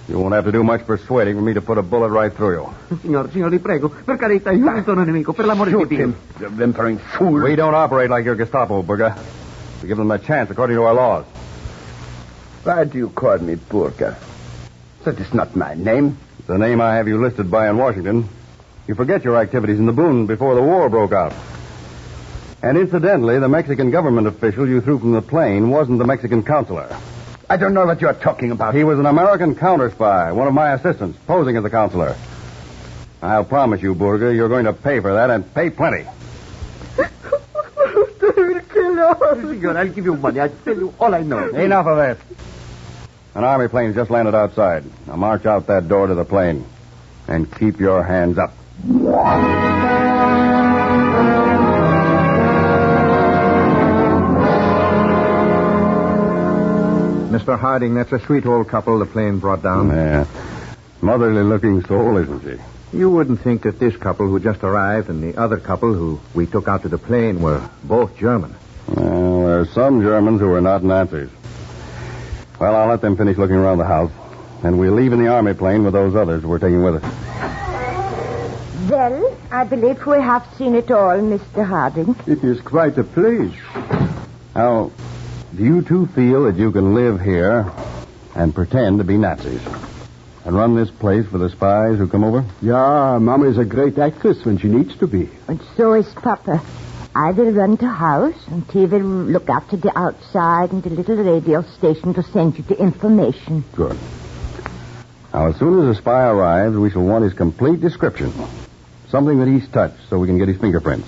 You won't have to do much persuading for me to put a bullet right through you. Signor, vi prego, per carità, aiuto un nemico, per l'amore di Dio. You whimpering fool. We don't operate like your Gestapo, Burger. We give them a chance according to our laws. Why do you call me Burger? That is not my name. It's the name I have you listed by in Washington. You forget your activities in the Boone before the war broke out. And incidentally, the Mexican government official you threw from the plane wasn't the Mexican consular. I don't know what you're talking about. He was an American counterspy, one of my assistants, posing as a consular. I'll promise you, Burger, you're going to pay for that, and pay plenty. Senor, I'll give you money. I'll tell you all I know. Enough of that. An Army plane's just landed outside. Now march out that door to the plane. And keep your hands up. Mr. Harding, that's a sweet old couple the plane brought down. Yeah. Motherly-looking soul, isn't she? You wouldn't think that this couple who just arrived and the other couple who we took out to the plane were both German. Well, there are some Germans who are not Nazis. Well, I'll let them finish looking around the house, and we'll leave in the army plane with those others we're taking with us. Well, I believe we have seen it all, Mr. Harding. It is quite a place. Now, do you two feel that you can live here and pretend to be Nazis? And run this place for the spies who come over? Yeah, Mama is a great actress when she needs to be. And so is Papa. I will run the house, and he will look after the outside and the little radio station to send you the information. Good. Now, as soon as a spy arrives, we shall want his complete description. Something that he's touched so we can get his fingerprints.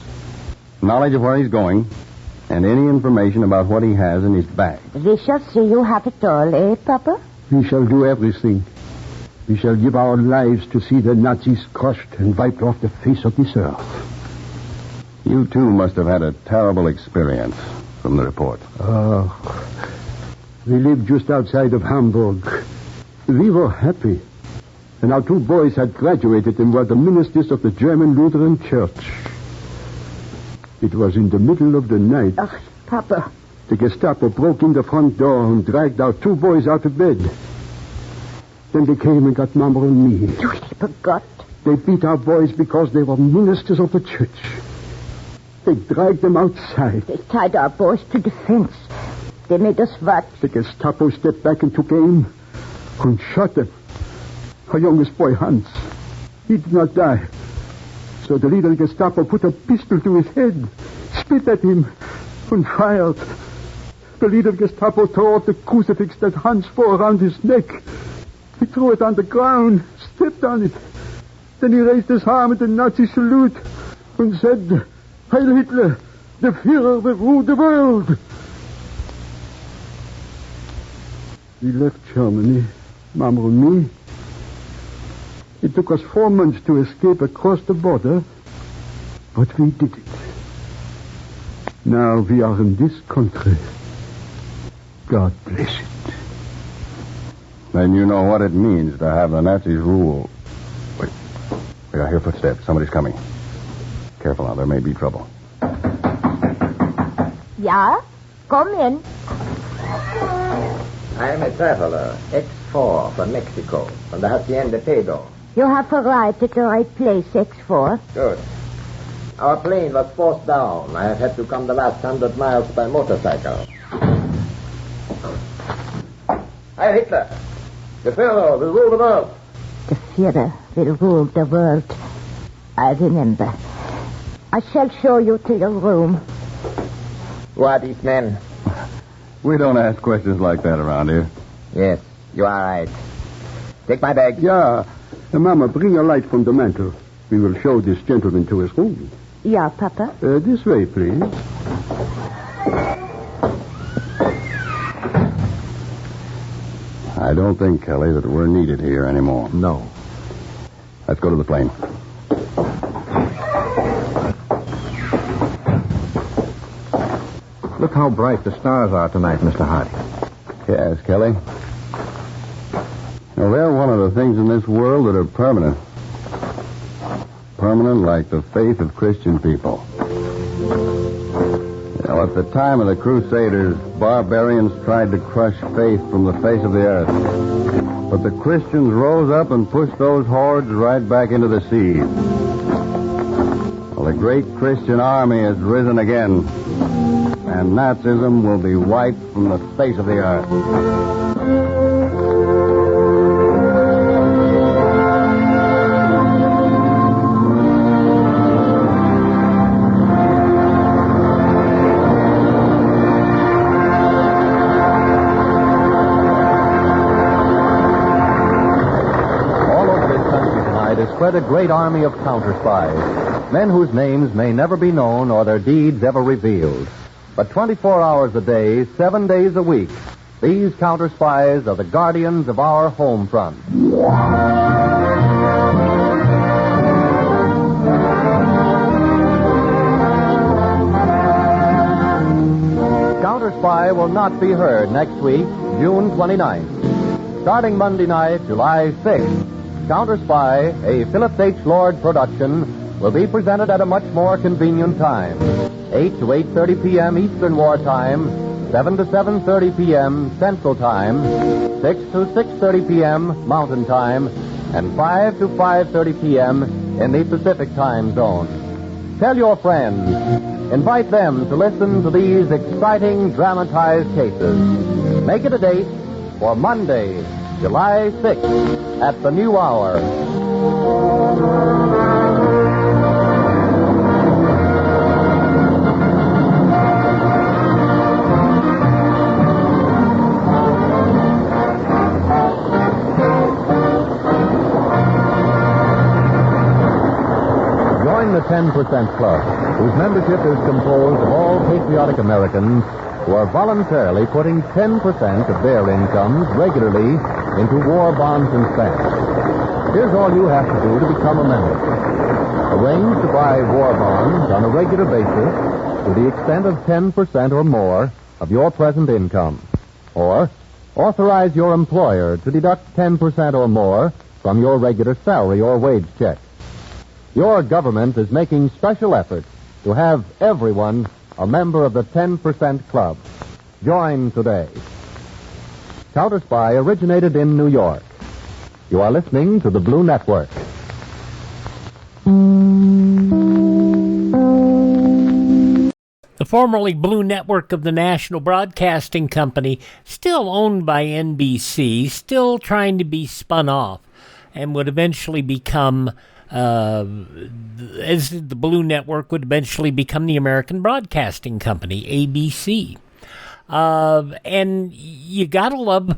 Knowledge of where he's going, and any information about what he has in his bag. We shall see you have it all, eh, Papa? We shall do everything. We shall give our lives to see the Nazis crushed and wiped off the face of this earth. You two must have had a terrible experience from the report. Oh, we lived just outside of Hamburg. We were happy. And our two boys had graduated and were the ministers of the German Lutheran Church. It was in the middle of the night. Oh, Papa. The Gestapo broke in the front door and dragged our two boys out of bed. Then they came and got Mama and me. You forgot. They beat our boys because they were ministers of the church. They dragged them outside. They tied our boys to the fence. They made us watch. The Gestapo stepped back and took aim and shot them. Our youngest boy, Hans, he did not die. So the leader of the Gestapo put a pistol to his head, spit at him, and fired. The leader of the Gestapo tore off the crucifix that Hans wore around his neck. He threw it on the ground, stepped on it. Then he raised his arm in the Nazi salute and said, Heil Hitler, the Führer will rule the world. We left Germany, Mama and me. It took us 4 months to escape across the border, but we did it. Now we are in this country. God bless it. Then you know what it means to have the Nazis rule. Wait, I hear footsteps. Somebody's coming. Careful now, there may be trouble. Yeah? Come in. I am a traveler, X4 from Mexico, from the Hacienda Pedro. You have arrived at the right place, X4. Good. Our plane was forced down. I have had to come the last 100 miles by motorcycle. Heil Hitler! The Führer will rule the world. The Führer will rule the world. I remember. I shall show you to your room. Who are these men? We don't ask questions like that around here. Yes, you are right. Take my bag. Yeah. Mama, bring a light from the mantel. We will show this gentleman to his room. Yeah, Papa. This way, please. I don't think, Kelly, that we're needed here anymore. No. Let's go to the plane. Look how bright the stars are tonight, Mr. Harding. Yes, Kelly. Now, they're one of the things in this world that are permanent. Permanent like the faith of Christian people. You know, at the time of the Crusaders, barbarians tried to crush faith from the face of the earth. But the Christians rose up and pushed those hordes right back into the sea. Well, the great Christian army has risen again, and Nazism will be wiped from the face of the earth. Spread a great army of counterspies, men whose names may never be known or their deeds ever revealed. But 24 hours a day, 7 days a week, these counterspies are the guardians of our home front. Counterspy will not be heard next week, June 29th. Starting Monday night, July 6th, Counterspy, a Philip H. Lord production, will be presented at a much more convenient time. 8 to 8:30 p.m. Eastern Wartime, 7 to 7:30 p.m. Central Time, 6 to 6:30 p.m. Mountain Time, and 5 to 5:30 p.m. in the Pacific Time Zone. Tell your friends. Invite them to listen to these exciting dramatized cases. Make it a date for Monday, July 6th at the new hour. Join the 10% Club, whose membership is composed of all patriotic Americans who are voluntarily putting 10% of their incomes regularly into war bonds and stamps. Here's all you have to do to become a member. Arrange to buy war bonds on a regular basis to the extent of 10% or more of your present income. Or authorize your employer to deduct 10% or more from your regular salary or wage check. Your government is making special efforts to have everyone a member of the 10% Club. Join today. Counterspy originated in New York. You are listening to the Blue Network. The formerly Blue Network of the National Broadcasting Company, still owned by NBC, still trying to be spun off, and would eventually become, as the Blue Network would eventually become the American Broadcasting Company, ABC. And you gotta love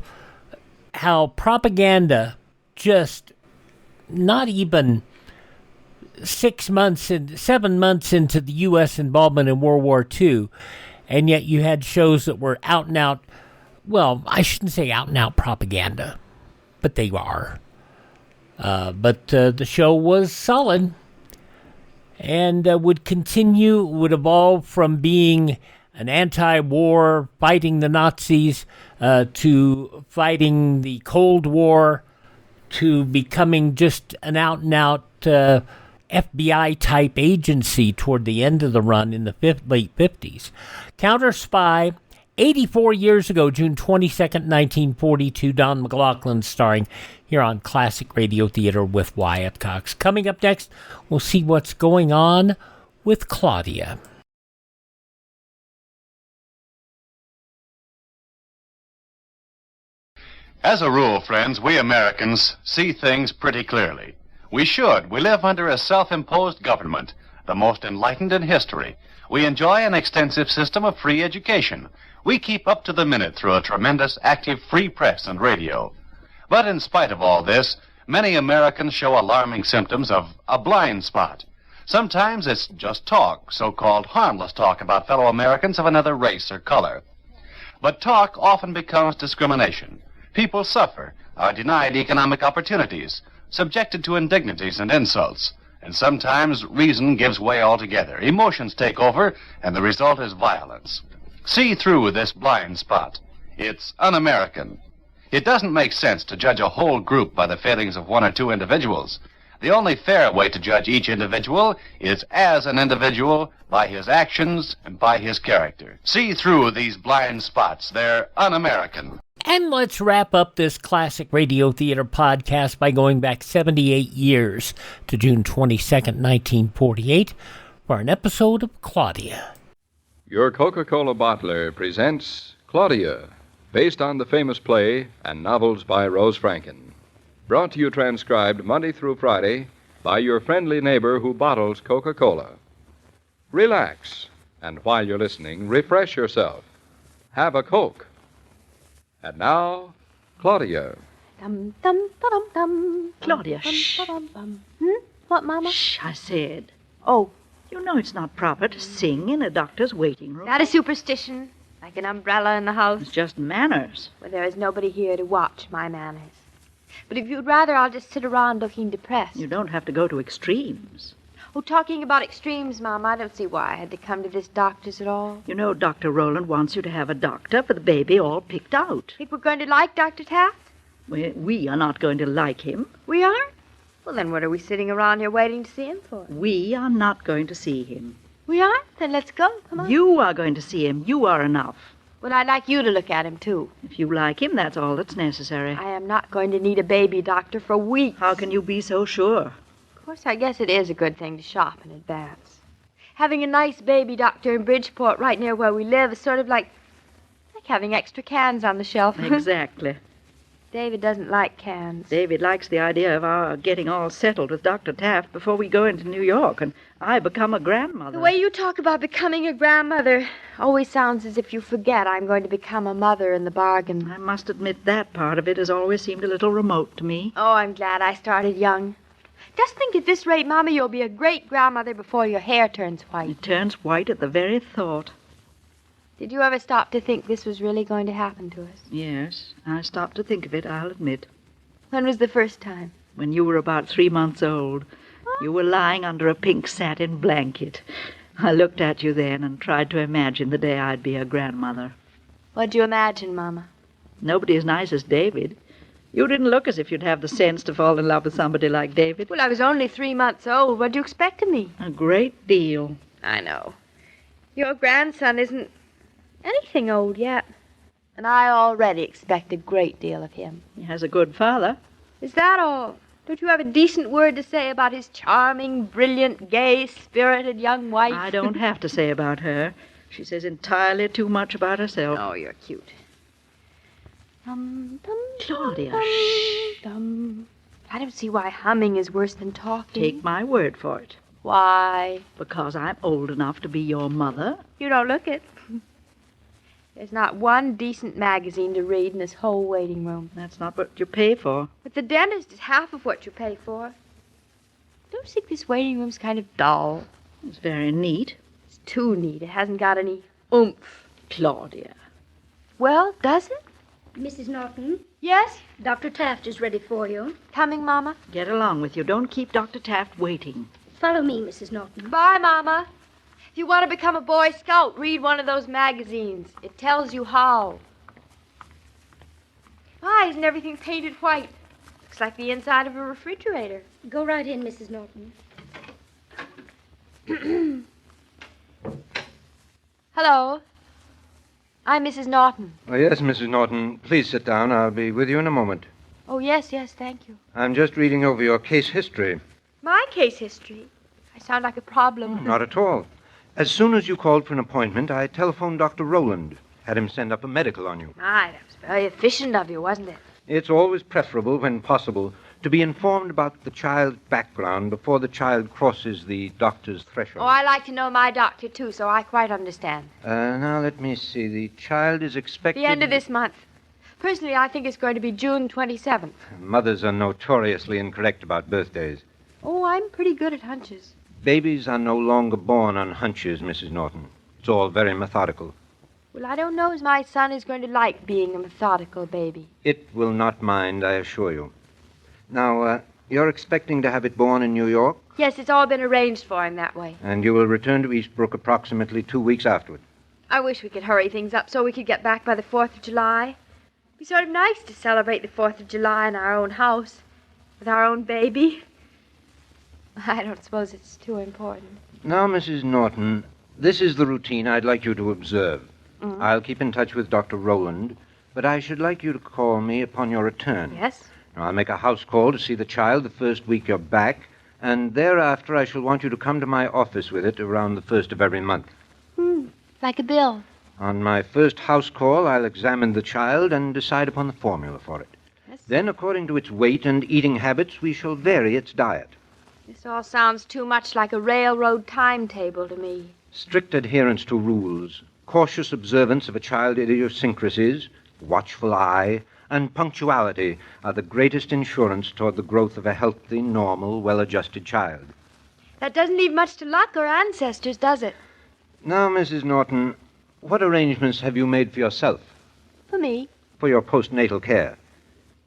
how propaganda just not even 7 months into the U.S. involvement in World War II, and yet you had shows that were out and out, well, I shouldn't say out and out propaganda, but they are. But the show was solid and would evolve from being an anti-war, fighting the Nazis, to fighting the Cold War, to becoming just an out-and-out FBI-type agency toward the end of the run in the late 50s. Counterspy, 84 years ago, June 22nd, 1942, Don Maclaughlin starring here on Classic Radio Theater with Wyatt Cox. Coming up next, we'll see what's going on with Claudia. As a rule, friends, we Americans see things pretty clearly. We should. We live under a self-imposed government, the most enlightened in history. We enjoy an extensive system of free education. We keep up to the minute through a tremendous active free press and radio. But in spite of all this, many Americans show alarming symptoms of a blind spot. Sometimes it's just talk, so-called harmless talk about fellow Americans of another race or color. But talk often becomes discrimination. People suffer, are denied economic opportunities, subjected to indignities and insults, and sometimes reason gives way altogether. Emotions take over, and the result is violence. See through this blind spot. It's un-American. It doesn't make sense to judge a whole group by the failings of one or two individuals. The only fair way to judge each individual is as an individual, by his actions and by his character. See through these blind spots. They're un-American. And let's wrap up this Classic Radio Theater podcast by going back 78 years to June 22nd, 1948, for an episode of Claudia. Your Coca-Cola bottler presents Claudia, based on the famous play and novels by Rose Franken. Brought to you transcribed Monday through Friday by your friendly neighbor who bottles Coca-Cola. Relax, and while you're listening, refresh yourself. Have a Coke. And now, Claudia. Dum dum dum dum. Claudia, dum, shh. Dum, dum. What, Mama? Shh, I said. Oh, you know it's not proper to sing in a doctor's waiting room. That is superstition, like an umbrella in the house. It's just manners. Well, there is nobody here to watch my manners. But if you'd rather, I'll just sit around looking depressed. You don't have to go to extremes. Oh, talking about extremes, Mom, I don't see why I had to come to this doctor's at all. You know, Dr. Rowland wants you to have a doctor for the baby all picked out. Think we're going to like Dr. Taft? We are not going to like him. We aren't? Well, then what are we sitting around here waiting to see him for? We are not going to see him. We aren't? Then let's go. Come on. You are going to see him. You are enough. Well, I'd like you to look at him, too. If you like him, that's all that's necessary. I am not going to need a baby doctor for weeks. How can you be so sure? Of course, I guess it is a good thing to shop in advance. Having a nice baby doctor in Bridgeport right near where we live is sort of like having extra cans on the shelf. Exactly. David doesn't like cans. David likes the idea of our getting all settled with Dr. Taft before we go into New York and I become a grandmother. The way you talk about becoming a grandmother always sounds as if you forget I'm going to become a mother in the bargain. I must admit that part of it has always seemed a little remote to me. Oh, I'm glad I started young. Just think at this rate, Mama, you'll be a great grandmother before your hair turns white. It turns white at the very thought. Did you ever stop to think this was really going to happen to us? Yes, I stopped to think of it, I'll admit. When was the first time? When you were about 3 months old. You were lying under a pink satin blanket. I looked at you then and tried to imagine the day I'd be a grandmother. What'd you imagine, Mama? Nobody as nice as David. You didn't look as if you'd have the sense to fall in love with somebody like David. Well, I was only 3 months old. What'd you expect of me? A great deal. I know. Your grandson isn't anything old yet. And I already expect a great deal of him. He has a good father. Is that all? Don't you have a decent word to say about his charming, brilliant, gay, spirited young wife? I don't have to say about her. She says entirely too much about herself. Oh, you're cute. Claudia, shh. I don't see why humming is worse than talking. Take my word for it. Why? Because I'm old enough to be your mother. You don't look it. There's not one decent magazine to read in this whole waiting room. That's not what you pay for. But the dentist is half of what you pay for. Don't you think this waiting room's kind of dull? It's very neat. It's too neat. It hasn't got any oomph. Claudia. Well, does it? Mrs. Norton? Yes? Dr. Taft is ready for you. Coming, Mama? Get along with you. Don't keep Dr. Taft waiting. Follow me, Mrs. Norton. Bye, Mama. If you want to become a Boy Scout, read one of those magazines. It tells you how. Why isn't everything painted white? Looks like the inside of a refrigerator. Go right in, Mrs. Norton. Hello. I'm Mrs. Norton. Oh, yes, Mrs. Norton. Please sit down. I'll be with you in a moment. Oh, yes, thank you. I'm just reading over your case history. My case history? I sound like a problem. Not at all. As soon as you called for an appointment, I telephoned Dr. Rowland. Had him send up a medical on you. My, that was very efficient of you, wasn't it? It's always preferable, when possible, to be informed about the child's background before the child crosses the doctor's threshold. Oh, I like to know my doctor, too, so I quite understand. Now, let me see. The child is expected... The end of this month. Personally, I think it's going to be June 27th. Mothers are notoriously incorrect about birthdays. Oh, I'm pretty good at hunches. Babies are no longer born on hunches, Mrs. Norton. It's all very methodical. Well, I don't know as my son is going to like being a methodical baby. It will not mind, I assure you. Now, you're expecting to have it born in New York? Yes, it's all been arranged for him that way. And you will return to Eastbrook approximately 2 weeks afterward. I wish we could hurry things up so we could get back by the 4th of July. It'd be sort of nice to celebrate the 4th of July in our own house, with our own baby. I don't suppose it's too important. Now, Mrs. Norton, this is the routine I'd like you to observe. Mm-hmm. I'll keep in touch with Dr. Rowland, but I should like you to call me upon your return. Yes? Now, I'll make a house call to see the child the first week you're back, and thereafter I shall want you to come to my office with it around the 1st of every month. Like a bill. On my first house call, I'll examine the child and decide upon the formula for it. Yes. Then, according to its weight and eating habits, we shall vary its diet. This all sounds too much like a railroad timetable to me. Strict adherence to rules, cautious observance of a child's idiosyncrasies, watchful eye, and punctuality are the greatest insurance toward the growth of a healthy, normal, well-adjusted child. That doesn't leave much to luck or ancestors, does it? Now, Mrs. Norton, what arrangements have you made for yourself? For me? For your postnatal care?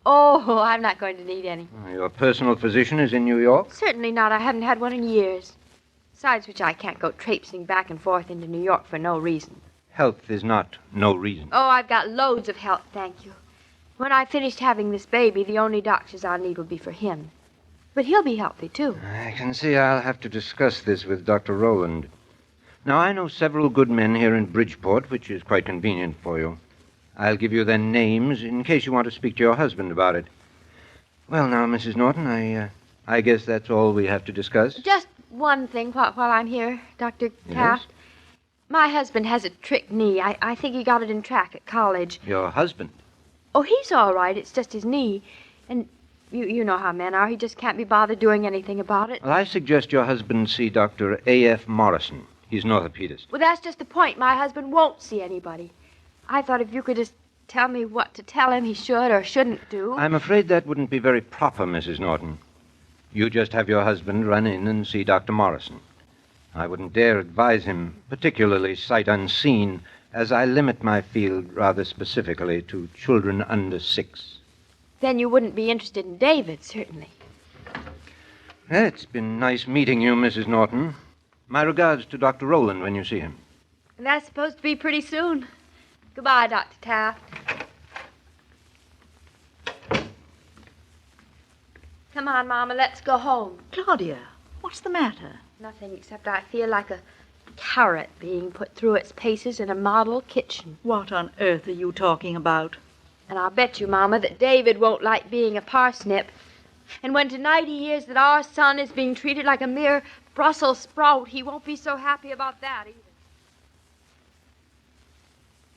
Oh, I'm not going to need any. Your personal physician is in New York? Certainly not. I haven't had one in years. Besides which, I can't go traipsing back and forth into New York for no reason. Health is not no reason. Oh, I've got loads of help, thank you. When I've finished having this baby, the only doctors I'll need will be for him. But he'll be healthy, too. I can see I'll have to discuss this with Dr. Rowland. Now, I know several good men here in Bridgeport, which is quite convenient for you. I'll give you their names in case you want to speak to your husband about it. Well, now, Mrs. Norton, I guess that's all we have to discuss. Just one thing while I'm here, Dr. Taft. Yes? My husband has a trick knee. I think he got it in track at college. Your husband? Oh, he's all right. It's just his knee. And you know how men are. He just can't be bothered doing anything about it. Well, I suggest your husband see Dr. A.F. Morrison. He's an orthopedist. Well, that's just the point. My husband won't see anybody. I thought if you could just tell me what to tell him he should or shouldn't do. I'm afraid that wouldn't be very proper, Mrs. Norton. You just have your husband run in and see Dr. Morrison. I wouldn't dare advise him, particularly sight unseen, as I limit my field rather specifically to children under 6. Then you wouldn't be interested in David, certainly. It's been nice meeting you, Mrs. Norton. My regards to Dr. Rowland when you see him. And that's supposed to be pretty soon. Goodbye, Dr. Taft. Come on, Mama, let's go home. Claudia, what's the matter? Nothing, except I feel like a carrot being put through its paces in a model kitchen. What on earth are you talking about? And I'll bet you, Mama, that David won't like being a parsnip. And when tonight he hears that our son is being treated like a mere Brussels sprout, he won't be so happy about that either.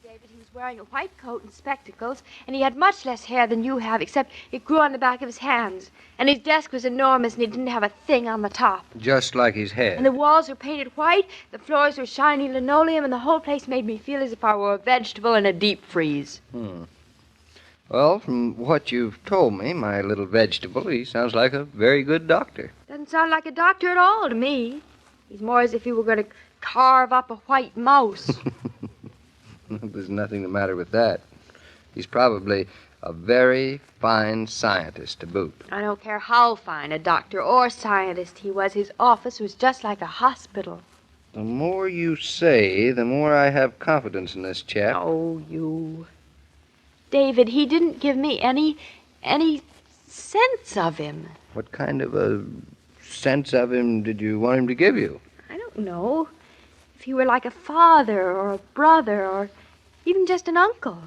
David, he was wearing a white coat and spectacles, and he had much less hair than you have, except it grew on the back of his hands. And his desk was enormous, and he didn't have a thing on the top. Just like his head. And the walls were painted white, the floors were shiny linoleum, and the whole place made me feel as if I were a vegetable in a deep freeze. Well, from what you've told me, my little vegetable, he sounds like a very good doctor. Doesn't sound like a doctor at all to me. He's more as if he were going to carve up a white mouse. There's nothing the matter with that. He's probably a very fine scientist to boot. I don't care how fine a doctor or scientist he was. His office was just like a hospital. The more you say, the more I have confidence in this chap. Oh, you. David, he didn't give me any sense of him. What kind of a sense of him did you want him to give you? I don't know. If he were like a father or a brother or even just an uncle.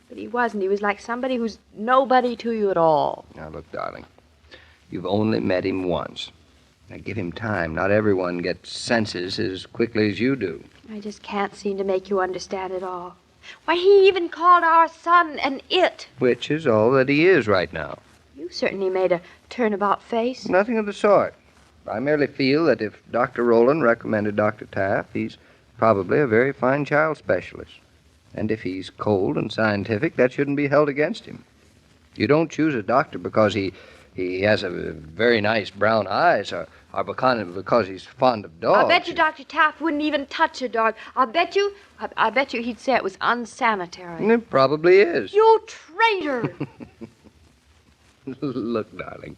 But he wasn't. He was like somebody who's nobody to you at all. Now, look, darling, you've only met him once. Now, give him time. Not everyone gets senses as quickly as you do. I just can't seem to make you understand it all. Why, he even called our son an it. Which is all that he is right now. You certainly made a turnabout face. Nothing of the sort. I merely feel that if Dr. Rowland recommended Dr. Taft, he's probably a very fine child specialist. And if he's cold and scientific, that shouldn't be held against him. You don't choose a doctor because he has a very nice brown eyes or because he's fond of dogs. I bet you Dr. Taft wouldn't even touch a dog. I bet you he'd say it was unsanitary. It probably is. You traitor! Look, darling,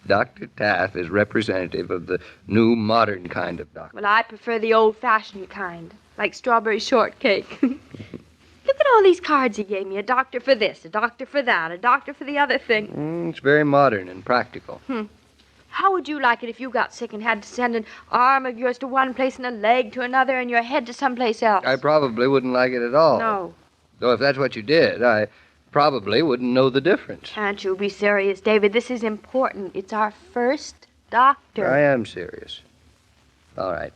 Dr. Taft is representative of the new modern kind of doctor. Well, I prefer the old-fashioned kind, like strawberry shortcake. Look at all these cards he gave me. A doctor for this, a doctor for that, a doctor for the other thing. It's very modern and practical. How would you like it if you got sick and had to send an arm of yours to one place and a leg to another and your head to someplace else? I probably wouldn't like it at all. No. Though if that's what you did, I probably wouldn't know the difference. Can't you be serious, David? This is important. It's our first doctor. I am serious. All right.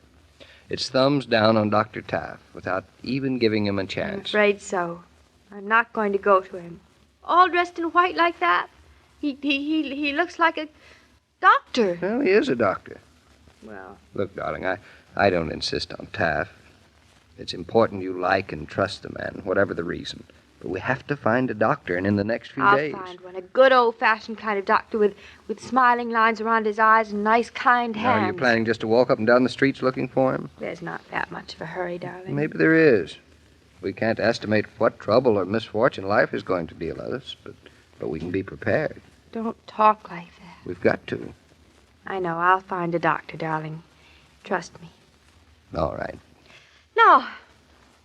It's thumbs down on Dr. Taft without even giving him a chance. I'm afraid so. I'm not going to go to him. All dressed in white like that? He looks like a doctor. Well, he is a doctor. Well. Look, darling, I don't insist on Taft. It's important you like and trust the man, whatever the reason. But we have to find a doctor, and in the next few days... I'll find one. A good old-fashioned kind of doctor with smiling lines around his eyes and nice, kind hands. Now, are you planning just to walk up and down the streets looking for him? There's not that much of a hurry, darling. Maybe there is. We can't estimate what trouble or misfortune life is going to deal us, but we can be prepared. Don't talk like that. We've got to. I know. I'll find a doctor, darling. Trust me. All right. Now,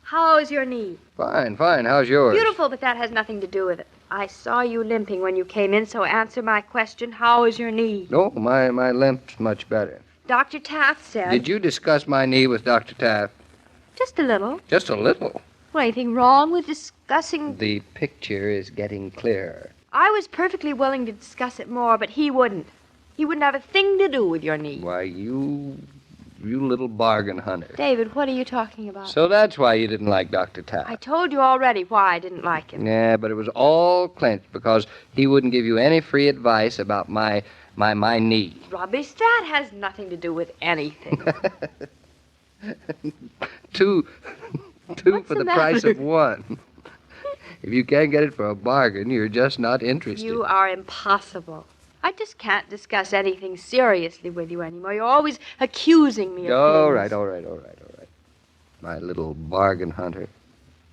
how's your knee? Fine. How's yours? Beautiful, but that has nothing to do with it. I saw you limping when you came in, so answer my question. How is your knee? No, my limp's much better. Dr. Taft said... Did you discuss my knee with Dr. Taft? Just a little. Just a little? Well, anything wrong with discussing... The picture is getting clearer. I was perfectly willing to discuss it more, but he wouldn't. He wouldn't have a thing to do with your knee. Why, you little bargain hunter. David, what are you talking about? So that's why you didn't like Dr. Taft. I told you already why I didn't like him. Yeah, but it was all clinched because he wouldn't give you any free advice about my knee. Rubbish, that has nothing to do with anything. Two for the price of one. If you can't get it for a bargain, you're just not interested. You are impossible. I just can't discuss anything seriously with you anymore. You're always accusing me of All things. right. My little bargain hunter.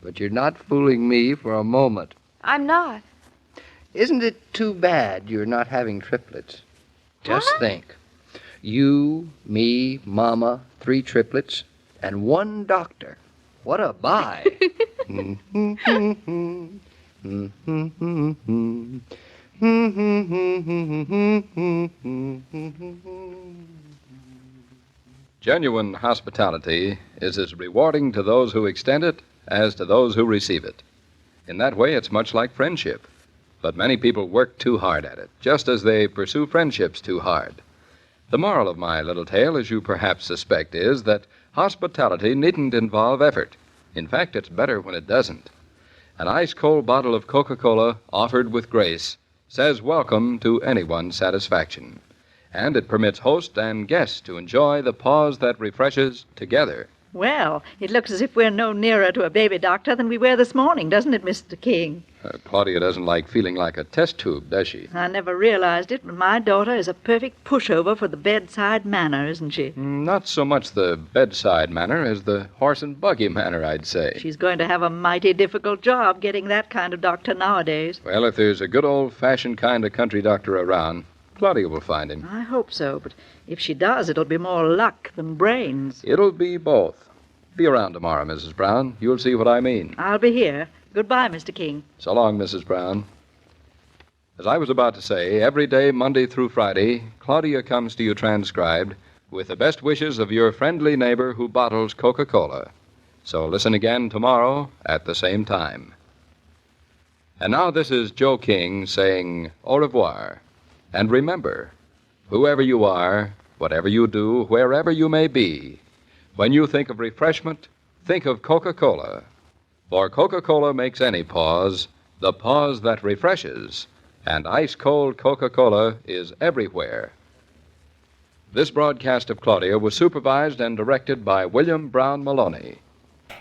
But you're not fooling me for a moment. I'm not. Isn't it too bad you're not having triplets? Just think. You, me, Mama, 3 triplets, and 1 doctor. What a buy. Genuine hospitality is as rewarding to those who extend it as to those who receive it. In that way, it's much like friendship. But many people work too hard at it, just as they pursue friendships too hard. The moral of my little tale, as you perhaps suspect, is that hospitality needn't involve effort. In fact, it's better when it doesn't. An ice-cold bottle of Coca-Cola, offered with grace, says welcome to anyone's satisfaction. And it permits host and guest to enjoy the pause that refreshes together. Well, it looks as if we're no nearer to a baby doctor than we were this morning, doesn't it, Mr. King? Claudia doesn't like feeling like a test tube, does she? I never realized it, but my daughter is a perfect pushover for the bedside manner, isn't she? Not so much the bedside manner as the horse and buggy manner, I'd say. She's going to have a mighty difficult job getting that kind of doctor nowadays. Well, if there's a good old-fashioned kind of country doctor around, Claudia will find him. I hope so, but if she does, it'll be more luck than brains. It'll be both. Be around tomorrow, Mrs. Brown. You'll see what I mean. I'll be here. Goodbye, Mr. King. So long, Mrs. Brown. As I was about to say, every day, Monday through Friday, Claudia comes to you transcribed with the best wishes of your friendly neighbor who bottles Coca-Cola. So listen again tomorrow at the same time. And now this is Joe King saying au revoir. And remember, whoever you are, whatever you do, wherever you may be, when you think of refreshment, think of Coca-Cola. For Coca-Cola makes any pause the pause that refreshes, and ice-cold Coca-Cola is everywhere. This broadcast of Claudia was supervised and directed by William Brown Maloney.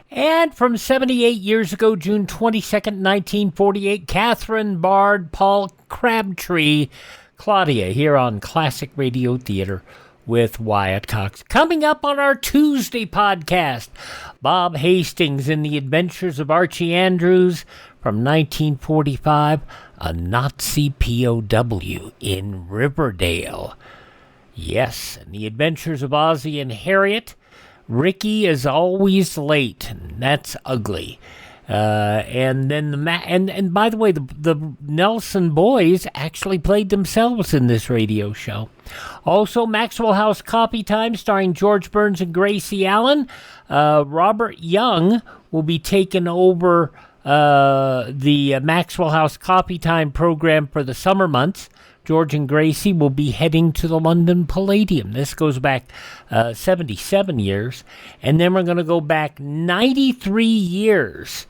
And from 78 years ago, June 22nd, 1948, Catherine Bard, Paul Crabtree, Claudia here on Classic Radio Theater with Wyatt Cox. Coming up on our Tuesday podcast, Bob Hastings in the Adventures of Archie Andrews from 1945, a Nazi POW in Riverdale. Yes, and the Adventures of Ozzie and Harriet. Ricky is always late, and that's ugly. And then and by the way, the Nelson boys actually played themselves in this radio show. Also, Maxwell House Copy Time, starring George Burns and Gracie Allen. Robert Young will be taking over the Maxwell House Copy Time program for the summer months. George and Gracie will be heading to the London Palladium. This goes back 77 years. And then we're going to go back 93 years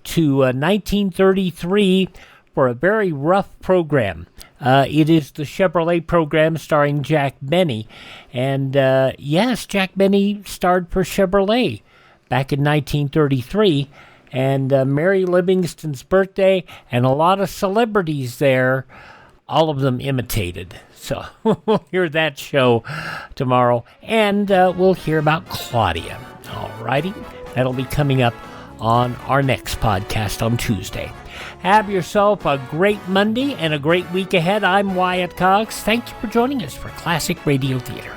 to 1933 for a very rough program. It is the Chevrolet program starring Jack Benny. And yes, Jack Benny starred for Chevrolet back in 1933. And Mary Livingston's birthday and a lot of celebrities there, all of them imitated. So we'll hear that show tomorrow. And we'll hear about Claudia. All righty. That'll be coming up on our next podcast on Tuesday. Have yourself a great Monday and a great week ahead. I'm Wyatt Cox. Thank you for joining us for Classic Radio Theater.